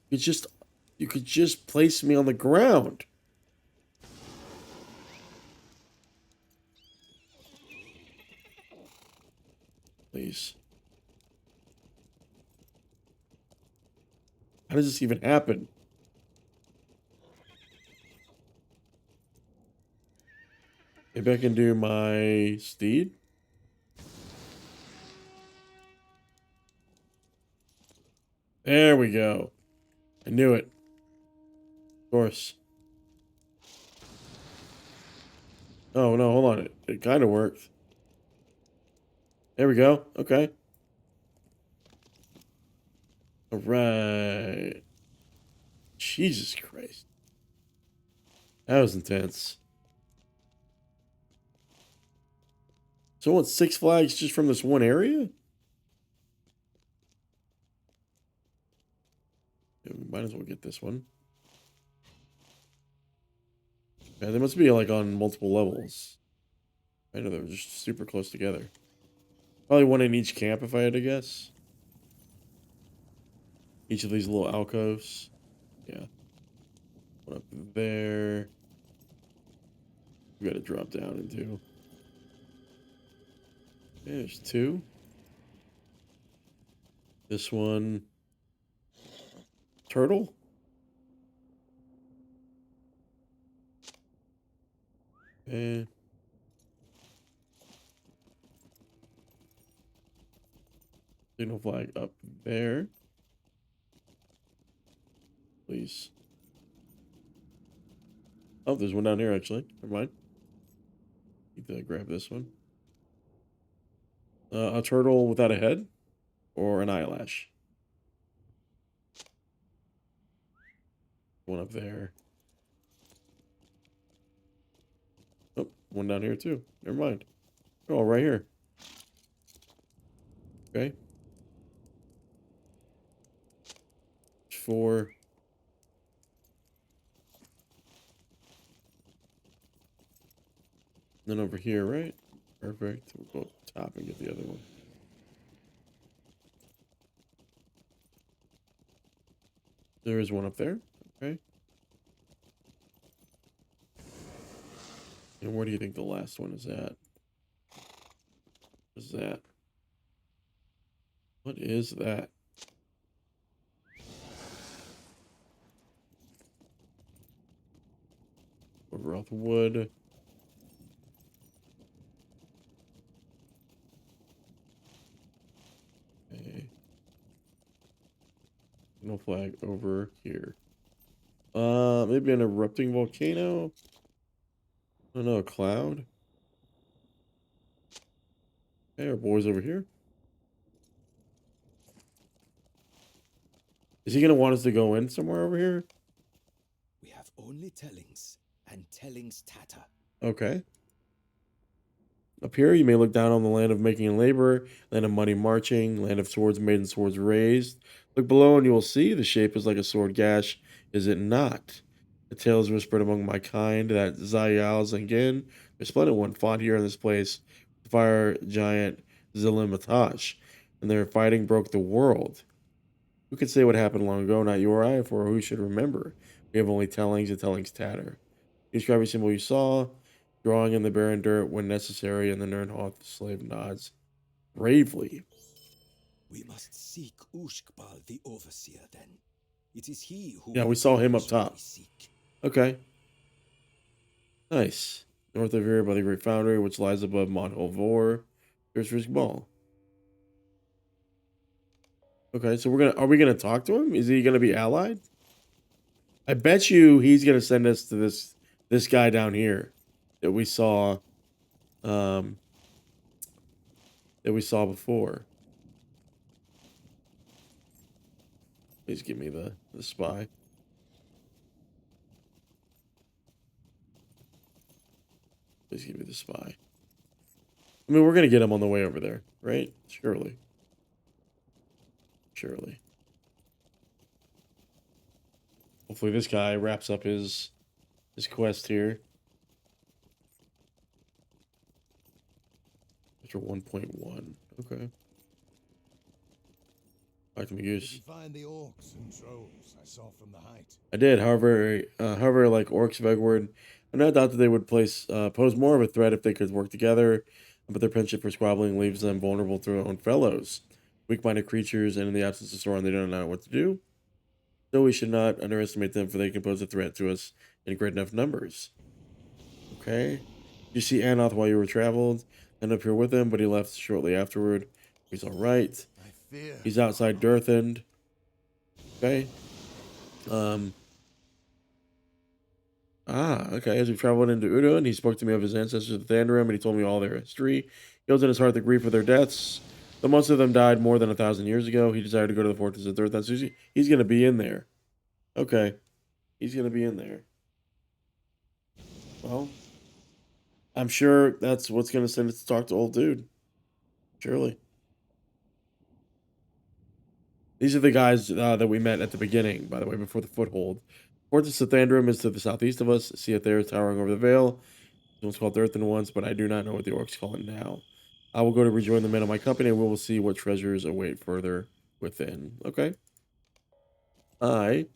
You could just place me on the ground. Please. How does this even happen? Maybe I can do my steed? There we go. I knew it. Of course. Oh, no, hold on. It kind of worked. There we go. Okay. All right. Jesus Christ. That was intense. So what, 6 flags just from this one area? Yeah, we might as well get this one. Yeah, they must be like on multiple levels. I know they're just super close together. Probably one in each camp if I had to guess. Each of these little alcoves. Yeah. One up there. We gotta drop down into. Yeah, there's 2. This one. Turtle? And signal flag up there. Please. Oh, there's one down here actually. Never mind. Need to grab this one. A turtle without a head or an eyelash. One up there. Oh, one down here too. Never mind. Oh, right here. Okay. 4. Then over here, right? Perfect. We'll go up top and get the other one. There is one up there. Okay. And where do you think the last one is at? What is that? What is that? Gorgoroth wood. Okay. No flag over here. Maybe an erupting volcano. I don't know, a cloud. Okay, our boy's over here. Is he gonna want us to go in somewhere over here? We have only tellings, and tellings tatter. Okay. Up here, you may look down on the land of making and labor, land of money marching, land of swords made and swords raised. Look below and you will see the shape is like a sword gash, is it not? The tales were spread among my kind that Zayal Zangin, the splendid one, fought here in this place, the fire giant Zilimatash, and their fighting broke the world. Who could say what happened long ago, not you or I, for who should remember? We have only tellings, and tellings tatter. Describe a symbol you saw, drawing in the barren dirt when necessary, and the Nurnhoth slave nods bravely. We must seek Ushkbal the Overseer then. It is he who Yeah, will we saw him up accomplish what top. we seek. Okay. Nice. North of here by the Great Foundry, which lies above Mont Vor, there's Risk Ball. Okay, so are we gonna talk to him? Is he gonna be allied? I bet you he's gonna send us to this guy down here that we saw before. Please give me the spy. Please give me the spy. I mean, we're gonna get him on the way over there, right? Surely. Surely. Hopefully this guy wraps up his quest here. After 1.1. Okay. Back to my Did goose. you find the orcs and trolls I saw from the height? I did, however, like orcs, Vegward, I no doubt that they would pose more of a threat if they could work together, but their penchant for squabbling leaves them vulnerable to their own fellows. Weak-minded creatures, and in the absence of Sauron, they don't know what to do. So we should not underestimate them, for they can pose a threat to us in great enough numbers. Okay. You see Annoth while you were traveled, and up here with him, but he left shortly afterward. He's all right. I fear. He's outside Durthand. Okay. Okay. As we traveled into Udûn, he spoke to me of his ancestors at Thandrim, and he told me all their history. He holds in his heart the grief of their deaths. Though most of them died more than 1,000 years ago, he desired to go to the fortress of Durthand. So he's going to be in there. Okay. He's going to be in there. Well, I'm sure that's what's going to send us to talk to old dude. Surely. These are the guys that we met at the beginning, by the way, before the Foothold. Fortress of Thandrim is to the southeast of us. See it there, towering over the vale. It was called Durthand once, but I do not know what the orcs call it now. I will go to rejoin the men of my company, and we will see what treasures await further within. Okay. I'm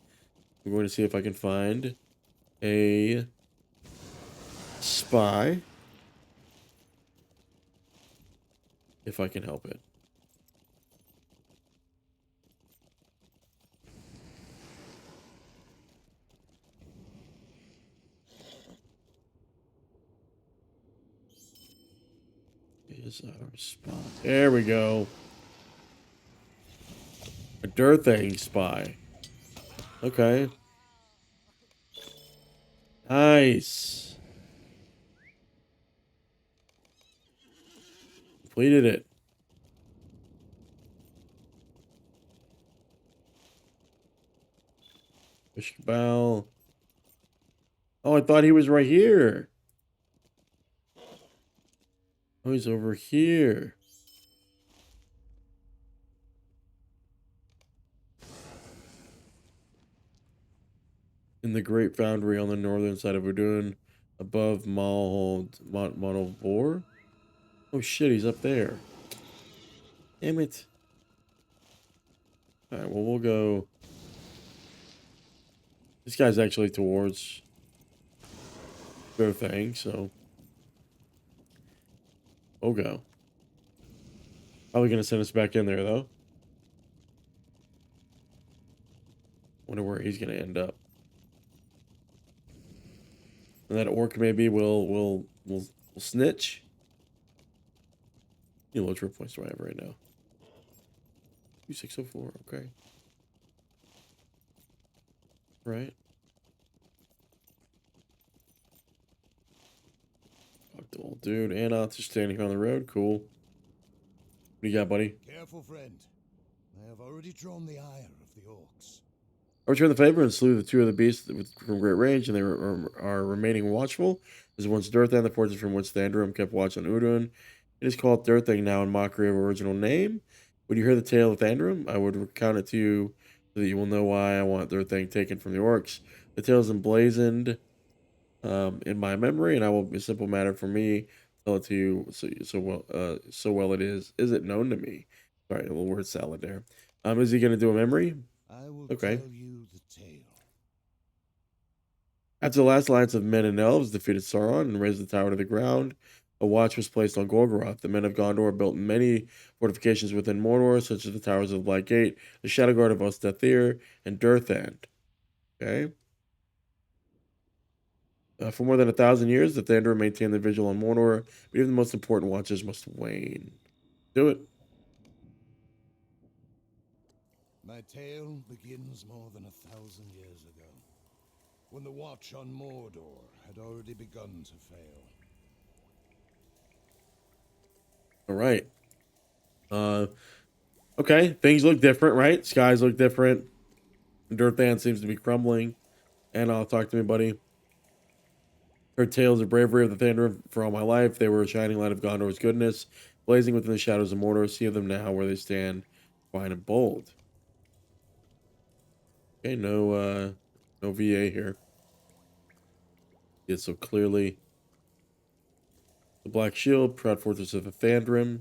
going to see if I can find a spy. If I can help it. Is our spy. There we go. A Durthang spy. Okay. Nice. Completed it. Bell. Oh, I thought he was right here. Oh, he's over here. In the Great Foundry on the northern side of Udûn, above Monovor. Oh shit, he's up there. Damn it. Alright, well, we'll go. This guy's actually towards Durthang, so we'll go. Probably gonna send us back in there though. Wonder where he's gonna end up. And that orc maybe will snitch. You know, LOTRO points do I have right now? 2604, okay. Right. Talk to old dude. Annoth just standing on the road. Cool. What do you got, buddy? Careful, friend. I have already drawn the ire of the orcs. I returned the favor and slew the two of the beasts from great range, and they are remaining watchful. As once Durthand, the fortress from which the Andrum kept watch on Udûn. It is called Durthang now in mockery of original name. When you hear the tale of Andrum, I would recount it to you so that you will know why I want Durthang taken from the orcs. The tale is emblazoned in my memory, and I will be a simple matter for me tell it to you so well it is. Is it known to me? Sorry, a little word salad there. Is he gonna do a memory? I will Okay. tell you the tale. After the last alliance of men and elves defeated Sauron and razed the tower to the ground, a watch was placed on Gorgoroth. The men of Gondor built many fortifications within Mornaur, such as the towers of the Black Gate, the Shadow Guard of Ostathir, and Durthand. Okay. For more than 1,000 years, the Thandor maintained the vigil on Mornaur, but even the most important watches must wane. Do it. My tale begins more than 1,000 years ago, when the watch on Mordor had already begun to fail. All right. Okay. Things look different, right? Skies look different. Durthand seems to be crumbling. And I'll talk to me, buddy. Heard tales of bravery of the Thandor for all my life. They were a shining light of Gondor's goodness, blazing within the shadows of Mordor. See them now where they stand, fine and bold. Okay, no VA here. It's so clearly the Black Shield, proud fortress of the Thandrim.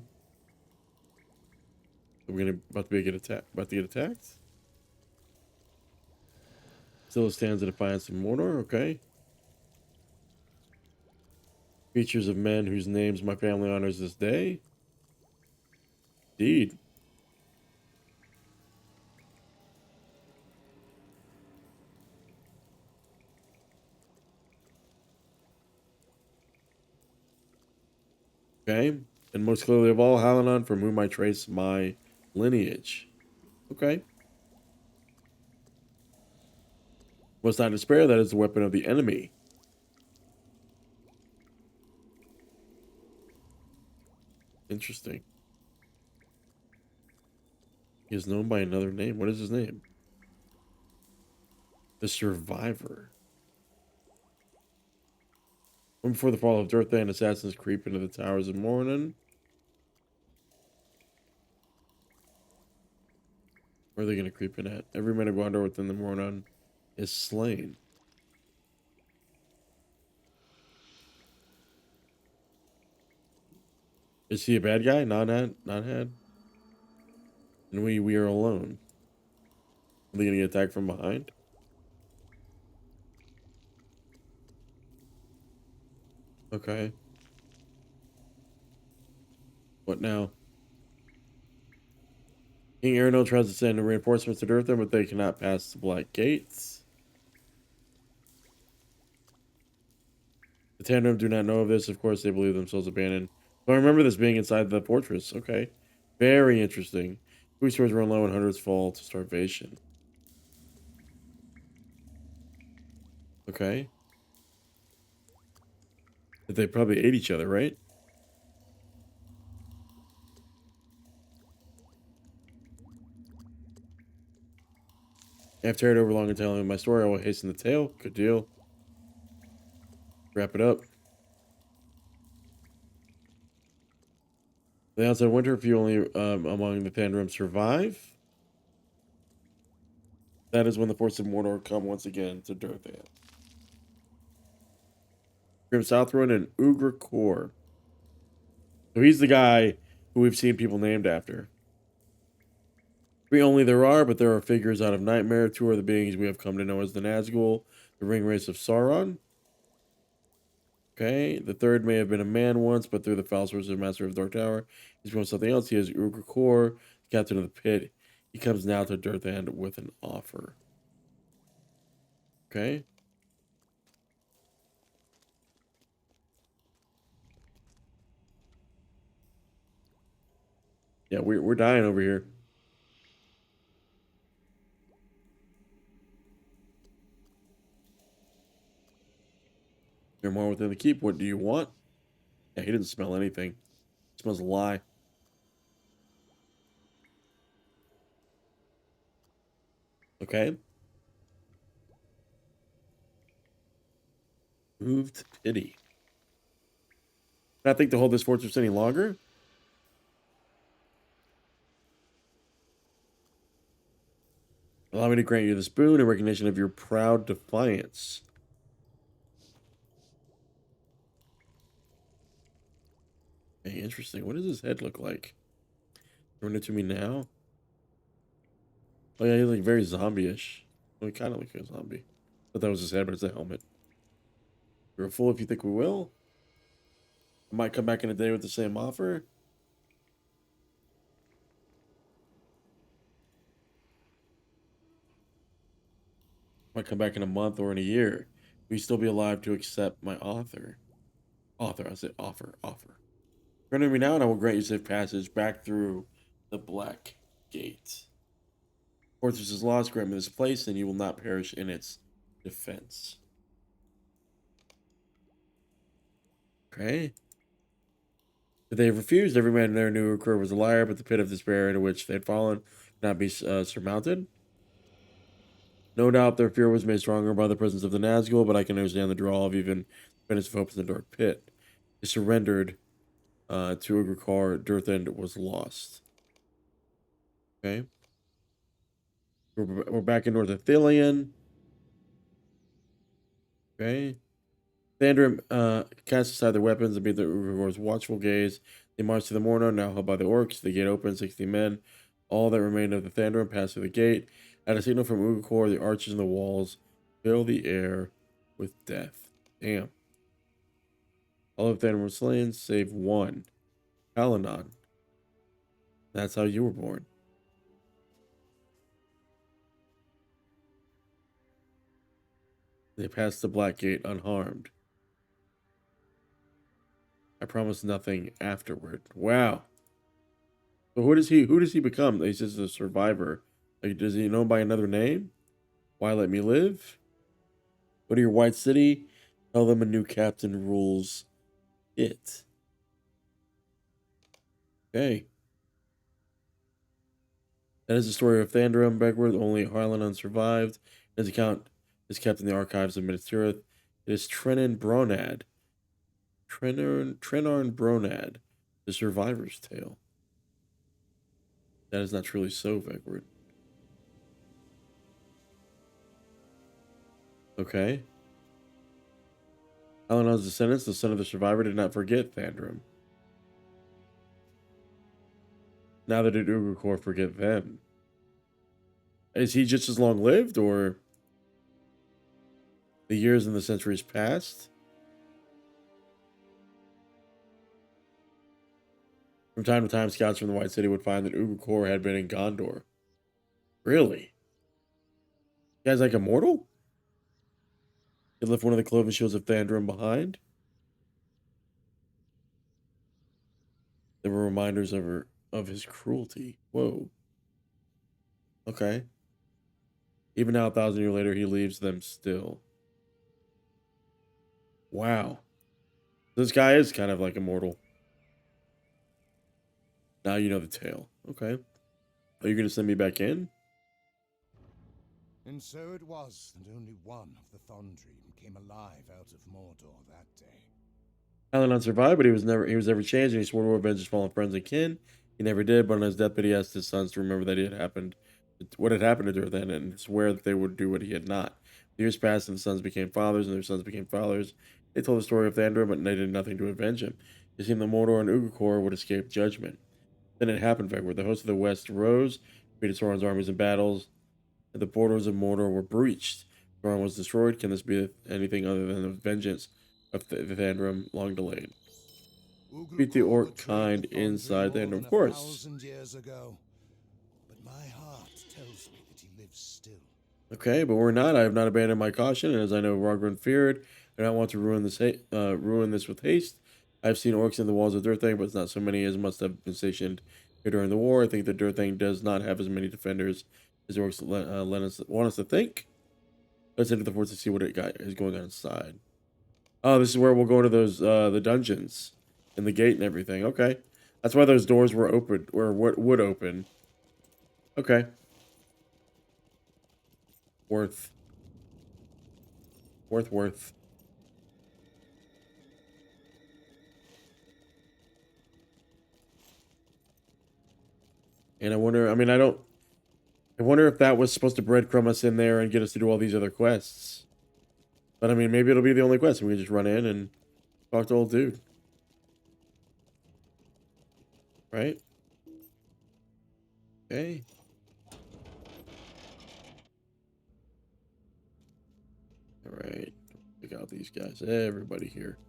We're about to get attacked. Still stands in defiance of Mornaur. Okay. Features of men whose names my family honors this day. Indeed. Okay. And most clearly of all, Halanon, from whom I trace my lineage. Okay. Must not despair, that is the weapon of the enemy. Interesting. He is known by another name. What is his name? The Survivor. When before the fall of Durthand, assassins creep into the towers of Mornan. Where are they going to creep in at? Every man of Gondor within the Mornan is slain. Is he a bad guy? Not had. And we are alone. Are they going to get attacked from behind? Okay. What now? King Arno tries to send reinforcements to Durthand, but they cannot pass the Black Gates. The Tandem do not know of this. Of course, they believe themselves abandoned. So I remember this being inside the fortress. Okay. Very interesting. Food stores run low and hundreds fall to starvation. Okay. But they probably ate each other, right? After it over long and telling my story, I will hasten the tale. Good deal. Wrap it up. The outside winter, few only among the Thandrim survive. That is when the forces of Mordor come once again to Durthand. Grim Southron and Ugrakor. So he's the guy who we've seen people named after. Three only there are, but there are figures out of Nightmare. Two are the beings we have come to know as the Nazgul, the ring race of Sauron. Okay, the third may have been a man once, but through the foul source of Master of Dark Tower, he's become something else. He is Ugrakor, captain of the pit. He comes now to Durthand with an offer. Okay. Yeah, we're dying over here. You're more within the keep. What do you want? Yeah, he didn't smell anything. He smells a lie. Okay. Move to pity. Not think to hold this fortress any longer? Allow me to grant you this boon in recognition of your proud defiance. Hey, interesting. What does his head look like? Turn it to me now. Oh yeah, he's like very zombie-ish. Well, he kind of looks like a zombie. Thought that was his head, but it's a helmet. You're a fool if you think we will. I might come back in a day with the same offer. Might come back in a month or in a year. Will you still be alive to accept my offer? I said offer. Turn to me now and I will grant you safe passage back through the Black Gate. Fortress is lost, grant me this place, and you will not perish in its defense. Okay. If they refused, every man there knew Ukur was a liar, but the pit of despair into which they had fallen could not be surmounted. No doubt their fear was made stronger by the presence of the Nazgul, but I can understand the draw of even spirits of hope in the dark pit. They surrendered to Ugrakar. Durthand was lost. Okay. We're back in North Athelion. Okay. Thandrim cast aside their weapons and beat the Ugrakhar's watchful gaze. They marched to the Mornaur, now held by the orcs. The gate opened, 60 men. All that remained of the Thandrim passed through the gate. At a signal from Ugrakor, the arches and the walls fill the air with death. Damn. All of Thandrim were slain, save one. Halanon. That's how you were born. They passed the Black Gate unharmed. I promise nothing afterward. Wow. So who does he become? He's just a survivor. Like, does he know by another name? Why let me live? Go to your white city. Tell them a new captain rules it. Okay. That is the story of Thandrim Vegward. Only Harlanon survived. His account is kept in the archives of Minas Tirith. It is Trenarn Bronad, the survivor's tale. That is not truly so, Vegward. Okay. Halanon's descendants, the son of the survivor, did not forget Thandrim. Now that did Ugrakor forget them? Is he just as long lived, or the years and the centuries passed? From time to time, scouts from the White City would find that Ugrakor had been in Gondor. Really? You guys like immortal? He left one of the cloven shields of Thandrim behind. There were reminders of his cruelty. Whoa. Okay. Even now, 1,000 years later, he leaves them still. Wow. This guy is kind of like immortal. Now you know the tale. Okay. Are you going to send me back in? And so it was that only one of the Thondream came alive out of Mordor that day. Halanon survived, but he was never changed, and he swore to avenge his fallen friends and kin. He never did, but on his deathbed, he asked his sons to remember that what had happened to Durthand, and swear that they would do what he had not. The years passed, and the sons became fathers, and their sons became fathers. They told the story of Thandor, but they did nothing to avenge him. It seemed that Mordor and Ugakor would escape judgment. Then it happened, Vegward. The hosts of the west rose, defeated Sauron's armies in battles, and the borders of Mordor were breached. Sauron was destroyed. Can this be anything other than the vengeance of the Thandrim long delayed? Beat the orc kind inside Thandrim, of course. 1,000 years ago, but my heart tells me that he lives still. Okay, but we're not. I have not abandoned my caution, and as I know Rogran feared, I do not want to ruin this with haste. I have seen orcs in the walls of Durthang, but it's not so many as must have been stationed here during the war. I think that Durthang does not have as many defenders as the orcs want us to think. Let's enter the fort to see what is going on inside. Oh, this is where we'll go to those the dungeons and the gate and everything. Okay, that's why those doors were open, or what would open. Okay. Worth. And I wonder, I mean, I wonder if that was supposed to breadcrumb us in there and get us to do all these other quests. But I mean, maybe it'll be the only quest and we can just run in and talk to old dude. Right? Okay. Alright. Pick out these guys. Everybody here.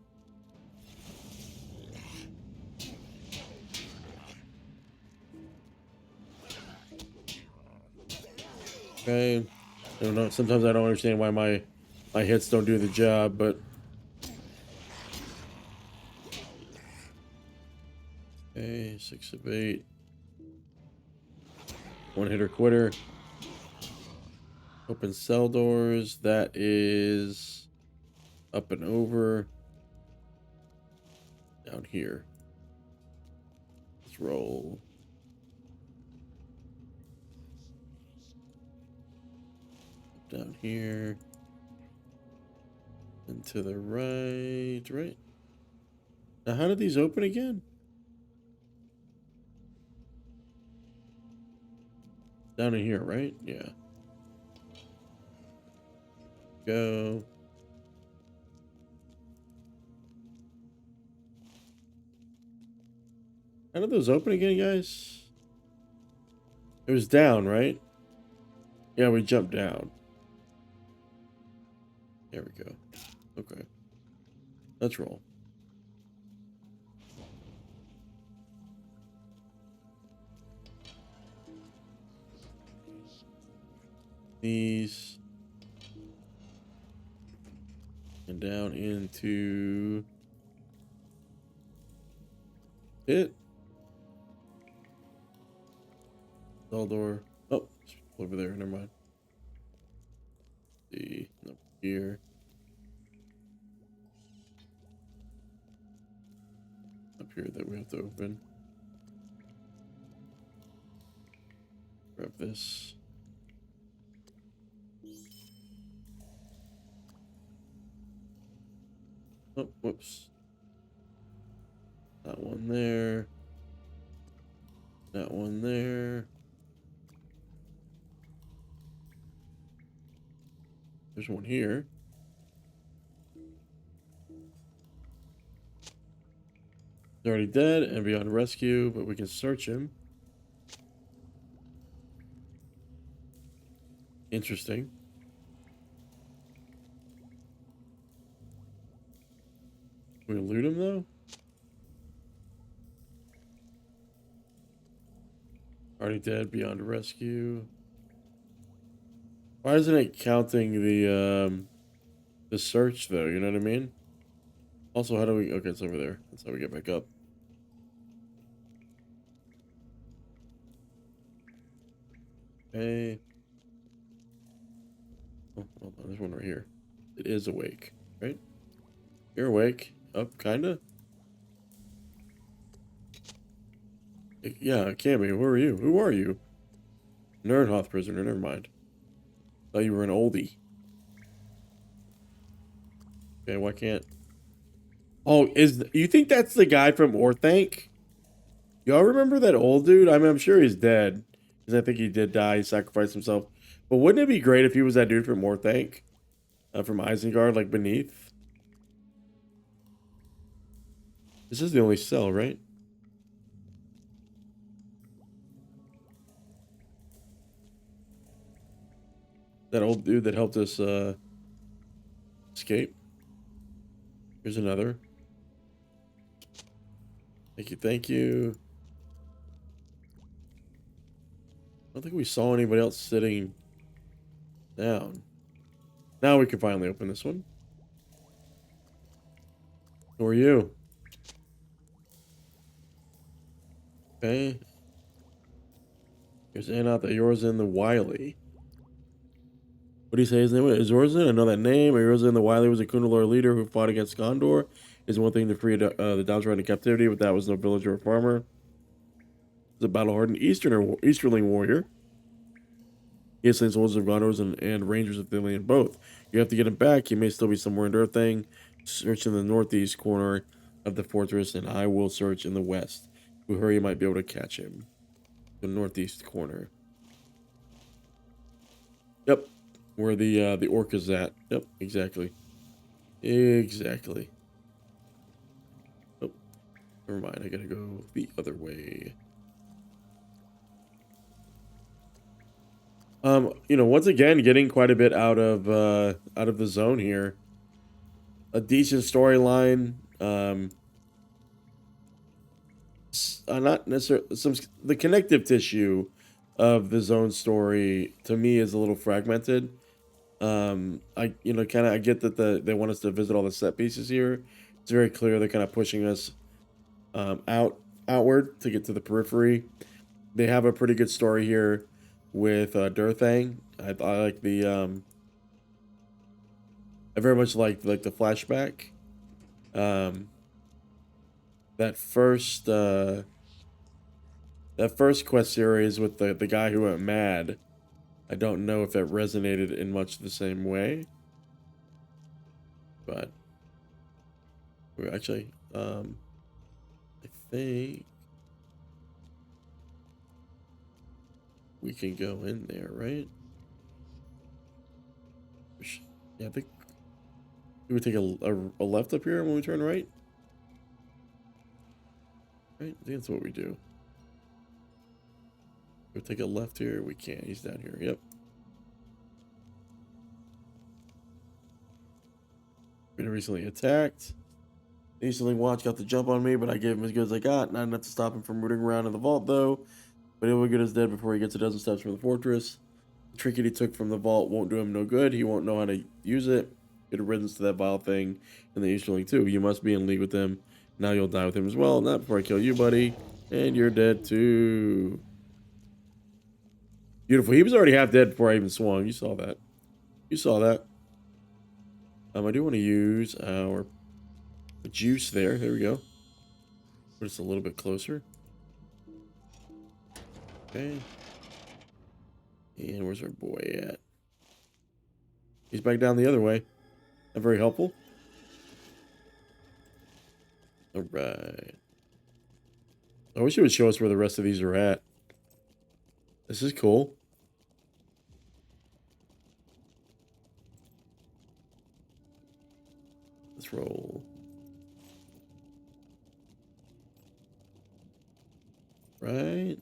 Okay. I don't know. Sometimes I don't understand why my hits don't do the job, but okay, 6 of 8. One hitter quitter. Open cell doors. That is up and over. Down here. Let's roll. Down here. And to the right. Now, how did these open again? Down in here, right? Yeah. Go. How did those open again, guys? It was down, right? Yeah, we jumped down. There we go. Okay. Let's roll. These. And down into it. Door. Oh, over there. Never mind. See, up here. Up here that we have to open. Grab this. Oh, whoops. That one there. That one there. There's one here. He's already dead and beyond rescue, but we can search him. Interesting. Can we loot him though? Already dead, beyond rescue. Why isn't it counting the search though? You know what I mean? Also, how do we? Okay, it's over there. That's how we get back up. Okay. Oh, hold on. There's one right here. It is awake, right? You're awake. Up, kinda. Yeah, Cammy. Who are you? Who are you? Nurnhoth prisoner. Never mind. Thought you were an oldie. Okay, why can't? Oh, you think that's the guy from Orthanc? Y'all remember that old dude? I mean, I'm sure he's dead because I think he did die. He sacrificed himself. But wouldn't it be great if he was that dude from Orthanc? from Isengard, like beneath. This is the only cell, right? That old dude that helped us escape. Here's another. Thank you, thank you. I don't think we saw anybody else sitting down. Now we can finally open this one. Who are you? Okay. Here's Anat, the Yorzin the Wily. What do you say his name is? Yorzin? I know that name. Yorzin the Wily was a Khundolar leader who fought against Gondor. It's one thing to free the downtrodden into captivity, but that was no villager or farmer. He's a battle-hardened Easterling warrior. He has slain soldiers of Gondor and rangers of the land both. You have to get him back. He may still be somewhere in Durthang. Search in the northeast corner of the fortress, and I will search in the west. If we hurry, you might be able to catch him. The northeast corner. Yep. Where the orc is at. Yep, exactly. Exactly. Oh, never mind. I gotta go the other way. You know, once again, getting quite a bit out of the zone here. A decent storyline. Not necessarily the connective tissue of the zone story to me is a little fragmented. I get that they want us to visit all the set pieces here. It's very clear they're kind of pushing us outward to get to the periphery. They have a pretty good story here with Durthang. I like the I very much like the flashback. That first quest series with the guy who went mad. I don't know if that resonated in much the same way. But actually, I think we can go in there, right? Yeah, I think we would take a left up here when we turn right. Right? I think that's what we do. We'll take a left here. We can't. He's down here. Yep. Been recently attacked. The Easterling Watch got the jump on me, but I gave him as good as I got. Not enough to stop him from rooting around in the vault, though. But he'll be good as dead before he gets a dozen steps from the fortress. The trinket he took from the vault won't do him no good. He won't know how to use it. Good riddance to that vile thing. And the Easterling, too. You must be in league with them. Now you'll die with him as well. Not before I kill you, buddy. And you're dead, too. Beautiful. He was already half dead before I even swung. You saw that. You saw that. I do want to use our juice there. There we go. Put us a little bit closer. Okay. And where's our boy at? He's back down the other way. Not very helpful. Alright. I wish it would show us where the rest of these are at. This is cool. Let's roll. Right.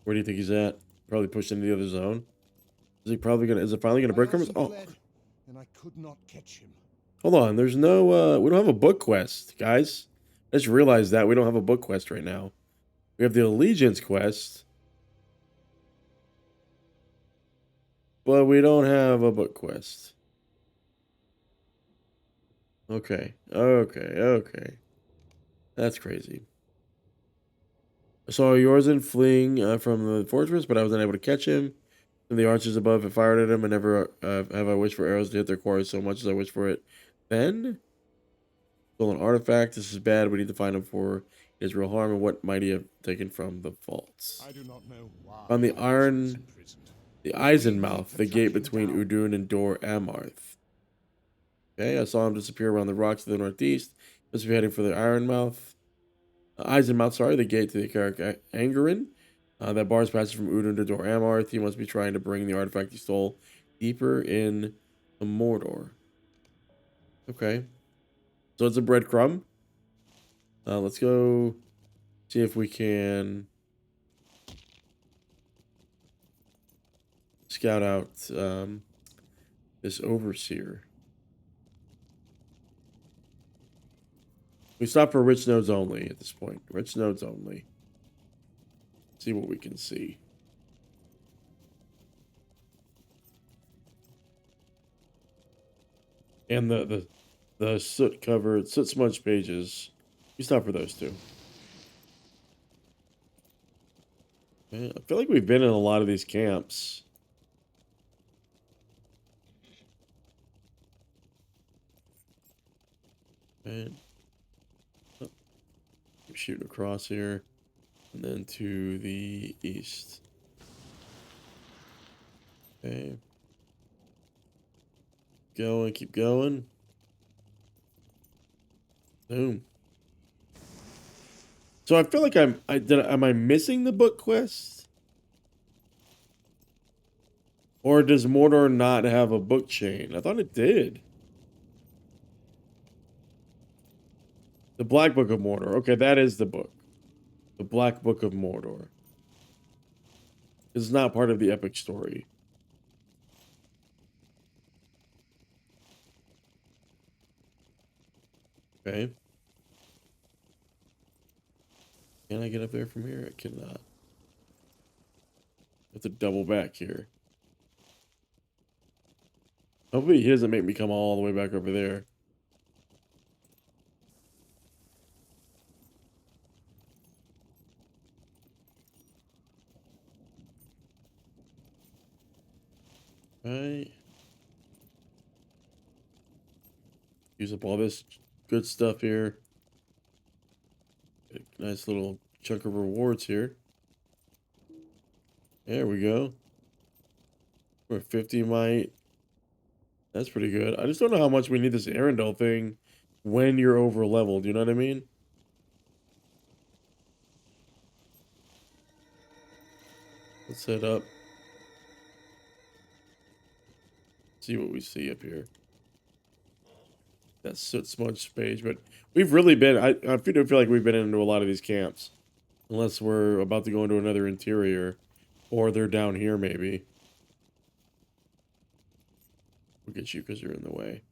Where do you think he's at? Probably pushed into the other zone. Is it finally gonna break from us? Oh. And I could not catch him. Hold on, there's no we don't have a book quest, guys. I just realized that we don't have a book quest right now. We have the allegiance quest. But we don't have a book quest. Okay. That's crazy. I saw Yorzin fleeing from the fortress, but I was unable to catch him. And the archers above had fired at him, and never have I wished for arrows to hit their quarry so much as I wished for it then. Stolen artifact. This is bad. We need to find him for his real harm, and what might he have taken from the vaults. I do not know why. On the Eisenmouth, the gate between Udûn and Dor Amarth. Okay, I saw him disappear around the rocks to the northeast. Must be heading for the Eisenmouth, sorry, the gate to the Carrick Angerin. That bars passage from Udûn to Dor Amarth. He must be trying to bring the artifact he stole deeper in the Mordor. Okay. So it's a breadcrumb. Let's go see if we can scout out this overseer. We stop for rich nodes only at this point. Rich nodes only. See what we can see. And the soot covered, soot smudged pages. We stop for those two. Yeah, I feel like we've been in a lot of these camps. And keep shooting across here. And then to the east. Okay. Going, keep going. Boom. So I feel like am I missing the book quest? Or does Mordor not have a book chain? I thought it did. The Black Book of Mordor. Okay, that is the book. The Black Book of Mordor. It's not part of the epic story. Okay. Can I get up there from here? I cannot. I have to double back here. Hopefully he doesn't make me come all the way back over there. Right. Use up all this good stuff here. Get a nice little chunk of rewards here. There we go. We're 50 might. That's pretty good. I just don't know how much we need this Arendelle thing when you're over leveled. You know what I mean? Let's head up. See what we see up here. That soot smudge page, but we've really been. I feel like we've been into a lot of these camps, unless we're about to go into another interior, or they're down here maybe. We'll get you because you're in the way.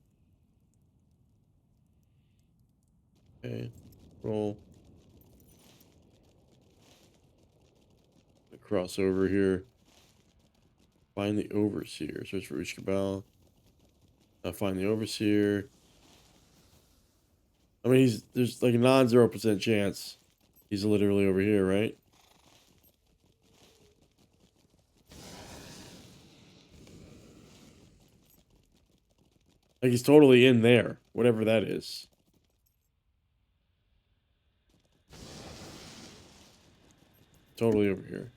Okay, roll. Cross over here. Find the overseer. Search for Ushkabal. Find the overseer. I mean, there's like a non-0% chance he's literally over here, right? Like he's totally in there, whatever that is. Totally over here.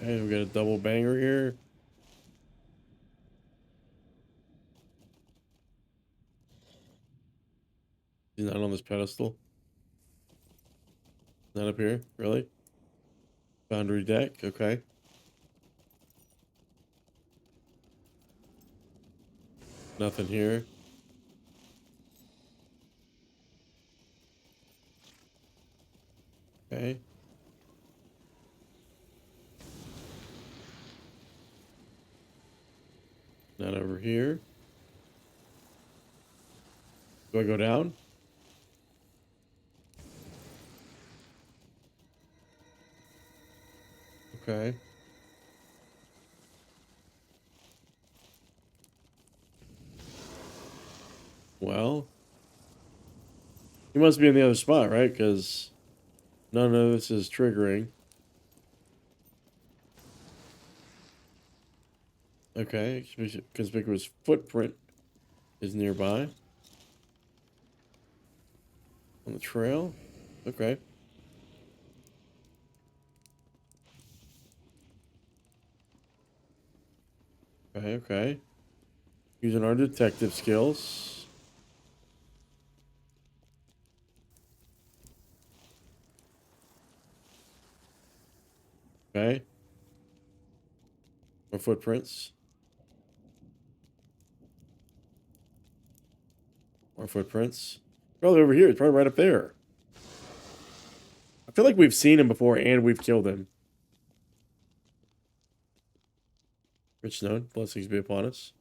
Okay, we got a double banger here. He's not on this pedestal. Not up here, really? Boundary deck, okay. Nothing here. Okay. Not over here. Do I go down? Okay. Well, he must be in the other spot, right? Because none of this is triggering. Okay, conspicuous footprint is nearby. On the trail? Okay. Okay. Using our detective skills. Okay. More footprints. More footprints. Probably over here. It's probably right up there. I feel like we've seen him before and we've killed him. Rich Node. Blessings be upon us.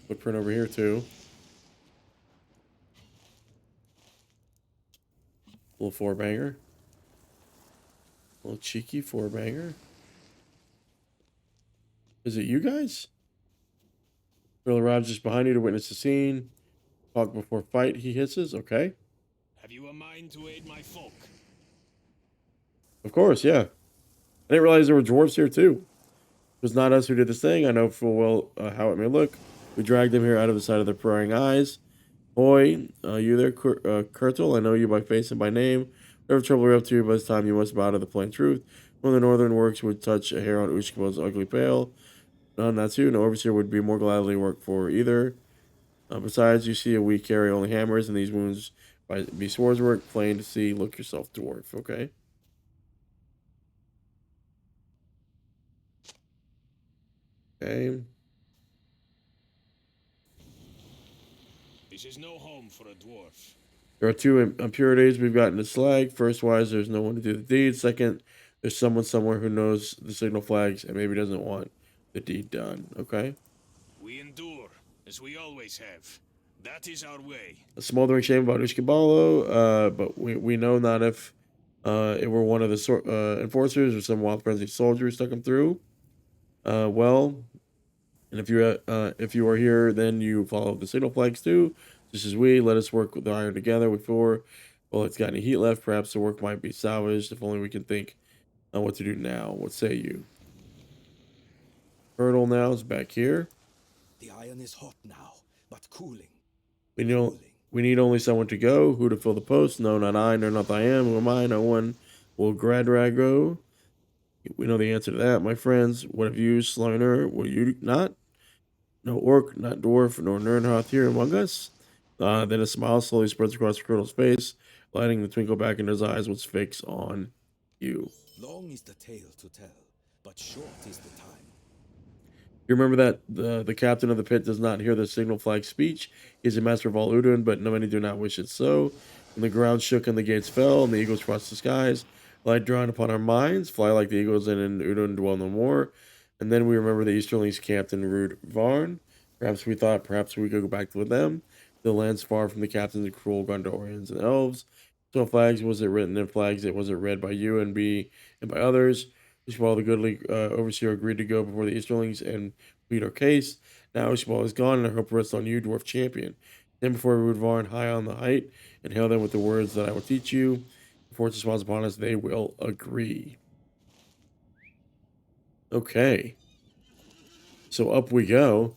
Footprint over here too. Little four banger. Little cheeky four banger. Is it you guys? Girl arrives just behind you to witness the scene. Talk before fight, he hisses. Okay. Have you a mind to aid my folk? Of course, yeah. I didn't realize there were dwarves here too. It was not us who did this thing. I know full well how it may look. We dragged them here out of the sight of their prying eyes. Boy, you there, Kurtle? I know you by face and by name. Whatever trouble you're up to, by this time you must bow to the plain truth. One of the northern works would touch a hair on Ushkabal's ugly pale. None, that's you. No overseer would be more gladly work for either. Besides, you see we carry only hammers, and these wounds be swords work. Plain to see. Look yourself, dwarf. Okay. Okay. This is no home for a dwarf. There are two impurities we've gotten to slag. First, wise, there's no one to do the deed. Second, there's someone somewhere who knows the signal flags and maybe doesn't want the deed done. Okay. We endure, as we always have. That is our way. A smoldering shame about Ushkabalo, but we know not if it were one of the enforcers or some wild frenzied soldier who stuck him through. Well, and if you are here, then you follow the signal flags too, just as we. Let us work with the iron together. Before, well, it's got any heat left. Perhaps the work might be salvaged. If only we can think on what to do now. What say you? Hurdle now is back here. The iron is hot now, but cooling. We need only someone to go. Who to fill the post? No, not I. Nurnhoth I am. Who am I? No one. Will Gradrag go? We know the answer to that, my friends. What of you, Sliner? Will you not? No orc, not dwarf, nor Nurnhoth here among us. Then a smile slowly spreads across Colonel's face, lighting the twinkle back in his eyes, which fixed on you. Long is the tale to tell, but short is the time. You remember that the captain of the pit does not hear the signal flag speech. He is a master of all Udûn, but many do not wish it so. When the ground shook and the gates fell, and the eagles crossed the skies, light drawn upon our minds, fly like the eagles, and in Udûn dwell no more. And then we remember the Easterlings camped in Rud Varn. Perhaps we thought, perhaps we could go back with them. The lands far from the captains of cruel Gondorians and elves. So flags was it written in flags, it was it read by you and by others. Ishbal the goodly overseer agreed to go before the Easterlings and plead our case. Now Ishbal is gone, and I hope rests on you, dwarf champion. Then before Rudvarn high on the height, and hail them with the words that I will teach you. Before it smiles upon us, they will agree. Okay. So up we go.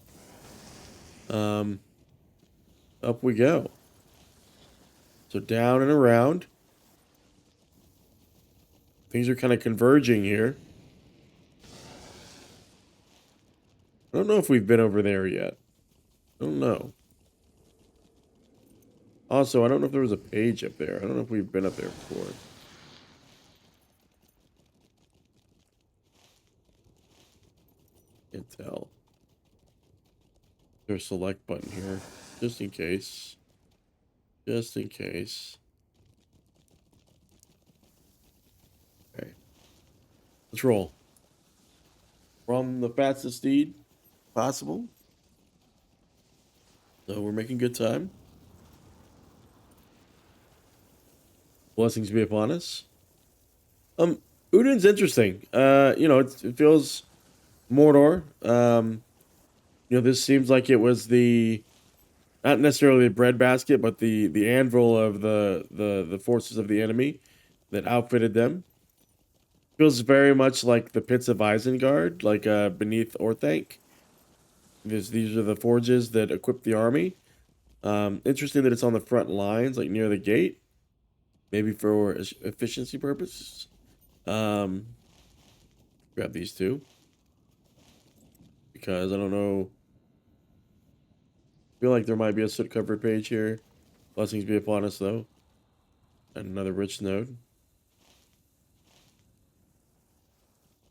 Up we go. So down and around. Things are kind of converging here. I don't know if we've been over there yet. I don't know. Also, I don't know if there was a page up there. I don't know if we've been up there before. Can't tell. There's a select button here, just in case. Just in case. Okay. Let's roll. From the fastest steed possible. So we're making good time. Blessings be upon us. Udûn's interesting. You know, it feels Mordor. You know, this seems like it was the not necessarily the breadbasket, but the anvil of the forces of the enemy that outfitted them. Feels very much like the pits of Isengard, like beneath Orthanc. These are the forges that equip the army. Interesting that it's on the front lines, like near the gate. Maybe for efficiency purposes. Grab these two. Because I don't know. I feel like there might be a soot covered page here. Blessings be upon us though. And another rich node.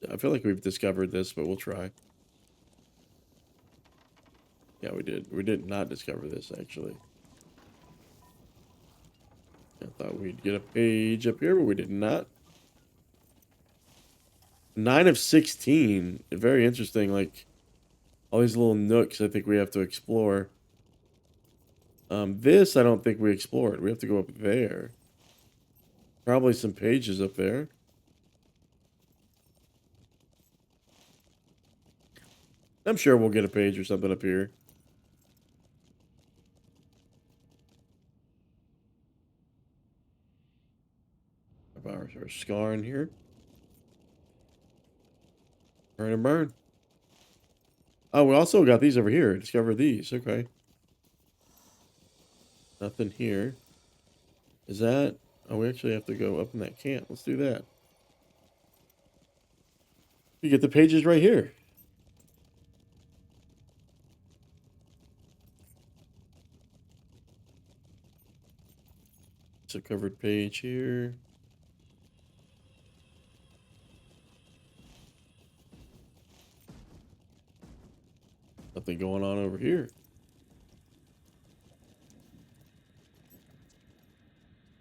I feel like we've discovered this, but we'll try. Yeah, we did. We did not discover this, actually. I thought we'd get a page up here, but we did not. 9 of 16. Very interesting. Like, all these little nooks I think we have to explore. This I don't think we explored. We have to go up there. Probably some pages up there. I'm sure we'll get a page or something up here. Our scar in here. Burn and burn. Oh, we also got these over here. Discover these. Okay. Nothing here. Is that... Oh, we actually have to go up in that camp. Let's do that. You get the pages right here. It's a covered page here. Nothing going on over here.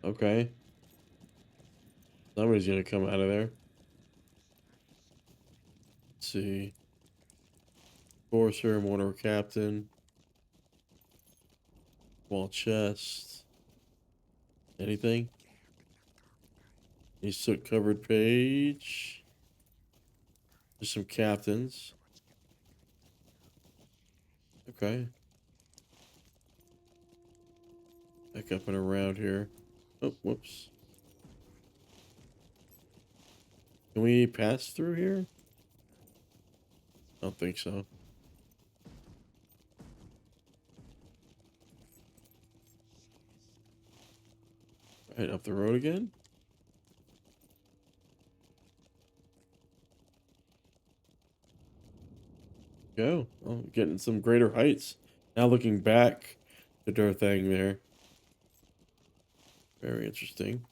Okay. Somebody's gonna come out of there. Let's see. Courser, Mornaur captain. Small chest. Anything? A soot covered page. There's some captains. Okay. Back up and around here. Oh, whoops. Can we pass through here? I don't think so. Right, up the road again? Go. Oh, getting some greater heights. Now looking back to Durthang there. Very interesting.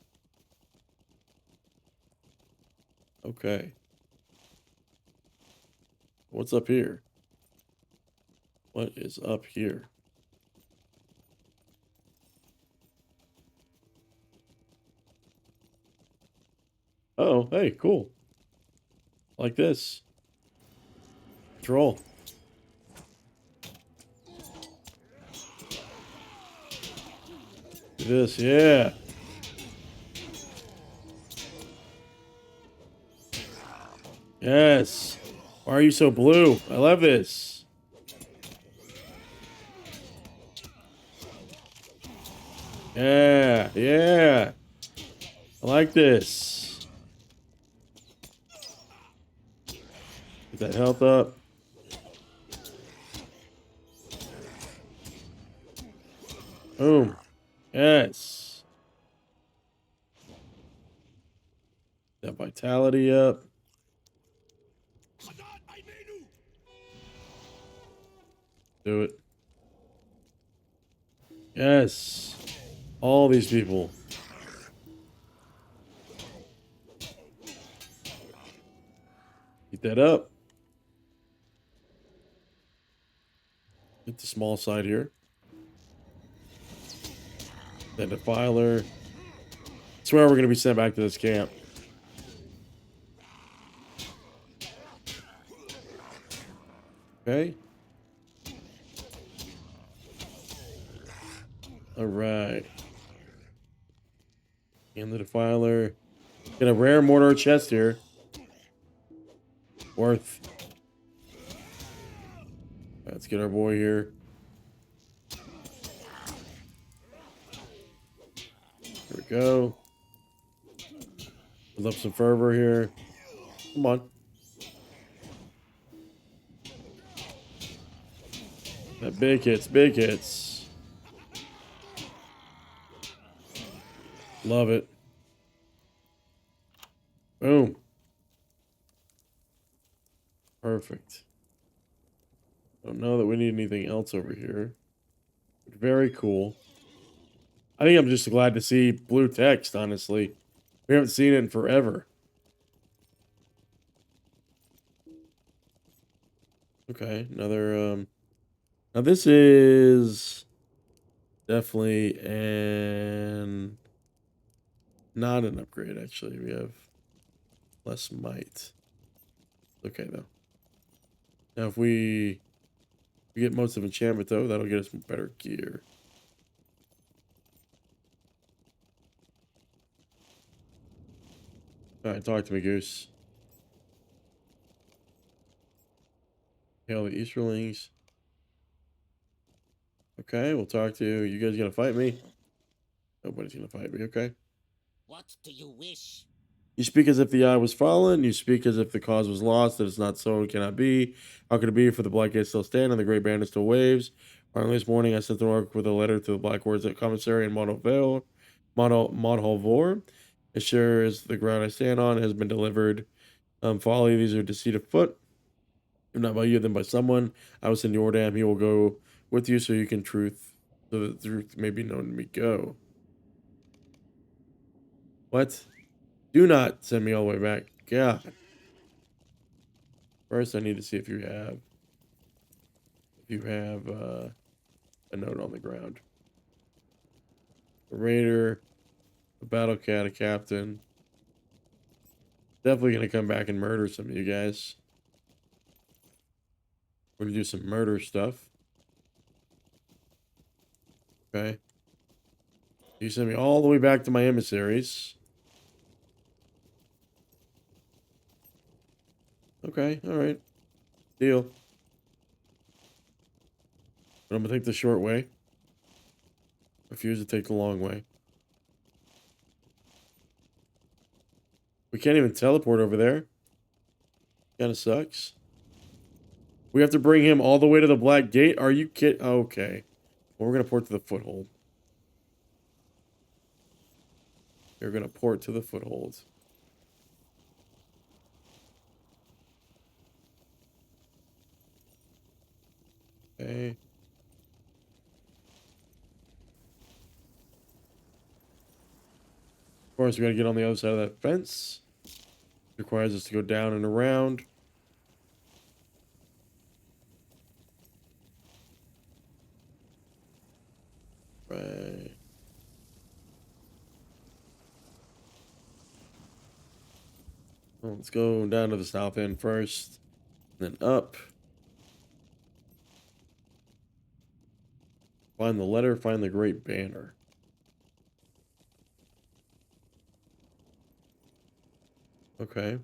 Okay. What's up here? What is up here? Oh, hey, cool. Like this. Troll. This, yeah. Yes. Why are you so blue? I love this. Yeah, yeah. I like this. Get that health up. Boom. Yes. That vitality up. Do it. Yes. All these people. Keep that up. Hit the small side here. Then defiler. I swear we're going to be sent back to this camp. Okay. All right. And the defiler. Get a rare Mordor chest here. Worth. Let's get our boy here. Here we go. Build up some fervor here. Come on. That big hits, big hits. Love it. Boom. Perfect. Don't know that we need anything else over here. Very cool. I think I'm just glad to see blue text, honestly. We haven't seen it in forever. Okay, another now this is definitely an not an upgrade actually. We have less might. Okay though. Now if we get motes of enchantment though, that'll get us better gear. Alright, talk to me, Goose. Hail the Easterlings. Okay, we'll talk to you. You guys gonna fight me? Nobody's gonna fight me, okay? What do you wish? You speak as if the eye was fallen. You speak as if the cause was lost. That it's not so, it cannot be. How could it be? For the black gate still stand and the great banner still waves. Finally, this morning, I sent an orc with a letter to the Black Ward's commissary in Modholvor. As sure as the ground I stand on has been delivered. Folly, these are deceit afoot. If not by you, then by someone. I will send your dam. He will go with you so you can so the truth may be known to me. Go. What? Do not send me all the way back. God. First, I need to see if you have a note on the ground. A raider, a battle cat, a captain. Definitely gonna come back and murder some of you guys. We're gonna do some murder stuff. Okay. You send me all the way back to my emissaries. Okay, alright. Deal. But I'm gonna take the short way. Refuse to take the long way. We can't even teleport over there. Kinda sucks. We have to bring him all the way to the Black Gate? Are you kidding? Okay. Well, we're gonna port to the Foothold. You're gonna port to the Foothold. Okay. Of course, we gotta get on the other side of that fence. Requires us to go down and around. Right. Well, let's go down to the south end first. Then up. Find the letter, find the great banner. Okay.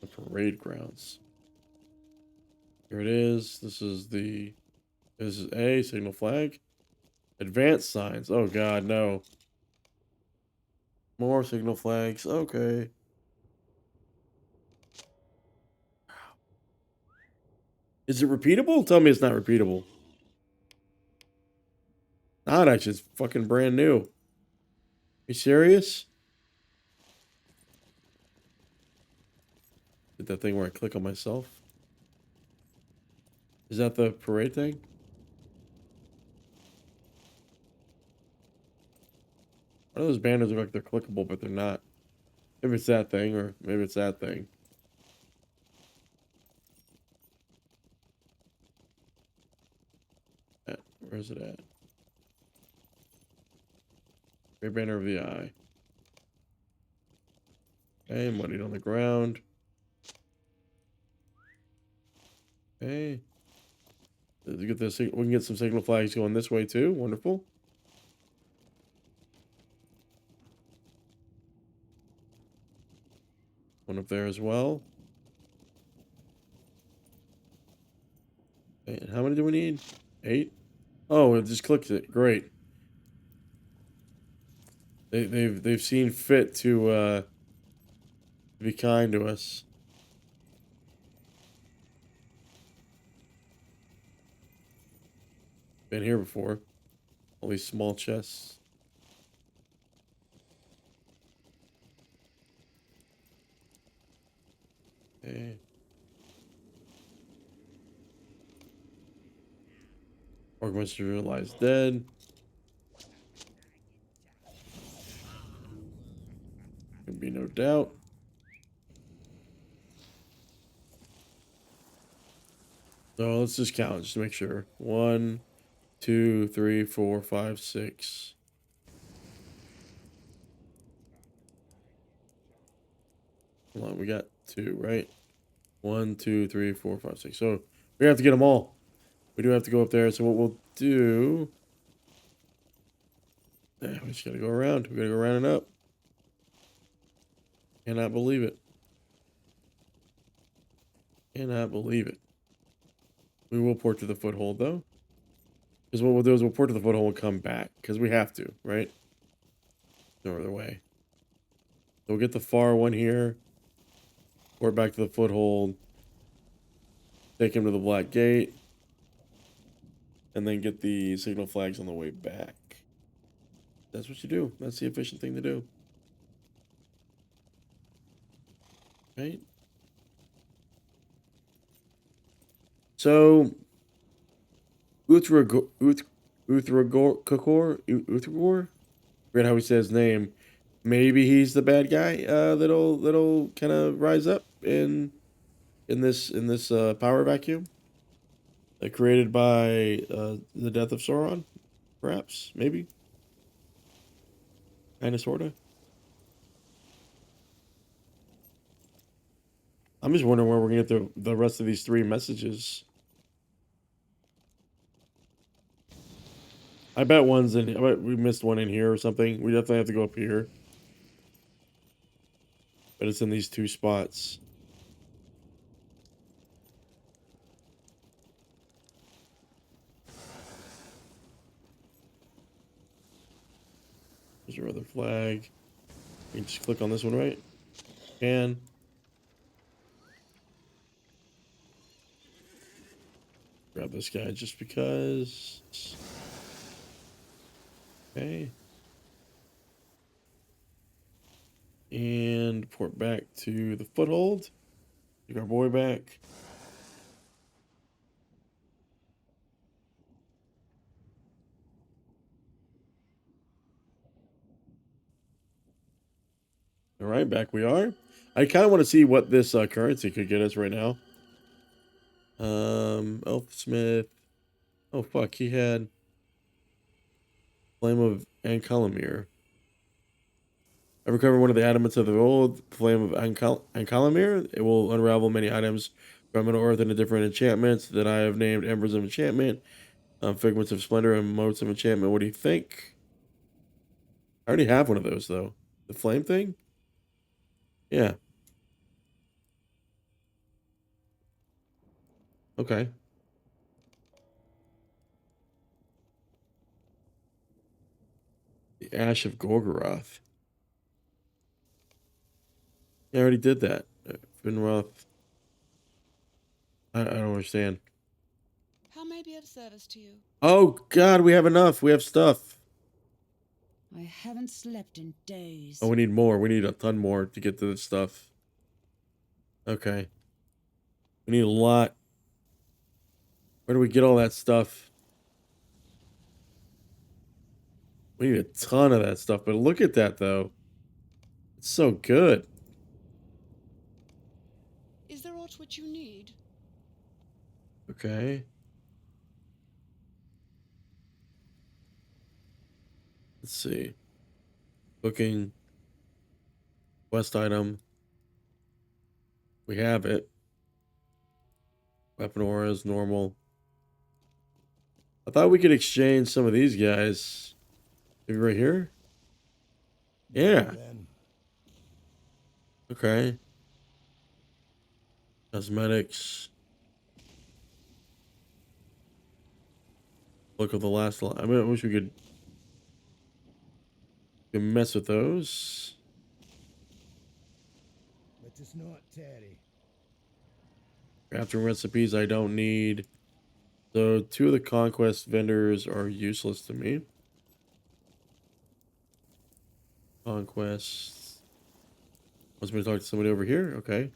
The parade grounds. Here it is. This is A, signal flag. Advanced signs. Oh god, no. More signal flags. Okay. Is it repeatable? Tell me it's not repeatable. Not actually, it's fucking brand new. Are you serious? Did that thing where I click on myself? Is that the parade thing? One of those banners look like they're clickable, but they're not. Maybe it's that thing, or maybe it's that thing. Where is it at? Great banner of the eye. Okay, muddied on the ground. Okay. Let's get this. We can get some signal flags going this way too. Wonderful. One up there as well. Okay, and how many do we need? 8. Oh, it just clicks it. Great. They've seen fit to be kind to us. Been here before. All these small chests. Okay. Orgmaster lies dead. Can be no doubt. So let's just count just to make sure. 1, 2, 3, 4, 5, 6. Hold on, we got 2, right? 1, 2, 3, 4, 5, 6. So we have to get them all. We do have to go up there. So what we'll do... Yeah, we just gotta go around. We gotta go around and up. Cannot believe it. Cannot believe it. We will port to the Foothold, though. Because what we'll do is we'll port to the Foothold and come back. Because we have to, right? No other way. So we'll get the far one here. Port back to the Foothold. Take him to the Black Gate. And then get the signal flags on the way back. That's what you do. That's the efficient thing to do. Right? So, Uthragor, forget how he says his name. Maybe he's the bad guy that'll kind of rise up in this power vacuum created by the death of Sauron, perhaps, maybe, kind of, sorta. I'm just wondering where we're gonna get the rest of these 3 messages. I bet one's in. I bet we missed one in here or something. We definitely have to go up here. But it's in these 2 spots. There's your other flag. You can just click on this one, right? And grab this guy just because. Okay. And port back to the Foothold. Take our boy back. All right, back we are. I kind of want to see what this currency could get us right now. Elfsmith. Oh, fuck. He had Flame of Ankalamir. I recover one of the adamants of the old Flame of Ankalamir. It will unravel many items from an earth into different enchantments that I have named Embers of Enchantment, Figments of Splendor, and Motes of Enchantment. What do you think? I already have one of those, though. The flame thing? Yeah. Okay. The Ash of Gorgoroth. Yeah, I already did that. Finroth. I don't understand. How may I be of service to you? Oh, God, we have enough. We have stuff. I haven't slept in days. Oh, we need more. We need a ton more to get to this stuff. Okay. We need a lot. Where do we get all that stuff? We need a ton of that stuff, but look at that, though. It's so good. Is there aught which you need? Okay. Let's see. Booking. Quest item. We have it. Weapon auras, normal. I thought we could exchange some of these guys. Maybe right here? Yeah. Okay. Cosmetics. Look at the last line. I mean, I wish we could mess with those. Let us not tarry. Crafting recipes I don't need. So 2 of the conquest vendors are useless to me. Conquest. Wants me to talk to somebody over here? Okay.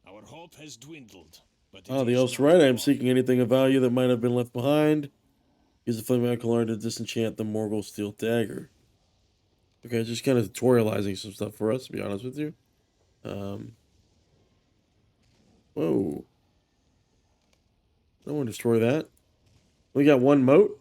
Our hope has dwindled, but Oh, the elf's right. I am seeking anything of value that might have been left behind. Use the flame Ankalar to disenchant the Morgul steel dagger. Okay, just kind of tutorializing some stuff for us, to be honest with you. Whoa. I don't want to destroy that. We got one moat.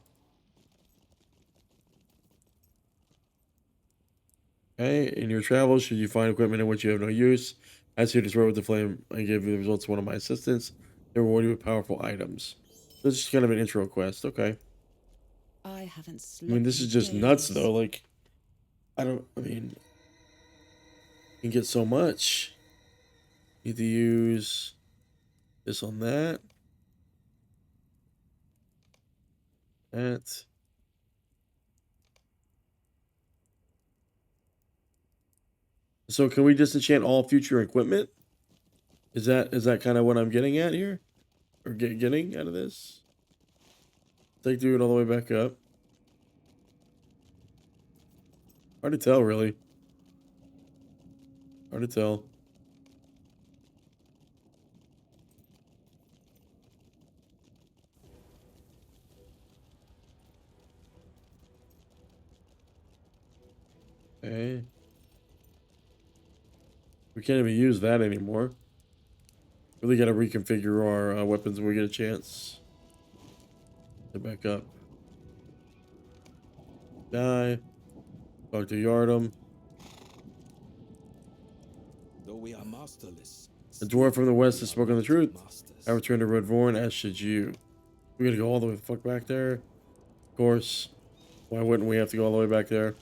Okay, in your travels, should you find equipment in which you have no use, ask you to destroy with the flame and give you the results of one of my assistants. They reward you with powerful items. This is kind of an intro quest, okay. I haven't I slept. mean, this is just nuts, though. Like, I mean, you can get so much. Need to use this on that. That. So can we disenchant all future equipment? Is that kind of what I'm getting at here? Or getting out of this? Take dude all the way back up. Hard to tell, really. Hard to tell. Okay. We can't even use that anymore. Really got to reconfigure our weapons when we get a chance. Get back up. Die. Talk to Yardum. Though we are masterless, The dwarf from the west has we are spoken the not truth. masters. I return to Redvorn, as should you. We gotta go all the way the fuck back there. Of course. Why wouldn't we have to go all the way back there?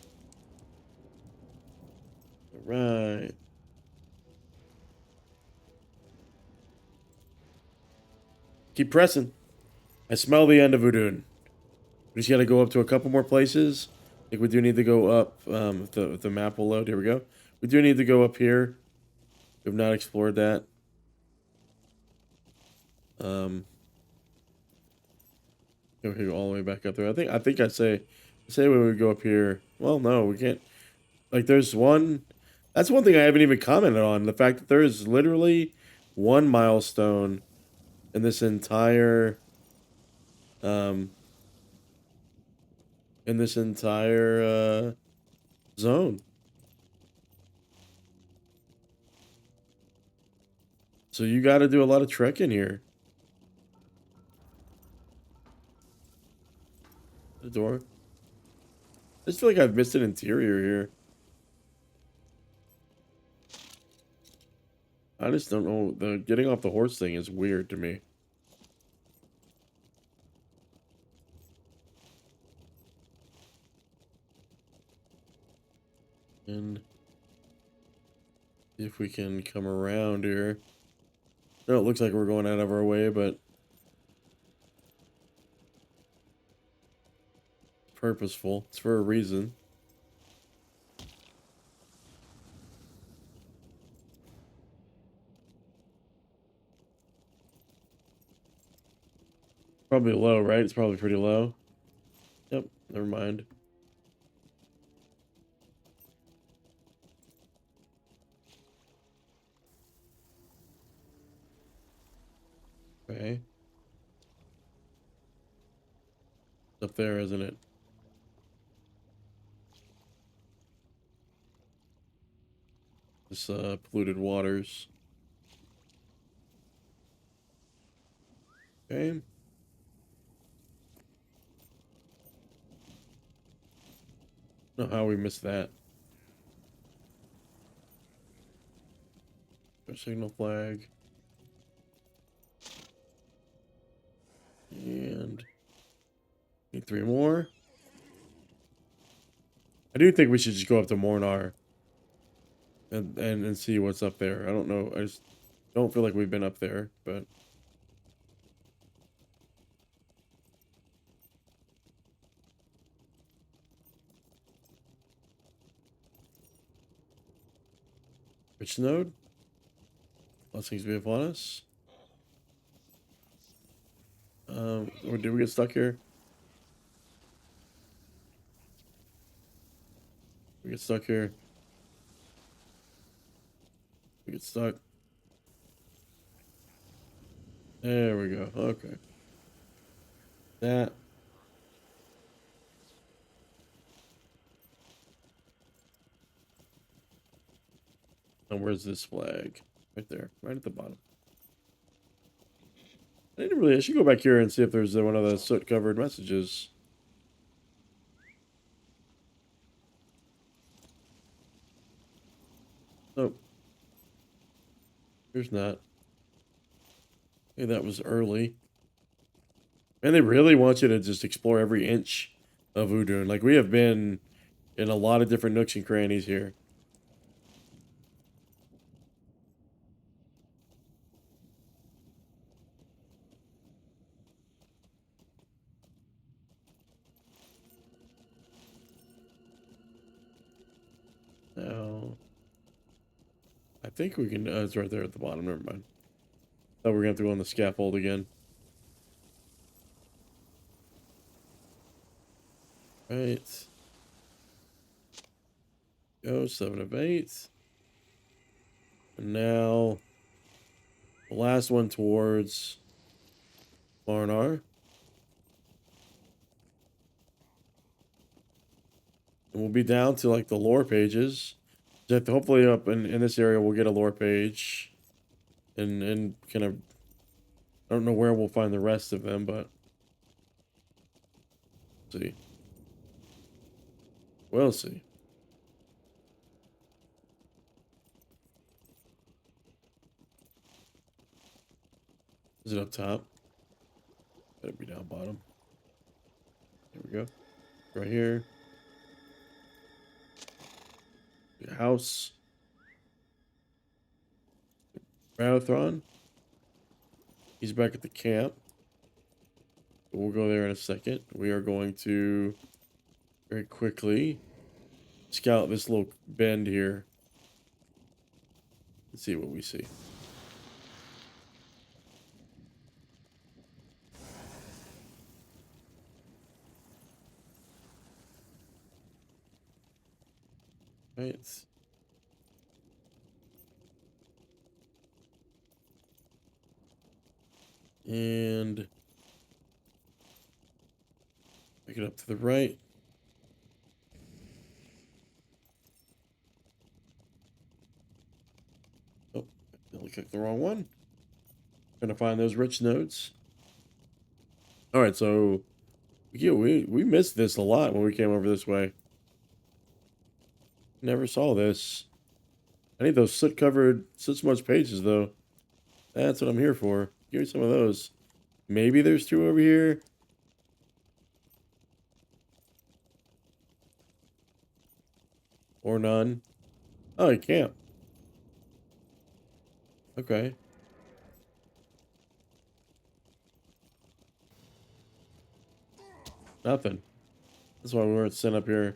Alright. Keep pressing. I smell the end of Udûn. We just gotta go up to a couple more places. I think we do need to go up. If the map will load. Here we go. We do need to go up here. We have not explored that. We can go all the way back up there. I think I say when we go up here. Well, no, we can't. Like, there's one. That's one thing I haven't even commented on. The fact that there is literally one milestone in this entire zone. So you got to do a lot of trekking here. The door. I just feel like I've missed an interior here. I just don't know. The getting off the horse thing is weird to me. And see if we can come around here. No, it looks like we're going out of our way, but it's purposeful. It's for a reason. Probably low, right? It's probably pretty low. Yep, never mind. Okay. It's up there, isn't it? This polluted waters. Okay. Know how we missed that. Our signal flag. And need 3 more. I do think we should just go up to Mornaur and see what's up there. I don't know. I just don't feel like we've been up there, but which node? Blessings be upon us. Or did we get stuck here? We get stuck here. We get stuck. There we go. Okay. That. And where's this flag? Right there. Right at the bottom. I should go back here and see if there's one of the soot-covered messages. Oh. There's not. Hey, that was early. And they really want you to just explore every inch of Udûn. Like, we have been in a lot of different nooks and crannies here. Now, I think we can. It's right there at the bottom. Never mind. Thought we were gonna have to go on the scaffold again. Right. Go 7 of 8. And now the last one towards Mornaur. And we'll be down to like the lore pages. That hopefully up in this area we'll get a lore page. And kind of, I don't know where we'll find the rest of them, but see. We'll see. Is it up top? Better be down bottom. There we go. Right here. The house. Marathon. He's back at the camp. We'll go there in a second. We are going to very quickly scout this little bend here. Let's see what we see. Right. And pick it up to the right. Oh, I clicked the wrong one. Trying to find those rich nodes. All right, so yeah, we missed this a lot when we came over this way. Never saw this. I need those soot-covered, soot-smudged pages, though. That's what I'm here for. Give me some of those. Maybe there's 2 over here. Or none. Oh, you can't. Okay. Nothing. That's why we weren't sent up here.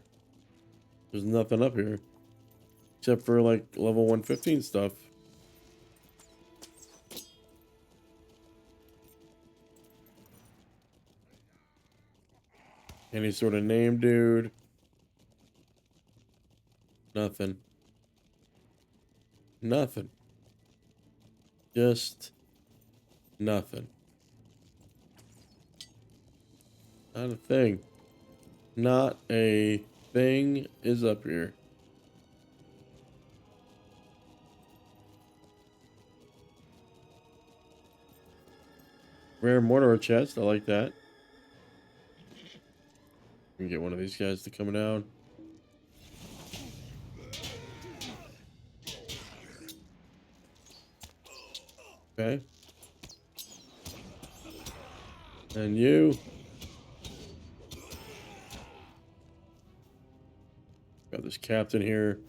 There's nothing up here. Except for, like, level 115 stuff. Any sort of name, dude? Nothing. Nothing. Just nothing. Not a thing. Not a thing is up here. Rare Mordor chest. I like that. We can get one of these guys to come down. Okay. And you. Got this captain here.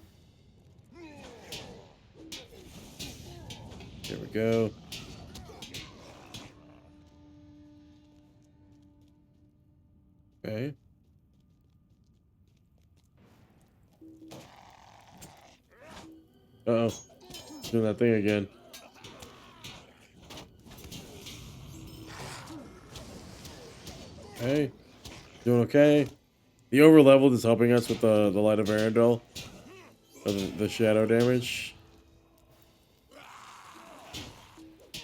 There we go. Okay. Uh-oh. Doing that thing again. Okay. Doing okay. The overleveled is helping us with the Light of Arendelle. Or the shadow damage.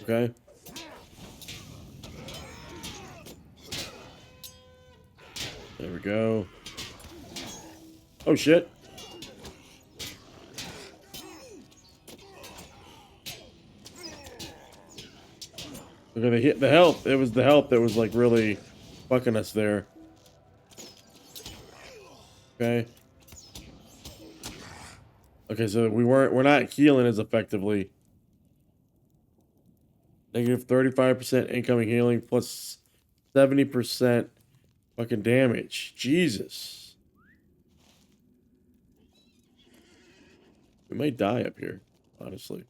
Okay. There we go. Oh shit. Okay, the health. It was the health that was like really fucking us there. Okay. Okay, so we're not healing as effectively. Negative 35% incoming healing plus 70% fucking damage. Jesus. We might die up here, honestly.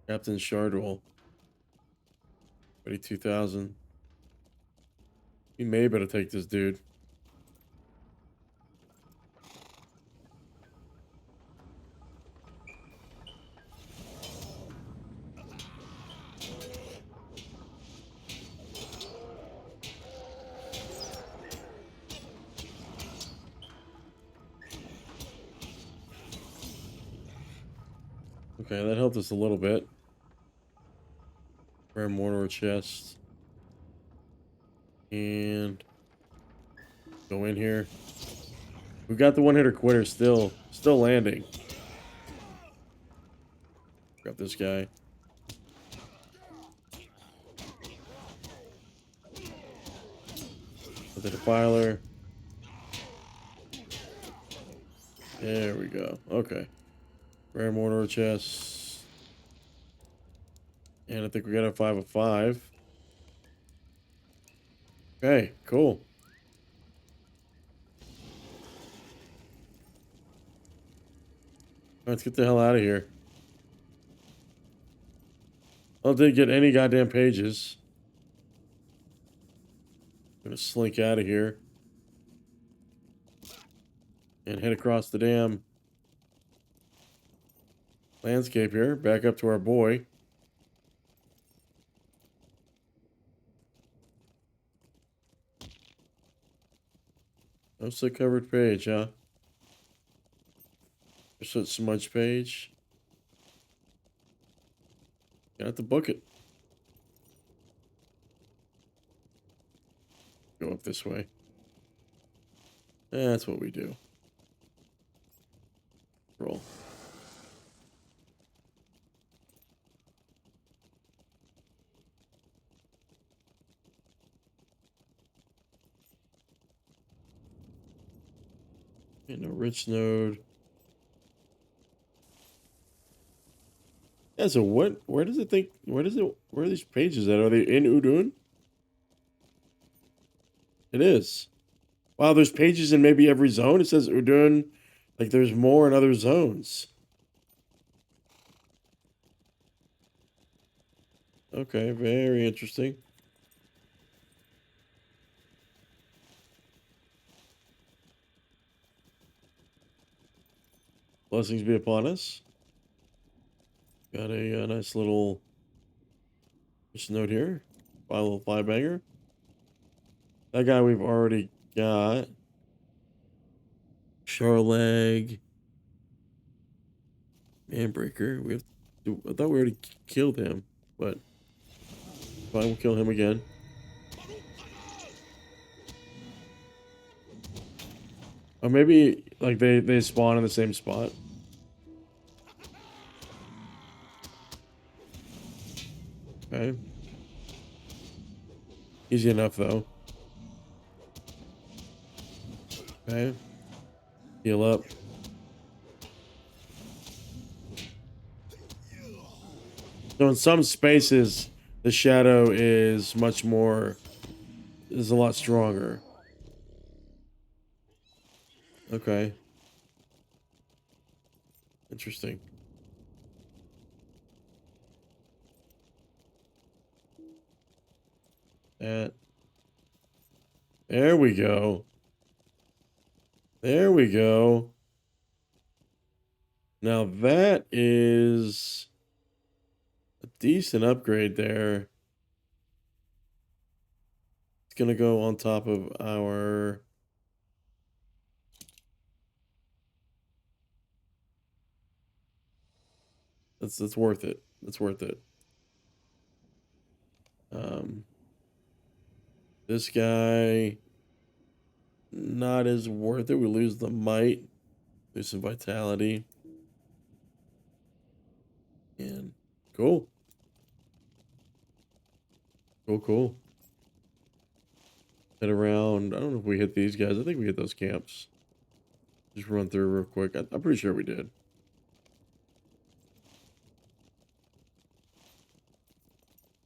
Captain Shardwell. 22,000. We may better take this dude. Okay, that helped us a little bit. Rare Mornaur chest. And go in here. We got the one-hitter quitter still landing. Grab this guy. Put the defiler. There we go. Okay. Rare Mordor chest. And I think we got a 5 of 5. Okay, cool. Let's get the hell out of here. I didn't get any goddamn pages. I'm gonna slink out of here. And head across the damn landscape here. Back up to our boy. No sick covered page, huh? Just a smudge page. Got to book it. Go up this way. That's what we do. Roll. And a rich node. Yeah, so where does it think, where are these pages at? Are they in Udûn? It is. Wow, there's pages in maybe every zone. It says Udûn, like there's more in other zones. Okay, very interesting. Blessings be upon us. Got a nice little note here. Little fly banger. That guy we've already got. Charleg. Manbreaker. We have to, I thought we already killed him, but fine, we'll kill him again. Or maybe like they spawn in the same spot. Okay. Easy enough though. Okay. Heal up. So in some spaces, the shadow is a lot stronger. Okay. Interesting. There we go. There we go. Now that is a decent upgrade there. It's gonna go on top of our that's worth it. That's worth it. This guy not as worth it. We lose the might, lose some vitality. And cool. Cool. Head around. I don't know if we hit these guys. I think we hit those camps. Just run through real quick. I'm pretty sure we did.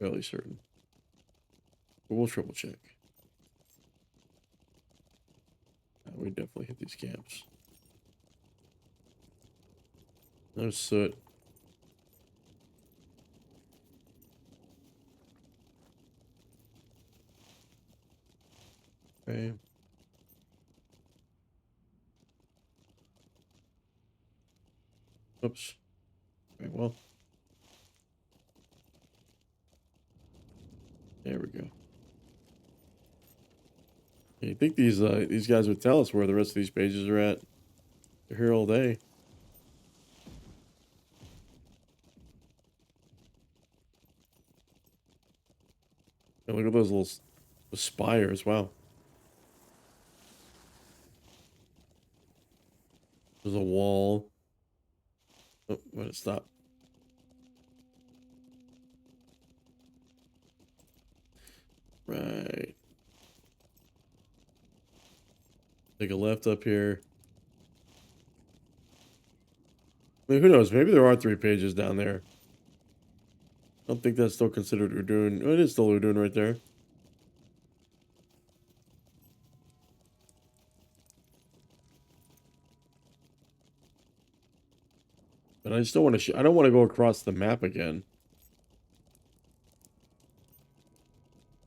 Fairly certain. But we'll triple check. We definitely hit these camps. No soot. Okay. Oops. Okay, well. There we go. You think these guys would tell us where the rest of these pages are at? They're here all day. And look at those little spires. Wow. There's a wall. Oh, let it stop. Right. Take a left up here. I mean, who knows? Maybe there are 3 pages down there. I don't think that's still considered Udûn. Oh, it is still Udûn right there. But I just don't want to. I don't want to go across the map again.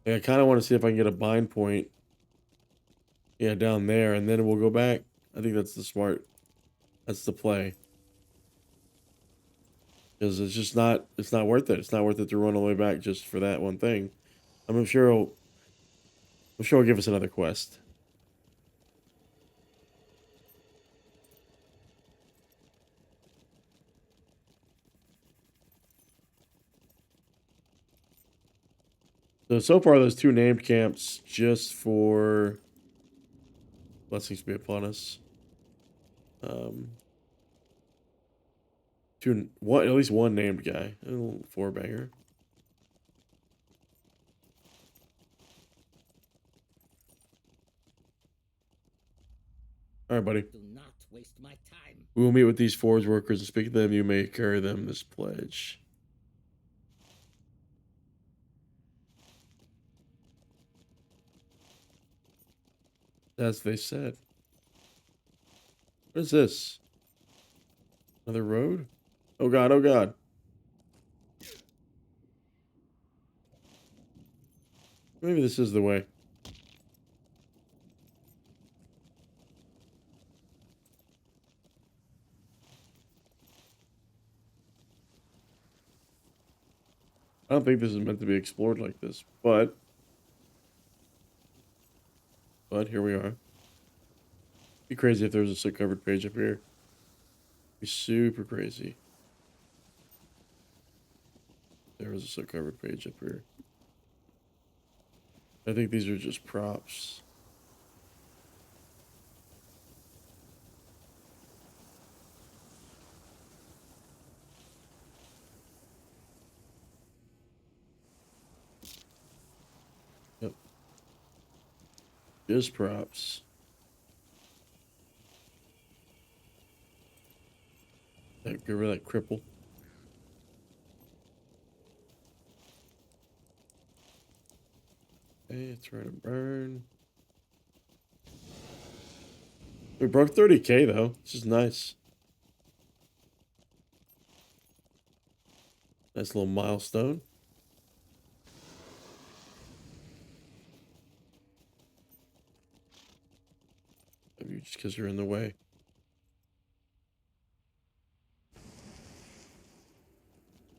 Yeah, I kind of want to see if I can get a bind point. Yeah, down there, and then we'll go back. I think that's the smart. That's the play. Because it's just not. It's not worth it. It's not worth it to run all the way back just for that one thing. I'm sure. I'm sure he'll give us another quest. So far, those 2 named camps just for blessings be upon us. At least one named guy. A little 4-banger. All right, buddy. Do not waste my time. We will meet with these forge workers and speak to them. You may carry them this pledge. As they said. What is this? Another road? Oh god, oh god. Maybe this is the way. I don't think this is meant to be explored like this, but here we are. Be crazy if there was a soot covered page up here. Be super crazy. There was a soot covered page up here. I think these are just props. Yep. Just props. Get rid of that cripple. Okay, it's ready to burn. We broke 30k though, which is nice. Nice little milestone. Maybe just because you're in the way.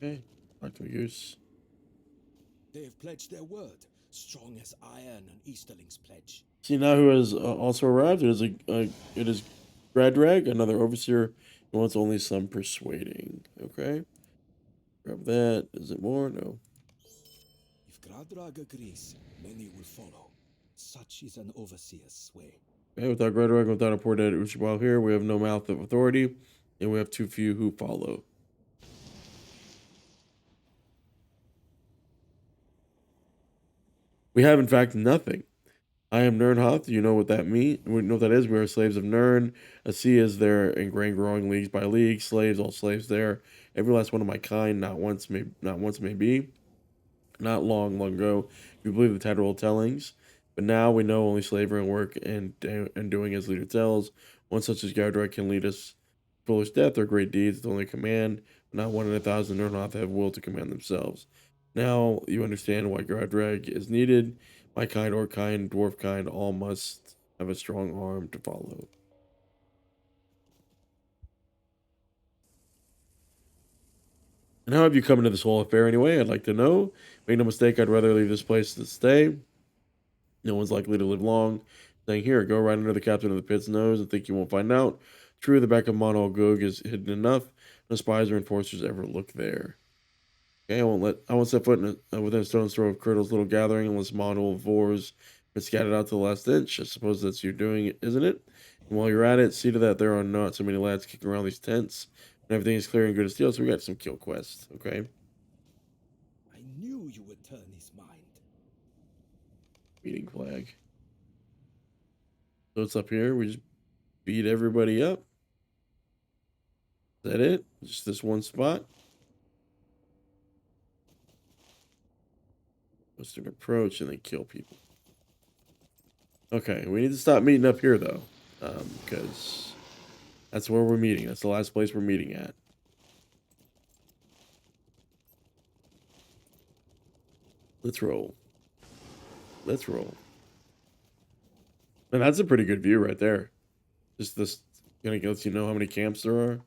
Okay, back to use. They have pledged their word, strong as iron an Easterling's pledge. See now who has also arrived. It is Gradrag, another overseer who wants only some persuading. Okay, grab that. Is it more? No. If Gradrag agrees, many will follow. Such is an overseer's sway. Okay, without Gradrag, without a poor dead Ushbal here, we have no mouth of authority, and we have too few who follow. We have, in fact, nothing. I am Nurnhoth. You know what that means? We know what that is. We are slaves of Nurn. A sea is there in grain growing leagues by league. Slaves, all slaves there. Every last one of my kind. Not once may be. Not long ago. If you believe the Tadroll tellings, but now we know only slavery and work and doing as leader tells. One such as Gardreg can lead us foolish death or great deeds with only command. But not one in 1,000 Nurnhoth have will to command themselves. Now you understand why Gardreg is needed. My kind, orc kind, dwarf kind, all must have a strong arm to follow. And how have you come into this whole affair anyway? I'd like to know. Make no mistake, I'd rather leave this place to stay. No one's likely to live long. Saying, here, go right under the captain of the pit's nose and think you won't find out. True, the back of Mono Gug is hidden enough. No spies or enforcers ever look there. Okay, I won't set foot within a stone's throw of Curdle's little gathering unless Mono Vors been scattered out to the last inch. I suppose that's you doing it, isn't it? And while you're at it, see to that there are not so many lads kicking around these tents. And everything is clear and good as steel, so we got some kill quests, okay? I knew you would turn his mind. Meeting flag. So it's up here. We just beat everybody up. Is that it? Just this one spot? Western approach and then kill people. Okay, we need to stop meeting up here though. Because that's where we're meeting. That's the last place we're meeting at. Let's roll. Let's roll. And that's a pretty good view right there. Just this gonna let you know how many camps there are.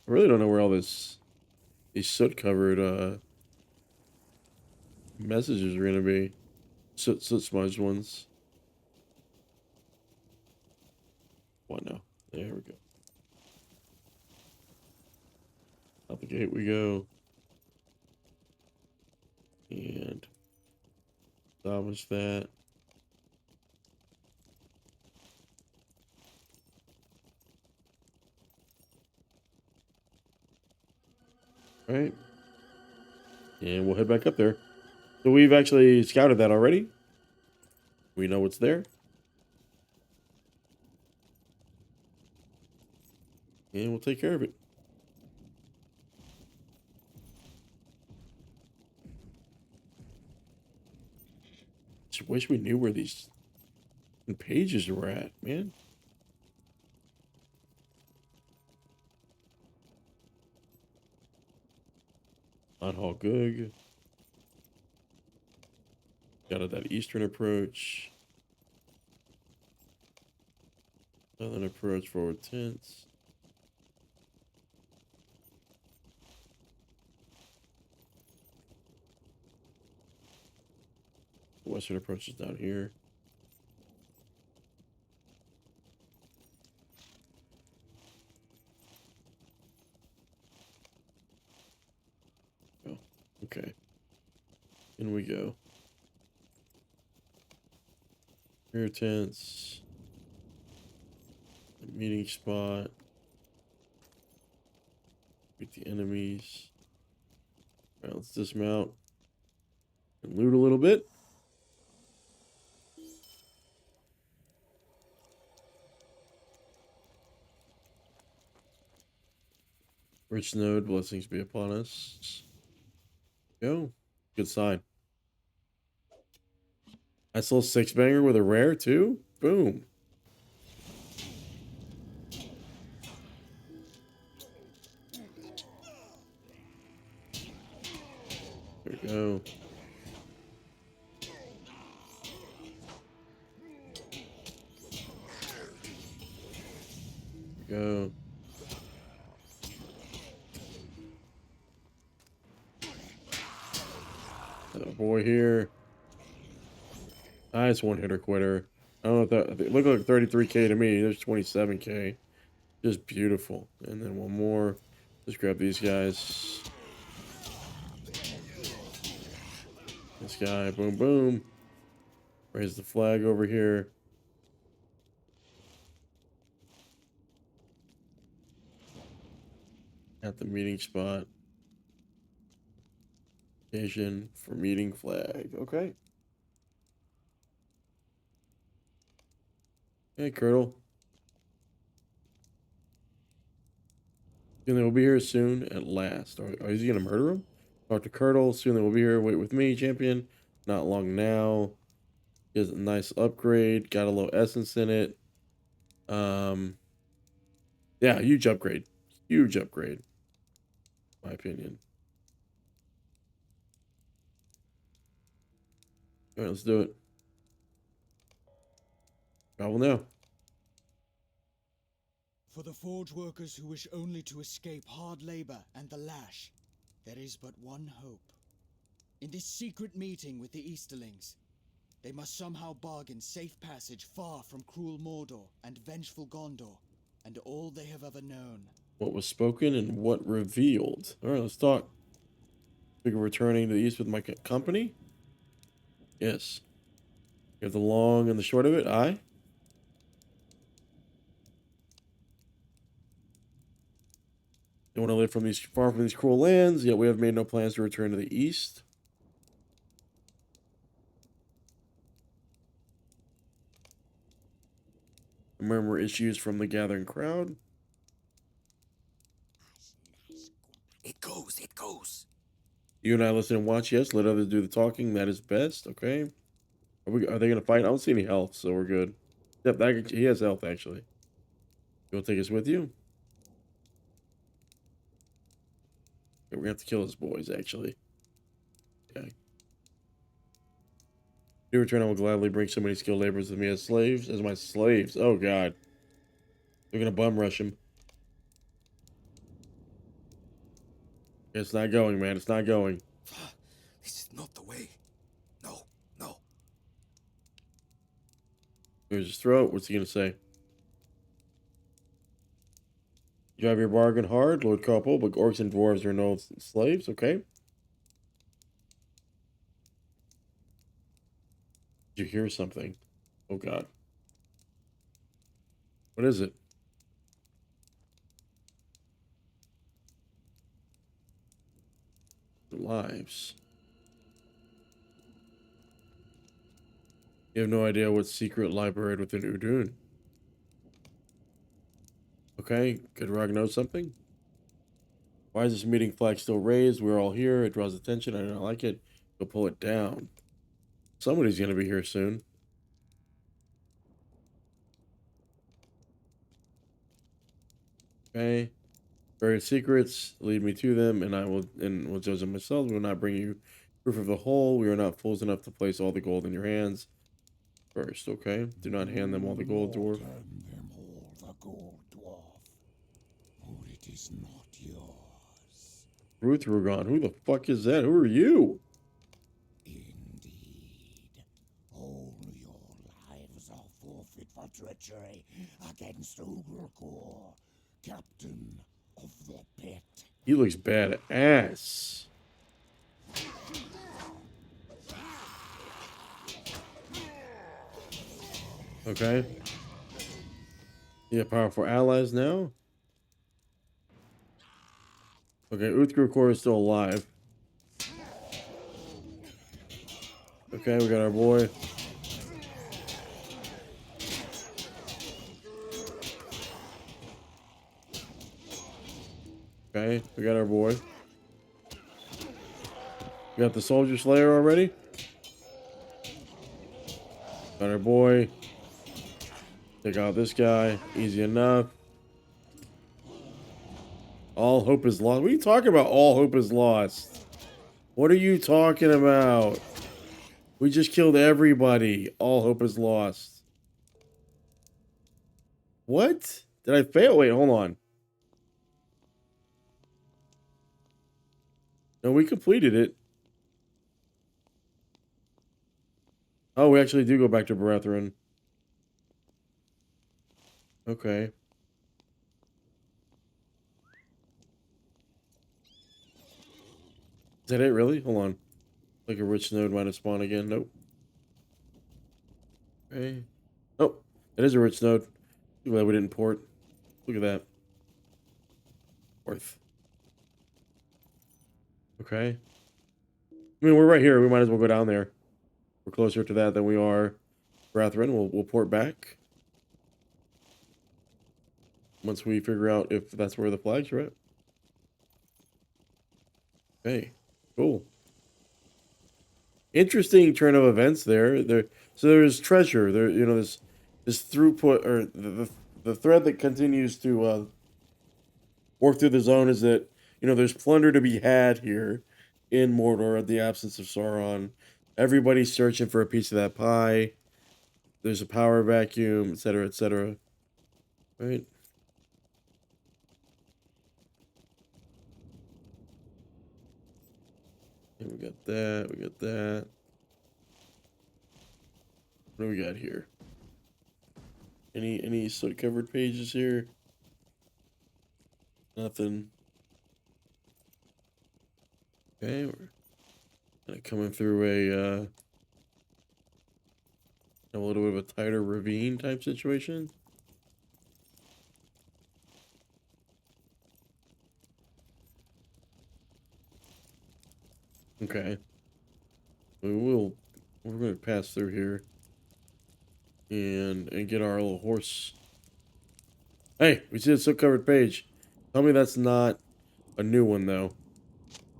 I really don't know where all these soot covered messages are gonna be. Soot smudged ones. What now? There we go. Out the gate we go. And salvage that. Right. And we'll head back up there. So we've actually scouted that already. We know what's there. And we'll take care of it. Just wish we knew where these pages were at, man. Hall Gug. Got that eastern approach. Southern approach forward tents. Western approach is down here. Oh, okay. In we go. Rear tents. Meeting spot. Beat the enemies. Alright, let's dismount and loot a little bit. Rich node, blessings be upon us. Go. Good sign. Nice little 6-banger with a rare too. Boom. There we go. There we go. Another boy here. Nice one-hitter quitter. I don't know if that, it looked like 33k to me. There's 27k. Just beautiful. And then one more. Let's grab these guys. This guy, boom, boom. Raise the flag over here. At the meeting spot. Occasion for meeting flag. Okay. Hey, Colonel. Soon they will be here soon at last. Is he gonna murder him? Talk to Colonel. Soon they will be here. Wait with me, champion. Not long now. He has a nice upgrade. Got a little essence in it. Yeah, huge upgrade. Huge upgrade. My opinion. All right, let's do it. Travel now. For the forge workers who wish only to escape hard labor and the lash, there is but one hope. In this secret meeting with the Easterlings, they must somehow bargain safe passage far from cruel Mordor and vengeful Gondor, and all they have ever known. What was spoken and what revealed. All right, let's talk. Think of returning to the east with my company? Yes. You have the long and the short of it? Aye. They want to live far from these cruel lands, yet we have made no plans to return to the east. A murmur issues from the gathering crowd. It goes. You and I listen and watch, yes. Let others do the talking. That is best, okay? Are they going to fight? I don't see any health, so we're good. Yep, he has health, actually. You want to take us with you? Yeah, we're going to have to kill his boys, actually. Okay. In return, I will gladly bring so many skilled laborers with me as slaves. As my slaves. Oh, God. They're going to bum rush him. It's not going, man. It's not going. This is not the way. No. Here's his throat. What's he going to say? You have your bargain hard, Lord Couple, but orcs and dwarves are no slaves, okay? Did you hear something? Oh, God. What is it? Lives. You have no idea what secret lie buried within Udûn. Okay, Gudrog knows something. Why is this meeting flag still raised? We're all here. It draws attention. I don't like it. Go pull it down. Somebody's going to be here soon. Okay. Various secrets. Lead me to them, and I will judge them myself. We will not bring you proof of the whole. We are not fools enough to place all the gold in your hands first, okay? Do not hand them all the gold, dwarf. Hand them all the gold, dwarf, for it is not yours. Ruth Rugon, who the fuck is that? Who are you? Indeed. All your lives are forfeit for treachery against Gorgoroth, Captain of the Pit. He looks badass. Okay. You have powerful allies now. Okay, Gorgoroth is still alive. Okay, we got our boy. Okay, we got our boy. We got the Soldier Slayer already. Got our boy. Take out this guy. Easy enough. All hope is lost. What are you talking about? All hope is lost. What are you talking about? We just killed everybody. All hope is lost. What? Did I fail? Wait, hold on. No, we completed it. Oh, we actually do go back to Brethren. Okay. Is that it, really? Hold on. Like a rich node might have spawned again. Nope. Okay. Oh, it is a rich node. Too glad we didn't port. Look at that. Worth. Okay. I mean, we're right here. We might as well go down there. We're closer to that than we are Brethren. We'll port back once we figure out if that's where the flag's are at. Okay, cool. Interesting turn of events there. So there's treasure. There, you know, this throughput or the thread that continues to work through the zone is that, you know, there's plunder to be had here in Mordor at the absence of Sauron. Everybody's searching for a piece of that pie. There's a power vacuum, etc., etc. Right? And we got that. We got that. What do we got here? Any soot covered pages here? Nothing. Okay, we're kind of coming through a little bit of a tighter ravine type situation. Okay. We're gonna pass through here and get our little horse. Hey, we see a soot covered page. Tell me that's not a new one though.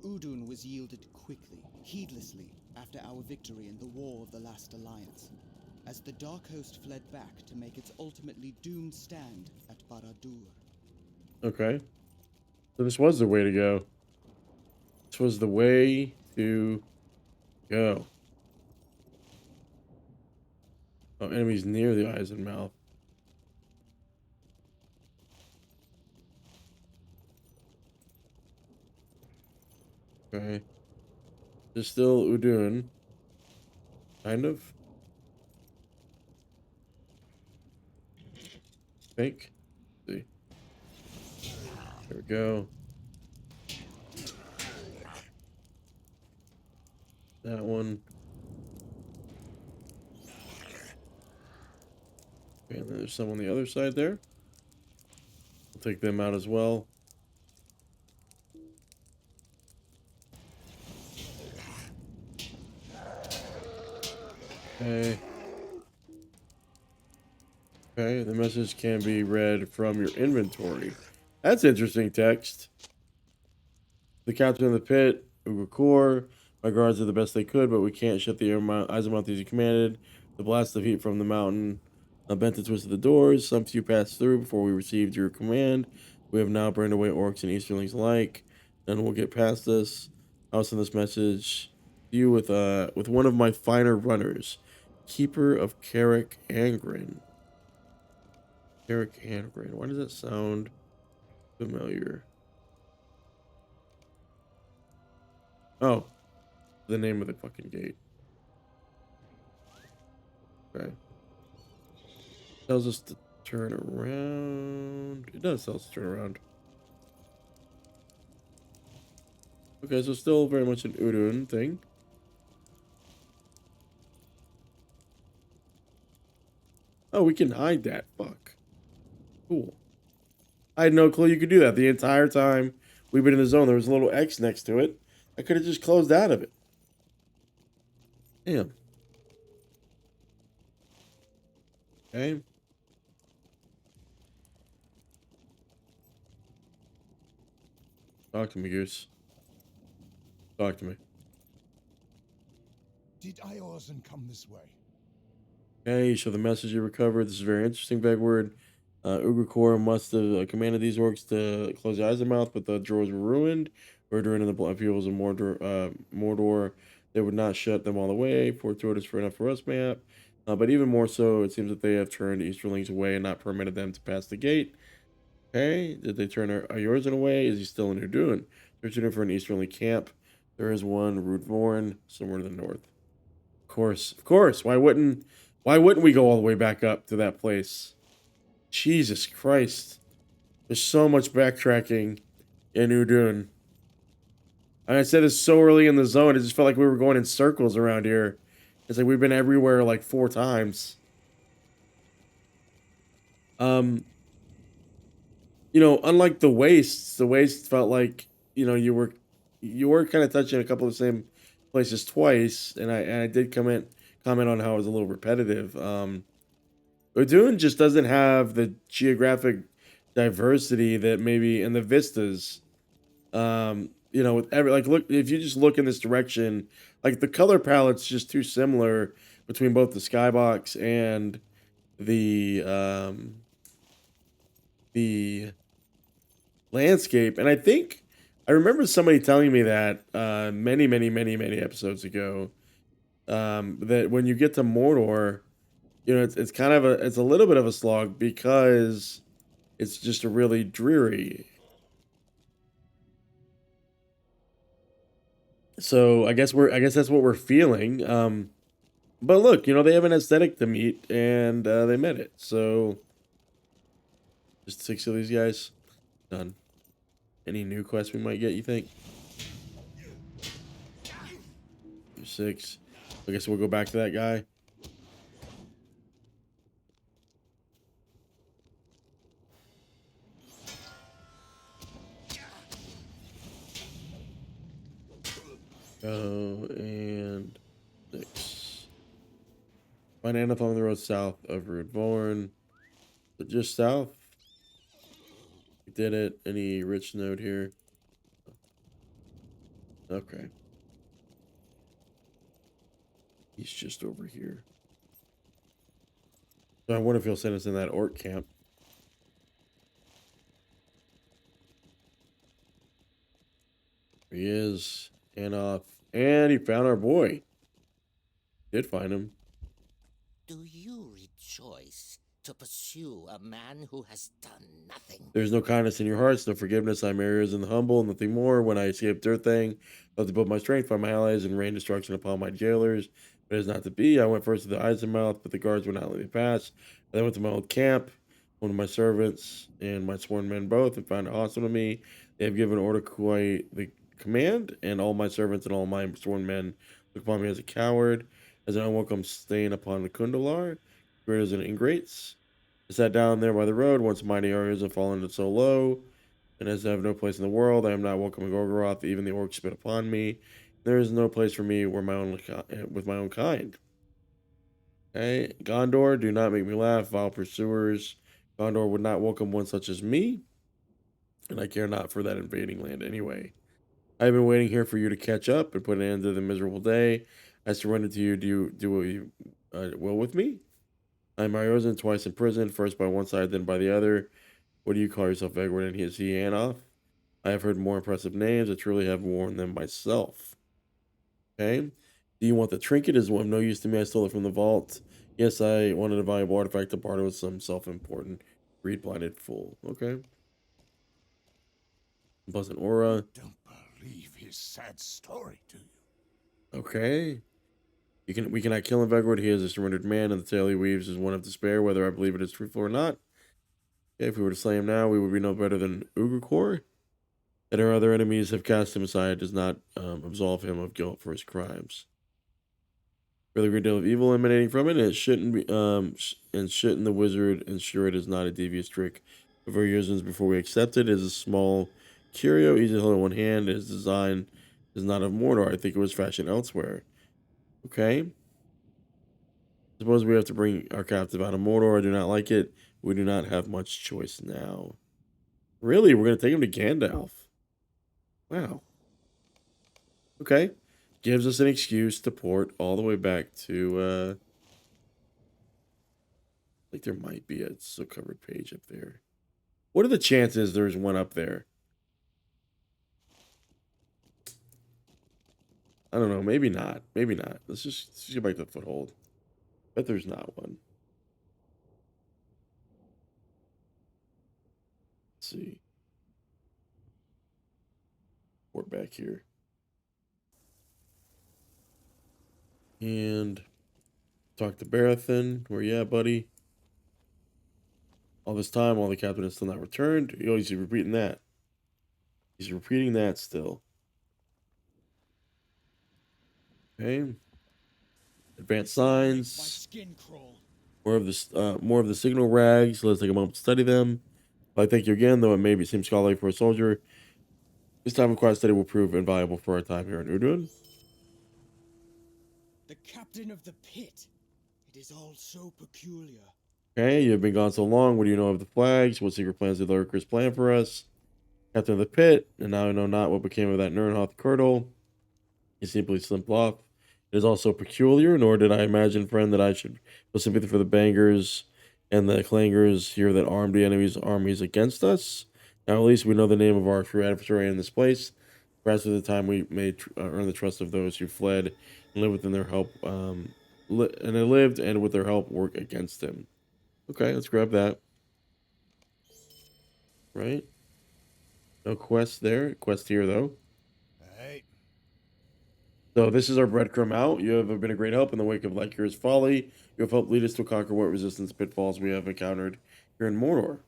Udûn was yielded quickly, heedlessly, after our victory in the War of the Last Alliance, as the Dark Host fled back to make its ultimately doomed stand at Barad-dûr. Okay. So this was the way to go. This was the way to go. Oh, enemies near the eyes and mouth. Okay. There's still Udûn. Kind of. Think. See. There we go. That one. Okay, and then there's some on the other side there. We'll take them out as well. Okay. Okay, the message can be read from your inventory. That's interesting text. The captain of the pit, Ugakor. My guards did the best they could, but we can't shut the eyes and mouth as you commanded. The blast of heat from the mountain bent and twisted the doors. Some few passed through before we received your command. We have now burned away orcs and Easterlings alike. None will get past us. I'll send this message to you with one of my finer runners, Keeper of Carrick Angren. Carrick Angren. Why does that sound familiar? Oh, the name of the fucking gate. Okay. Tells us to turn around. It does tell us to turn around. Okay, so still very much an Udûn thing. Oh, we can hide that. Fuck. Cool. I had no clue you could do that the entire time we've been in the zone. There was a little X next to it. I could have just closed out of it. Damn. Okay. Talk to me, Goose. Talk to me. Did Eorzan come this way? Okay, so the message you recovered. This is very interesting, Vegward. Ugakor must have commanded these orcs to close their eyes and mouth, but the drawers were ruined. Murdering the blood peoples of Mordor, they would not shut them all the way. Fortuitous for enough for us, map. But even more so, it seems that they have turned Easterlings away and not permitted them to pass the gate. Okay, did they turn Eorzan away? Is he still in Udûn? They're shooting for an Easterling camp. There is one, Rudvorn, somewhere to the north. Of course. Why wouldn't we go all the way back up to that place? Jesus Christ. There's so much backtracking in Udûn. And I said this so early in the zone, it just felt like we were going in circles around here. It's like we've been everywhere like 4 times. You know, unlike the wastes felt like, you know, you were kind of touching a couple of the same places twice, and I did comment on how it was a little repetitive. Udûn just doesn't have the geographic diversity that maybe in the vistas. You know, with every like look if you just look in this direction, like the color palette's just too similar between both the skybox and the landscape. And I remember somebody telling me that many episodes ago, that when you get to Mordor, you know, it's kind of it's a little bit of a slog because it's just a really dreary. So I guess that's what we're feeling. But look, you know, they have an aesthetic to meet, and they met it. So just 6 of these guys done. Any new quests we might get? You think? 6. I guess we'll go back to that guy. Oh, and 6. Find Nurnhoth on the road south of Rudvorn. But just south. We did it. Any rich node here? Okay. He's just over here. So I wonder if he'll send us in that orc camp. There he is. And he found our boy. Did find him. Do you rejoice to pursue a man who has done nothing? There's no kindness in your hearts, no forgiveness. I'm arrogant and humble, nothing more. When I escaped Durthang, I to build my strength, find my allies, and rain destruction upon my jailers. But it is not to be. I went first to the Eisenmouth, but the guards would not let me pass. I then went to my old camp, one of my servants and my sworn men both, and found it hostile to me. They have given order quite the command, and all my servants and all my sworn men look upon me as a coward, as an unwelcome stain upon the Khundolar, traitors and ingrates. I sat down there by the road, once mighty armies have fallen so low, and as I have no place in the world, I am not welcome in Gorgoroth, even the orcs spit upon me. There is no place for me where with my own kind. Okay, Gondor, do not make me laugh, vile pursuers. Gondor would not welcome one such as me, and I care not for that invading land anyway. I have been waiting here for you to catch up and put an end to the miserable day. I surrender to you. Do you do what you will with me? I am Mariozen, twice in prison, first by one side, then by the other. What do you call yourself, Vegward? And is he Anoth? I have heard more impressive names. I truly have worn them myself. Okay. Do you want the trinket? It is one of no use to me. I stole it from the vault. Yes, I wanted a valuable artifact to barter with some self-important, greed-blinded fool. Okay. Pleasant aura. Don't believe his sad story, do you? Okay. We cannot kill him, Vegward. He is a surrendered man, and the tale he weaves is one of despair, whether I believe it is truthful or not. Okay, if we were to slay him now, we would be no better than Ugricore. That our other enemies have cast him aside does not absolve him of guilt for his crimes. Really great deal of evil emanating from it, and it shouldn't be and shouldn't the wizard ensure it is not a devious trick of our reasons before we accept it. It is a small curio, easy to hold in one hand. Its design is not of Mordor. I think it was fashioned elsewhere. Okay. Suppose we have to bring our captive out of Mordor. I do not like it. We do not have much choice now. Really? We're going to take him to Gandalf. Wow. Okay. Gives us an excuse to port all the way back to, I think there might be a covered page up there. What are the chances there's one up there? I don't know. Maybe not. Maybe not. Let's just get back to the Foothold. Bet there's not one. Let's see. We're back here. And talk to Barathon. Where you at, buddy? All this time, while the captain is still not returned. Oh, he's repeating that. He's repeating that still. Okay. Advanced signs. More of the signal rags. Let's take a moment to study them. I thank you again, though it may seem scholarly for a soldier. This time of quiet study will prove invaluable for our time here in Udûn. captain of the pit. It is all so peculiar. Okay, you have been gone so long. What do you know of the flags? What secret plans did the lurkers plan for us? Captain of the pit, and now I know not what became of that Nurnhoth Kirtle. He simply slipped off. It is also peculiar, nor did I imagine, friend, that I should feel sympathy for the bangers and the clangers here that armed the enemy's armies against us. Now at least we know the name of our true adversary in this place. Perhaps with the time we may earn the trust of those who fled and live within their help, and they lived and with their help work against him. Okay, let's grab that. Right? No quest there. Quest here, though. Hey, So this is our breadcrumb out. You have been a great help in the wake of Lachir's folly. You have helped lead us to conquer what resistance pitfalls we have encountered here in Mordor.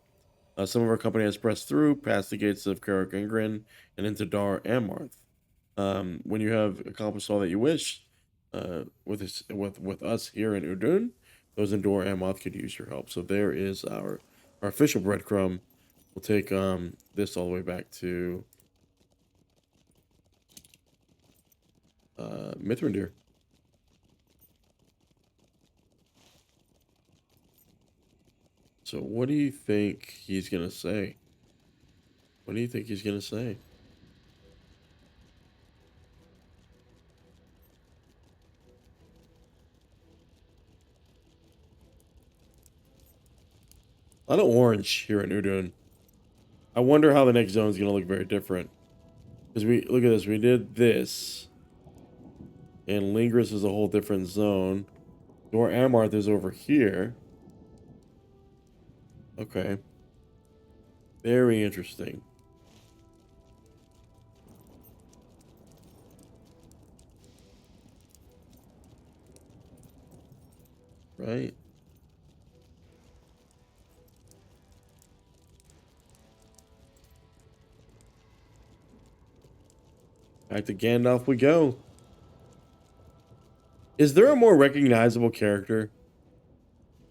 Some of our company has pressed through, past the gates of Carrick and into Dar Amarth. When you have accomplished all that you wish, with us here in Udûn, those in Dor Amarth could use your help. So there is our official breadcrumb. We'll take this all the way back to Mithrandir. So what do you think he's gonna say? What do you think he's gonna say? A lot of orange here in Udûn. I wonder how the next zone is gonna look very different. Because we look at this, we did this. And lingers is a whole different zone. Dor Amarth is over here. Okay. Very interesting. Right? Back to Gandalf we go. Is there a more recognizable character?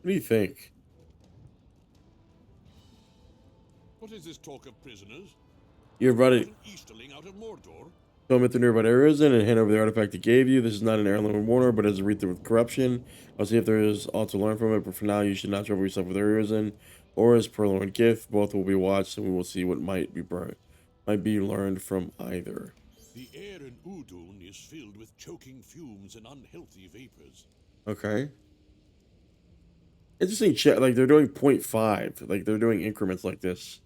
What do you think? What is this talk of prisoners? You're running. An Easterling out of Mordor? Tell him at the nearby Arisen and hand over the artifact he gave you. This is not an heirloom of Mornaur, but as a wreath with corruption. I'll see if there is aught to learn from it, but for now you should not trouble yourself with Arisen or his purloined gift. Both will be watched, and we will see what might be learned from either. The air in Udûn is filled with choking fumes and unhealthy vapors. Okay. Interesting chat. Like they're doing 0.5. Like they're doing increments like this.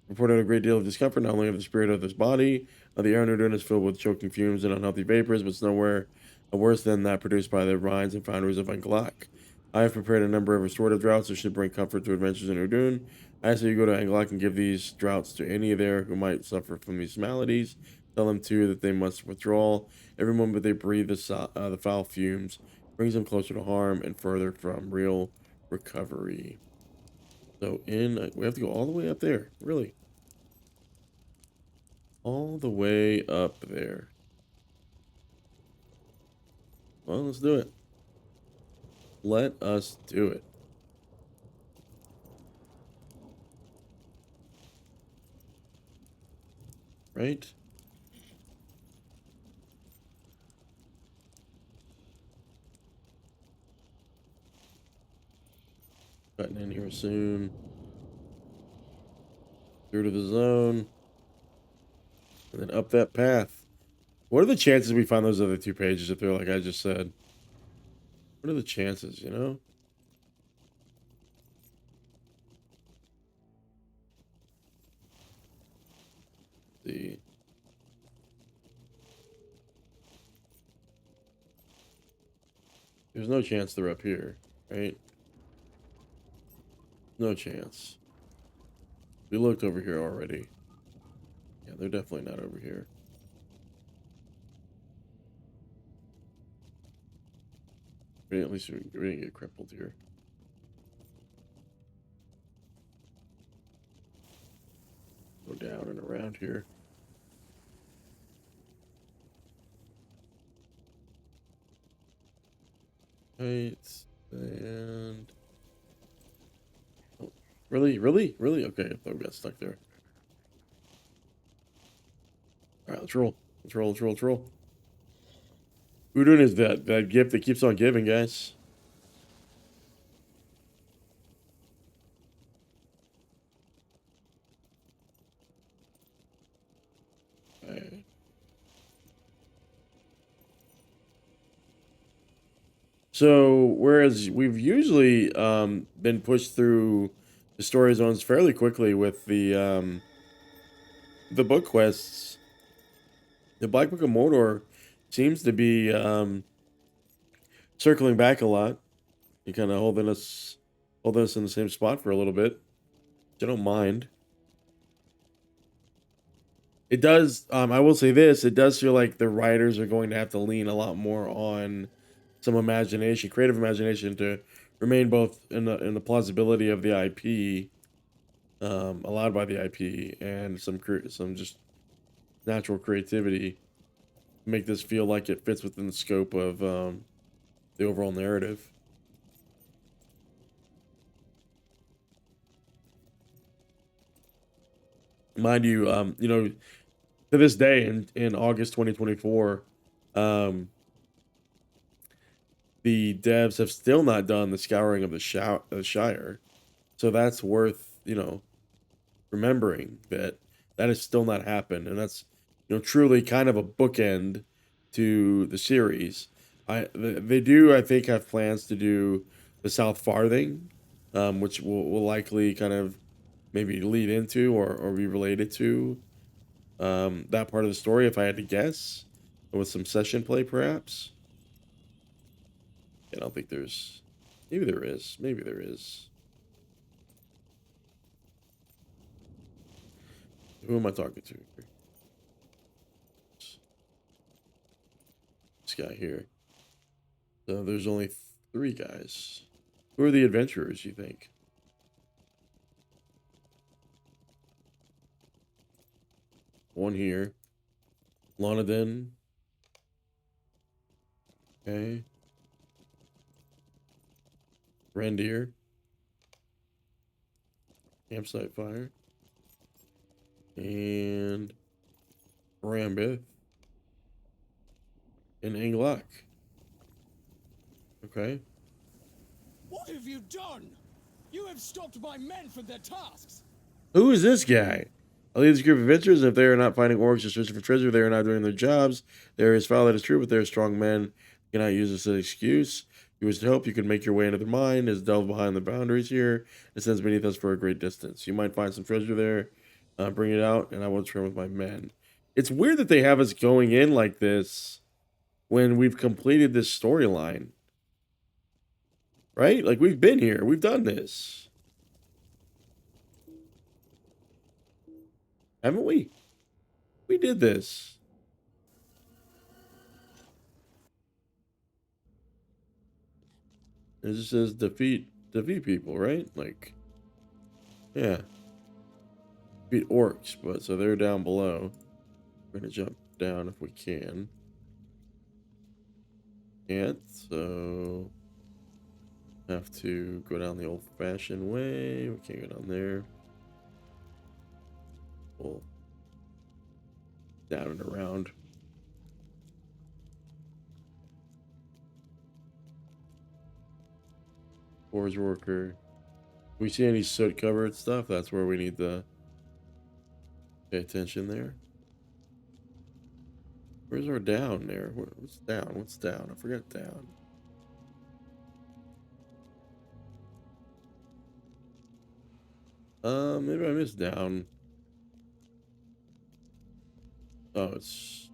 Reported a great deal of discomfort, not only of the spirit of his body. The air in Udûn is filled with choking fumes and unhealthy vapors, but it's nowhere worse than that produced by the vines and foundries of Anglach. I have prepared a number of restorative draughts that should bring comfort to adventurers in Udûn. I ask that you go to Anglach and give these draughts to any there who might suffer from these maladies. Tell them, too, that they must withdraw. Every moment they breathe the foul fumes brings them closer to harm and further from real recovery. So we have to go all the way up there, really. All the way up there. Well, let's do it. Let us do it. Right? Cutting in here soon. Through to the zone. And then up that path. What are the chances we find those other 2 pages if they're like I just said? What are the chances, you know? Let's see. There's no chance they're up here, right? No chance. We looked over here already. Yeah, they're definitely not over here. At least we didn't get crippled here. Go down and around here. Right, and... Oh, really? Okay, I thought we got stuck there. Alright, let's roll. Let's roll. Udûn is that gift that keeps on giving, guys. Alright. So, whereas we've usually been pushed through the story zones fairly quickly with the book quests, the Black Book of Mordor seems to be circling back a lot. You kind of holding us in the same spot for a little bit. I don't mind. It does. I will say this: it does feel like the writers are going to have to lean a lot more on some imagination, creative imagination, to remain both in the plausibility of the IP, allowed by the IP, and some just natural creativity, make this feel like it fits within the scope of the overall narrative. Mind you, to this day in August 2024, the devs have still not done the scouring of the Shire. So that's worth, remembering that has still not happened. And that's, truly kind of a bookend to the series. They do, I think, have plans to do the South Farthing, which will likely kind of maybe lead into or be related to that part of the story, if I had to guess, with some session play, perhaps. I don't think there's. Maybe there is. Maybe there is. Who am I talking to? This guy here. So there's only 3 guys. Who are the adventurers, you think? One here. Lonadin. Okay. Randir. Campsite fire. And Rambith. And Anglach. Okay. What have you done? You have stopped my men from their tasks. Who is this guy? I lead this group of adventurers, and if they are not finding orcs or searching for treasure, they are not doing their jobs. There is foul, that is true, but they are strong men. You cannot use this as an excuse. If you wish to help, you can make your way into their mine. It is delved behind the boundaries here. It stands beneath us for a great distance. You might find some treasure there. Bring it out, and I will return with my men. It's weird that they have us going in like this when we've completed this storyline. Right? Like, we've been here. We've done this. Haven't we? We did this. It just says defeat people, right? Like, yeah. Defeat orcs, but so they're down below. We're gonna jump down if we can. Can't, so have to go down the old-fashioned way. We can't go down there. Well, down and around. Forge worker. We see any soot covered stuff? That's where we need to pay attention there. Where's our down there? What's down? What's down? I forgot down. Maybe I missed down. Oh, it's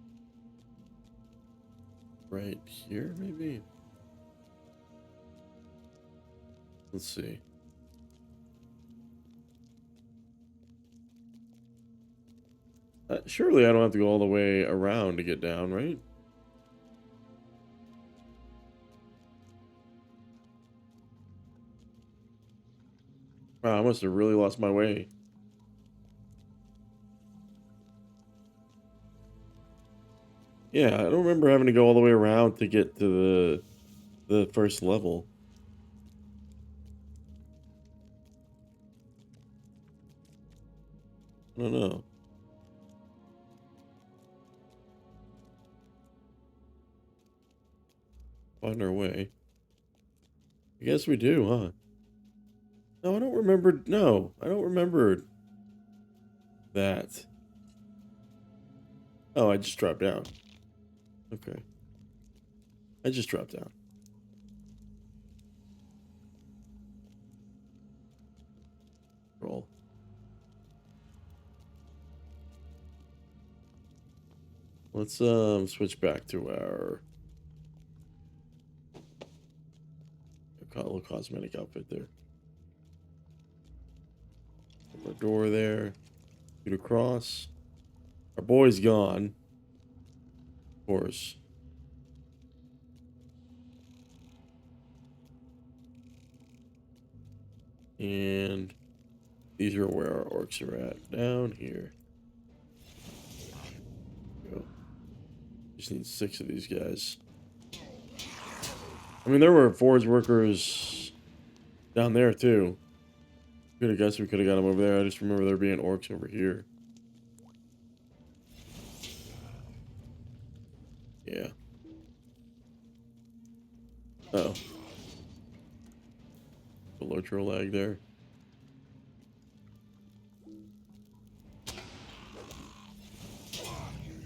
right here, maybe? Let's see. Surely I don't have to go all the way around to get down, right? Wow, I must have really lost my way. Yeah, I don't remember having to go all the way around to get to the first level. I don't know. Find our way. I guess we do, huh? No, I don't remember. No, I don't remember that. Oh, I just dropped down. Okay. I just dropped down. Roll. Let's switch back to our little cosmetic outfit there. Our door there. Shoot across. Our boy's gone. Of course. And these are where our orcs are at. Down here. Go. Just need 6 of these guys. I mean, there were forge workers down there too. Could have guessed we could have got them over there. I just remember there being orcs over here. Yeah. Uh-oh. The LOTRO lag there.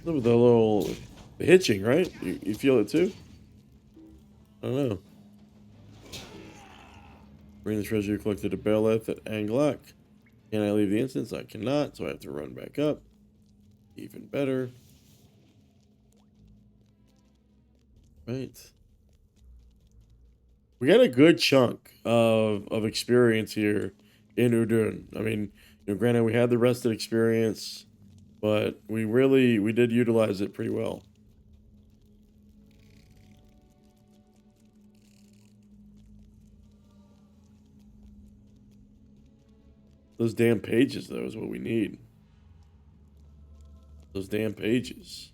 Look at the hitching, right? You feel it too? I don't know. Bring the treasure you collected to Beleth at Anglach. Can I leave the instance? I cannot, so I have to run back up. Even better. Right. We got a good chunk of experience here in Udûn. I mean, granted we had the rested experience, but we did utilize it pretty well. Those damn pages, though, is what we need. Those damn pages.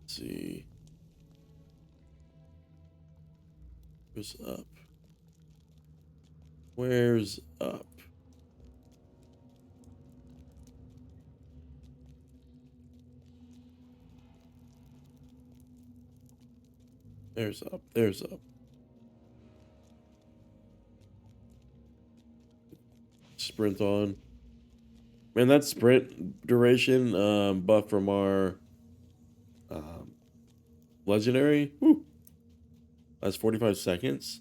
Let's see. Where's up? Where's up? There's up. There's up. Sprint on. Man, that sprint duration buff from our legendary. Whew. That's 45 seconds.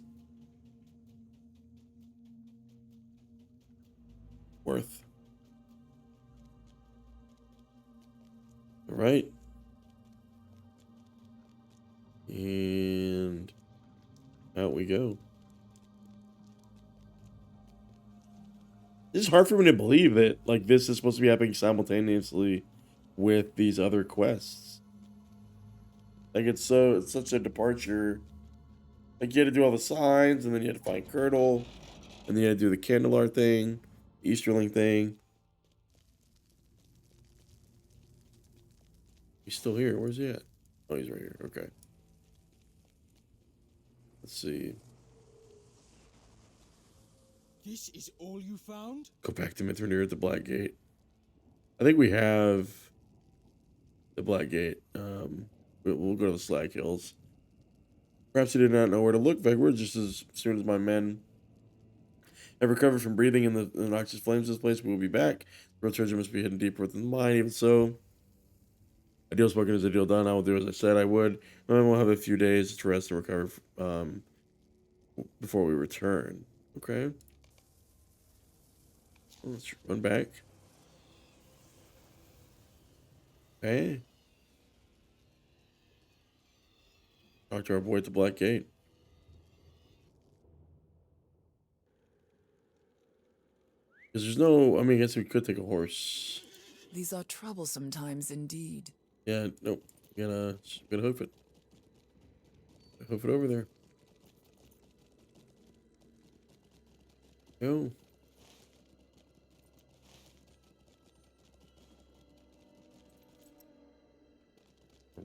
Worth. All right. And out we go. It's hard for me to believe that like this is supposed to be happening simultaneously with these other quests. Like it's such a departure. Like you had to do all the signs, and then you had to find Curdle, and then you had to do the Khundolar thing, Easterling thing. He's still here. Where's he at? Oh, he's right here. Okay. Let's see. This is all you found? Go back to Mithrandir at the Black Gate. I think we have the Black Gate. We'll go to the Slag Hills. Perhaps you did not know where to look, Vegward. Just as soon as my men have recovered from breathing in the noxious flames of this place, we will be back. The real treasure must be hidden deeper within the mine. Even so, a deal spoken is a deal done. I will do as I said I would. My men will have a few days to rest and recover before we return. Okay. Let's run back. Okay. Talk to our boy at the Black Gate. Because there's no... I mean, I guess we could take a horse. These are troublesome times indeed. Yeah, nope. Gotta hoof it. Hoof it over there. Go.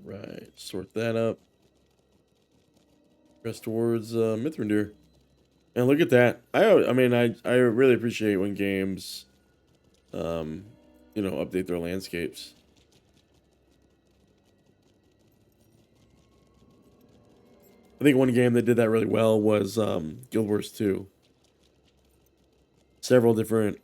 Right, sort that up. Press towards Mithrandir. And look at that. I mean, I really appreciate when games, update their landscapes. I think one game that did that really well was Guild Wars 2. Several different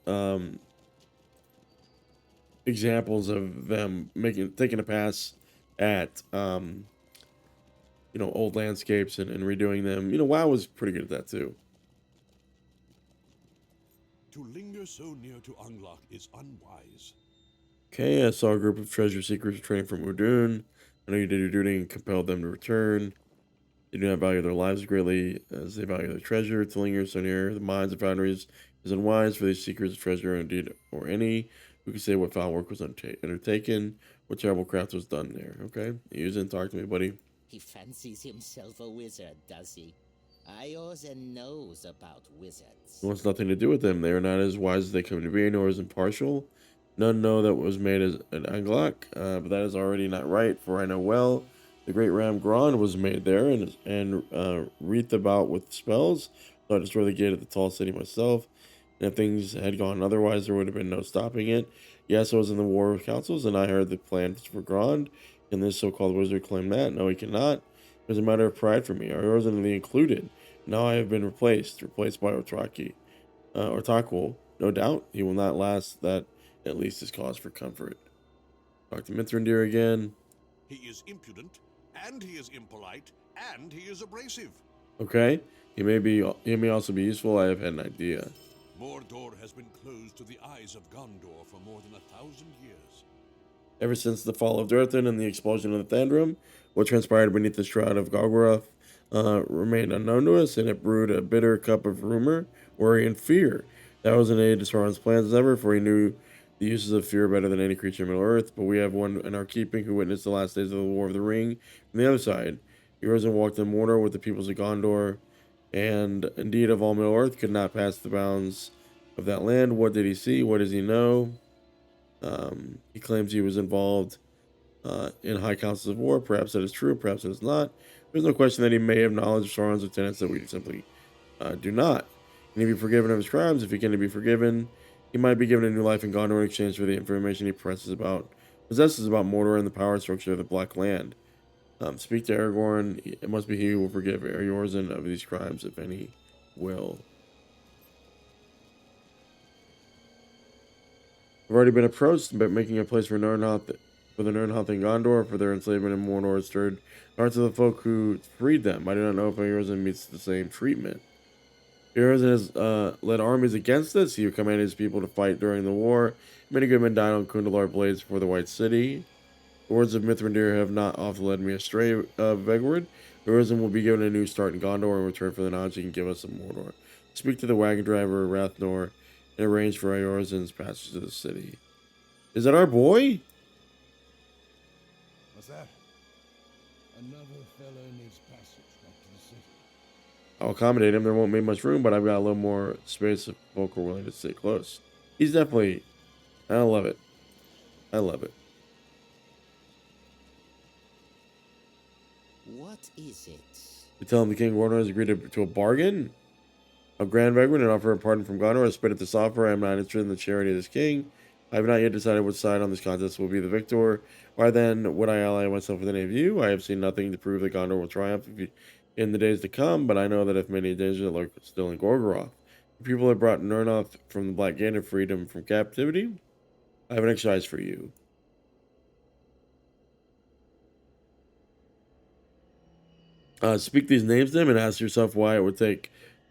examples of them taking a pass at old landscapes and redoing them. WoW was pretty good at that too. To linger so near to Anglach is unwise. Okay, I saw a group of treasure seekers returning from Udûn. I know you did your duty and compelled them to return. They do not value their lives greatly as they value their treasure. To linger so near the mines and foundries is unwise for these seekers of treasure, indeed, or any who can say what foul work was undertaken, what terrible craft was done there. Okay, use it and talk to me, buddy. He fancies himself a wizard, does he? Eorzan knows about wizards. It wants nothing to do with them. They are not as wise as they claim to be, nor as impartial. None know that what was made as an Anglach, but that is already not right, for I know well the great ram Grond was made there and wreathed about with spells, so I destroyed the gate of the tall city myself. And if things had gone otherwise, there would have been no stopping it. Yes, I was in the War of Councils, and I heard the plans for Grond. Can this so-called wizard claim that? No, he cannot. It was a matter of pride for me. I wasn't included. Now I have been replaced by Ortakul. No doubt, he will not last. That at least is cause for comfort. Talk to Mithrandir again. He is impudent, and he is impolite, and he is abrasive. Okay, he may also be useful. I have had an idea. Mordor has been closed to the eyes of Gondor for more than 1,000 years. Ever since the fall of Durthand and the explosion of the Thandrum, what transpired beneath the shroud of Gorgoroth remained unknown to us, and it brewed a bitter cup of rumor, worry, and fear. That was an aid to Sauron's plans as ever, for he knew the uses of fear better than any creature in Middle-earth, but we have one in our keeping who witnessed the last days of the War of the Ring from the other side. He rose and walked in Mornaur with the peoples of Gondor, and indeed of all Middle-earth could not pass the bounds of that land. What did he see? What does he know? He claims he was involved in high councils of war. Perhaps that is true, perhaps it is not. There's no question that he may have knowledge of Sauron's lieutenants that we simply do not. Can he be forgiven of his crimes? If he can be forgiven, he might be given a new life in Gondor in exchange for the information he possesses about Mordor and the power structure of the Black Land. Speak to Aragorn. It must be he who will forgive Eorzan of these crimes, if any will. I've already been approached about making a place for the Nurnhoth in Gondor for their enslavement in Mornaur stirred hearts of the folk who freed them. I do not know if Eorzan meets the same treatment. Eorzan has led armies against us. He commanded his people to fight during the war. Many good men died on Khundolar blades for the White City. The words of Mithrandir have not often led me astray, Vegward. Eorzan will be given a new start in Gondor in return for the knowledge he can give us of Mordor. Speak to the wagon driver, Rathnor, and arrange for Eorzan's passage to the city. Is that our boy? What's that? Another fellow needs passage back to the city. I'll accommodate him. There won't be much room, but I've got a little more space if folk are willing to stay close. He's definitely... I love it. I love it. What is it? You tell him the King of Gondor has agreed to a bargain? A grand Vegward and offer a pardon from Gondor. I spit at this offer. I am not interested in the charity of this king. I have not yet decided which side on this contest will be the victor. Why then would I ally myself with any of you? I have seen nothing to prove that Gondor will triumph in the days to come, but I know that if many dangers lurk still in Gorgoroth. The people have brought Nurnhoth from the Black Gate and freed him from captivity. I have an exercise for you. Speak these names to them and ask yourself why I would side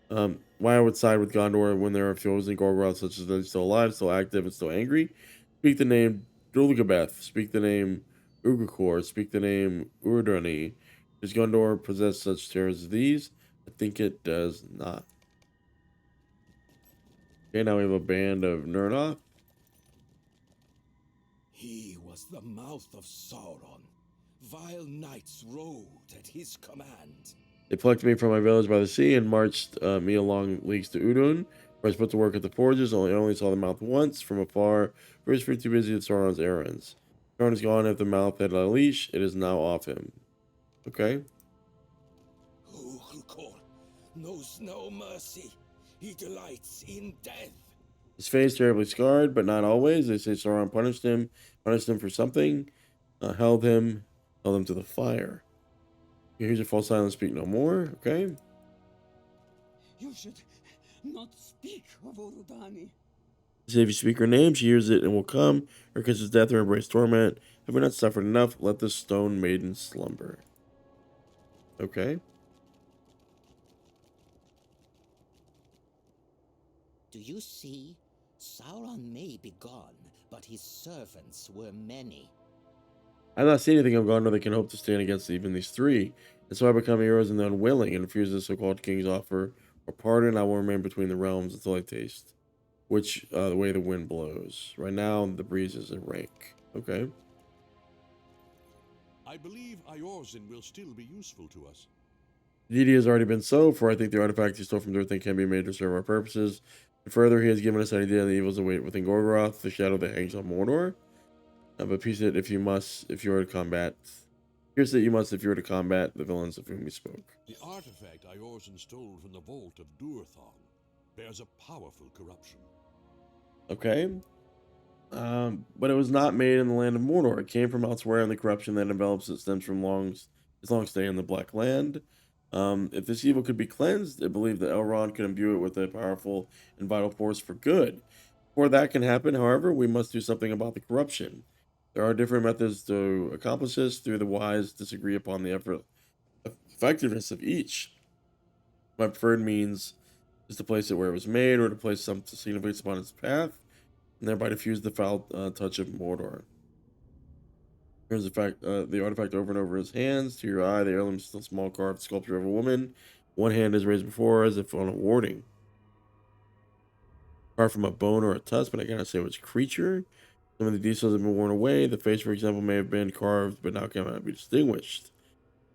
with Gondor when there are foes in Gorgoroth such as they're still alive, still active, and still angry. Speak the name Dulgabeth. Speak the name Ugakor. Speak the name Urdani. Does Gondor possess such terrors as these? I think it does not. Okay, now we have a band of Nurnhoth. He was the mouth of Sauron. Vile knights rode at his command. They plucked me from my village by the sea and marched me along leagues to Udûn, where I was put to work at the forges. I only saw the mouth once from afar, for he was too busy with Sauron's errands. Sauron is gone. If the mouth had a leash, it is now off him. Okay. Ugakor knows no mercy. He delights in death. His face terribly scarred, but not always. They say Sauron punished him for something, held him to the fire. Here's your full silence, speak no more. Okay. You should not speak of Orudani. Say if you speak her name, she hears it and will come, or kisses death or embrace torment. Have we not suffered enough? Let the stone maiden slumber. Okay. Do you see? Sauron may be gone, but his servants were many. I have not seen anything of Gondor that can hope to stand against even these three. And so I become heroes and the unwilling, and refuse the so-called king's offer or pardon. I will remain between the realms until I taste the way the wind blows. Right now, the breeze is a rank. Okay. I believe Eorzin will still be useful to us. Deity has already been so, for I think the artifact he stole from Durthang can be made to serve our purposes. And further, he has given us an idea of the evils await within Gorgoroth, the shadow that hangs on Mordor. But piece it if you are to combat. Here's that you must if you are to combat the villains of whom we spoke. The artifact Eorzin stole from the vault of Durthang bears a powerful corruption. Okay. But it was not made in the land of Mordor. It came from elsewhere, and the corruption that envelops it stems from his long stay in the Black Land. If this evil could be cleansed, it believed that Elrond could imbue it with a powerful and vital force for good. Before that can happen, however, we must do something about the corruption. There are different methods to accomplish this. Through the wise disagree upon the effectiveness of each. My preferred means is to place it where it was made, or to place some significance upon its path, and thereby diffuse the foul touch of Mordor. Here's the artifact over and over his hands. To your eye, the heirloom is still small carved sculpture of a woman. One hand is raised before, as if on a warding. Carved from a bone or a tusk, but I cannot say which creature. Some of the details have been worn away. The face, for example, may have been carved, but now cannot be distinguished.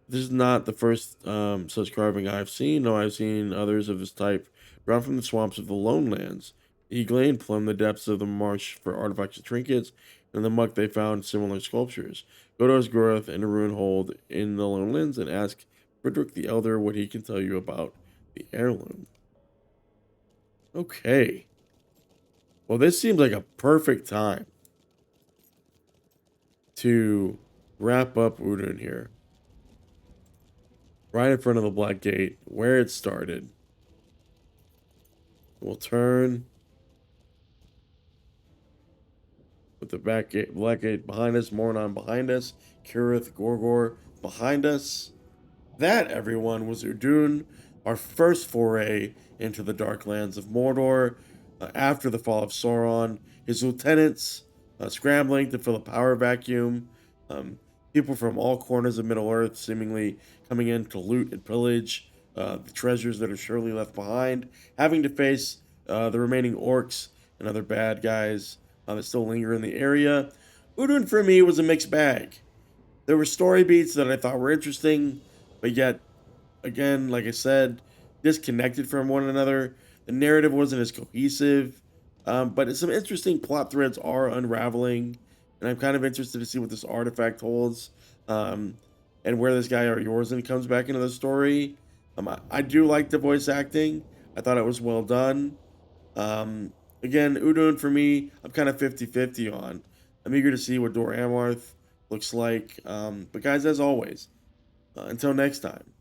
This is not the first such carving I have seen. No, I have seen others of this type drawn from the swamps of the Lone Lands. Eglain plumbed the depths of the marsh for artifacts and trinkets, and in the muck they found similar sculptures. Go to Osgoroth and Nurnhoth in the Lone Lands and ask Frederick the Elder what he can tell you about the heirloom. Okay. Well, this seems like a perfect time to wrap up Udûn here. Right in front of the Black Gate, where it started. We'll turn with the Black Gate behind us, Mornaur behind us, Cirith Gorgor behind us. That, everyone, was Udûn, our first foray into the dark lands of Mordor, after the fall of Sauron, his lieutenants scrambling to fill a power vacuum, people from all corners of Middle-earth seemingly coming in to loot and pillage the treasures that are surely left behind, having to face the remaining orcs and other bad guys that still linger in the area. Udûn, for me, was a mixed bag. There were story beats that I thought were interesting, but yet, again, like I said, disconnected from one another. The narrative wasn't as cohesive, but some interesting plot threads are unraveling, and I'm kind of interested to see what this artifact holds, and where this guy Eorzin comes back into the story. I do like the voice acting. I thought it was well done. Again, Udûn, for me, I'm kind of 50-50 on. I'm eager to see what Dor Amlarth looks like. But guys, as always, until next time,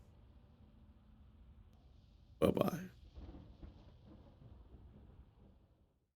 bye-bye.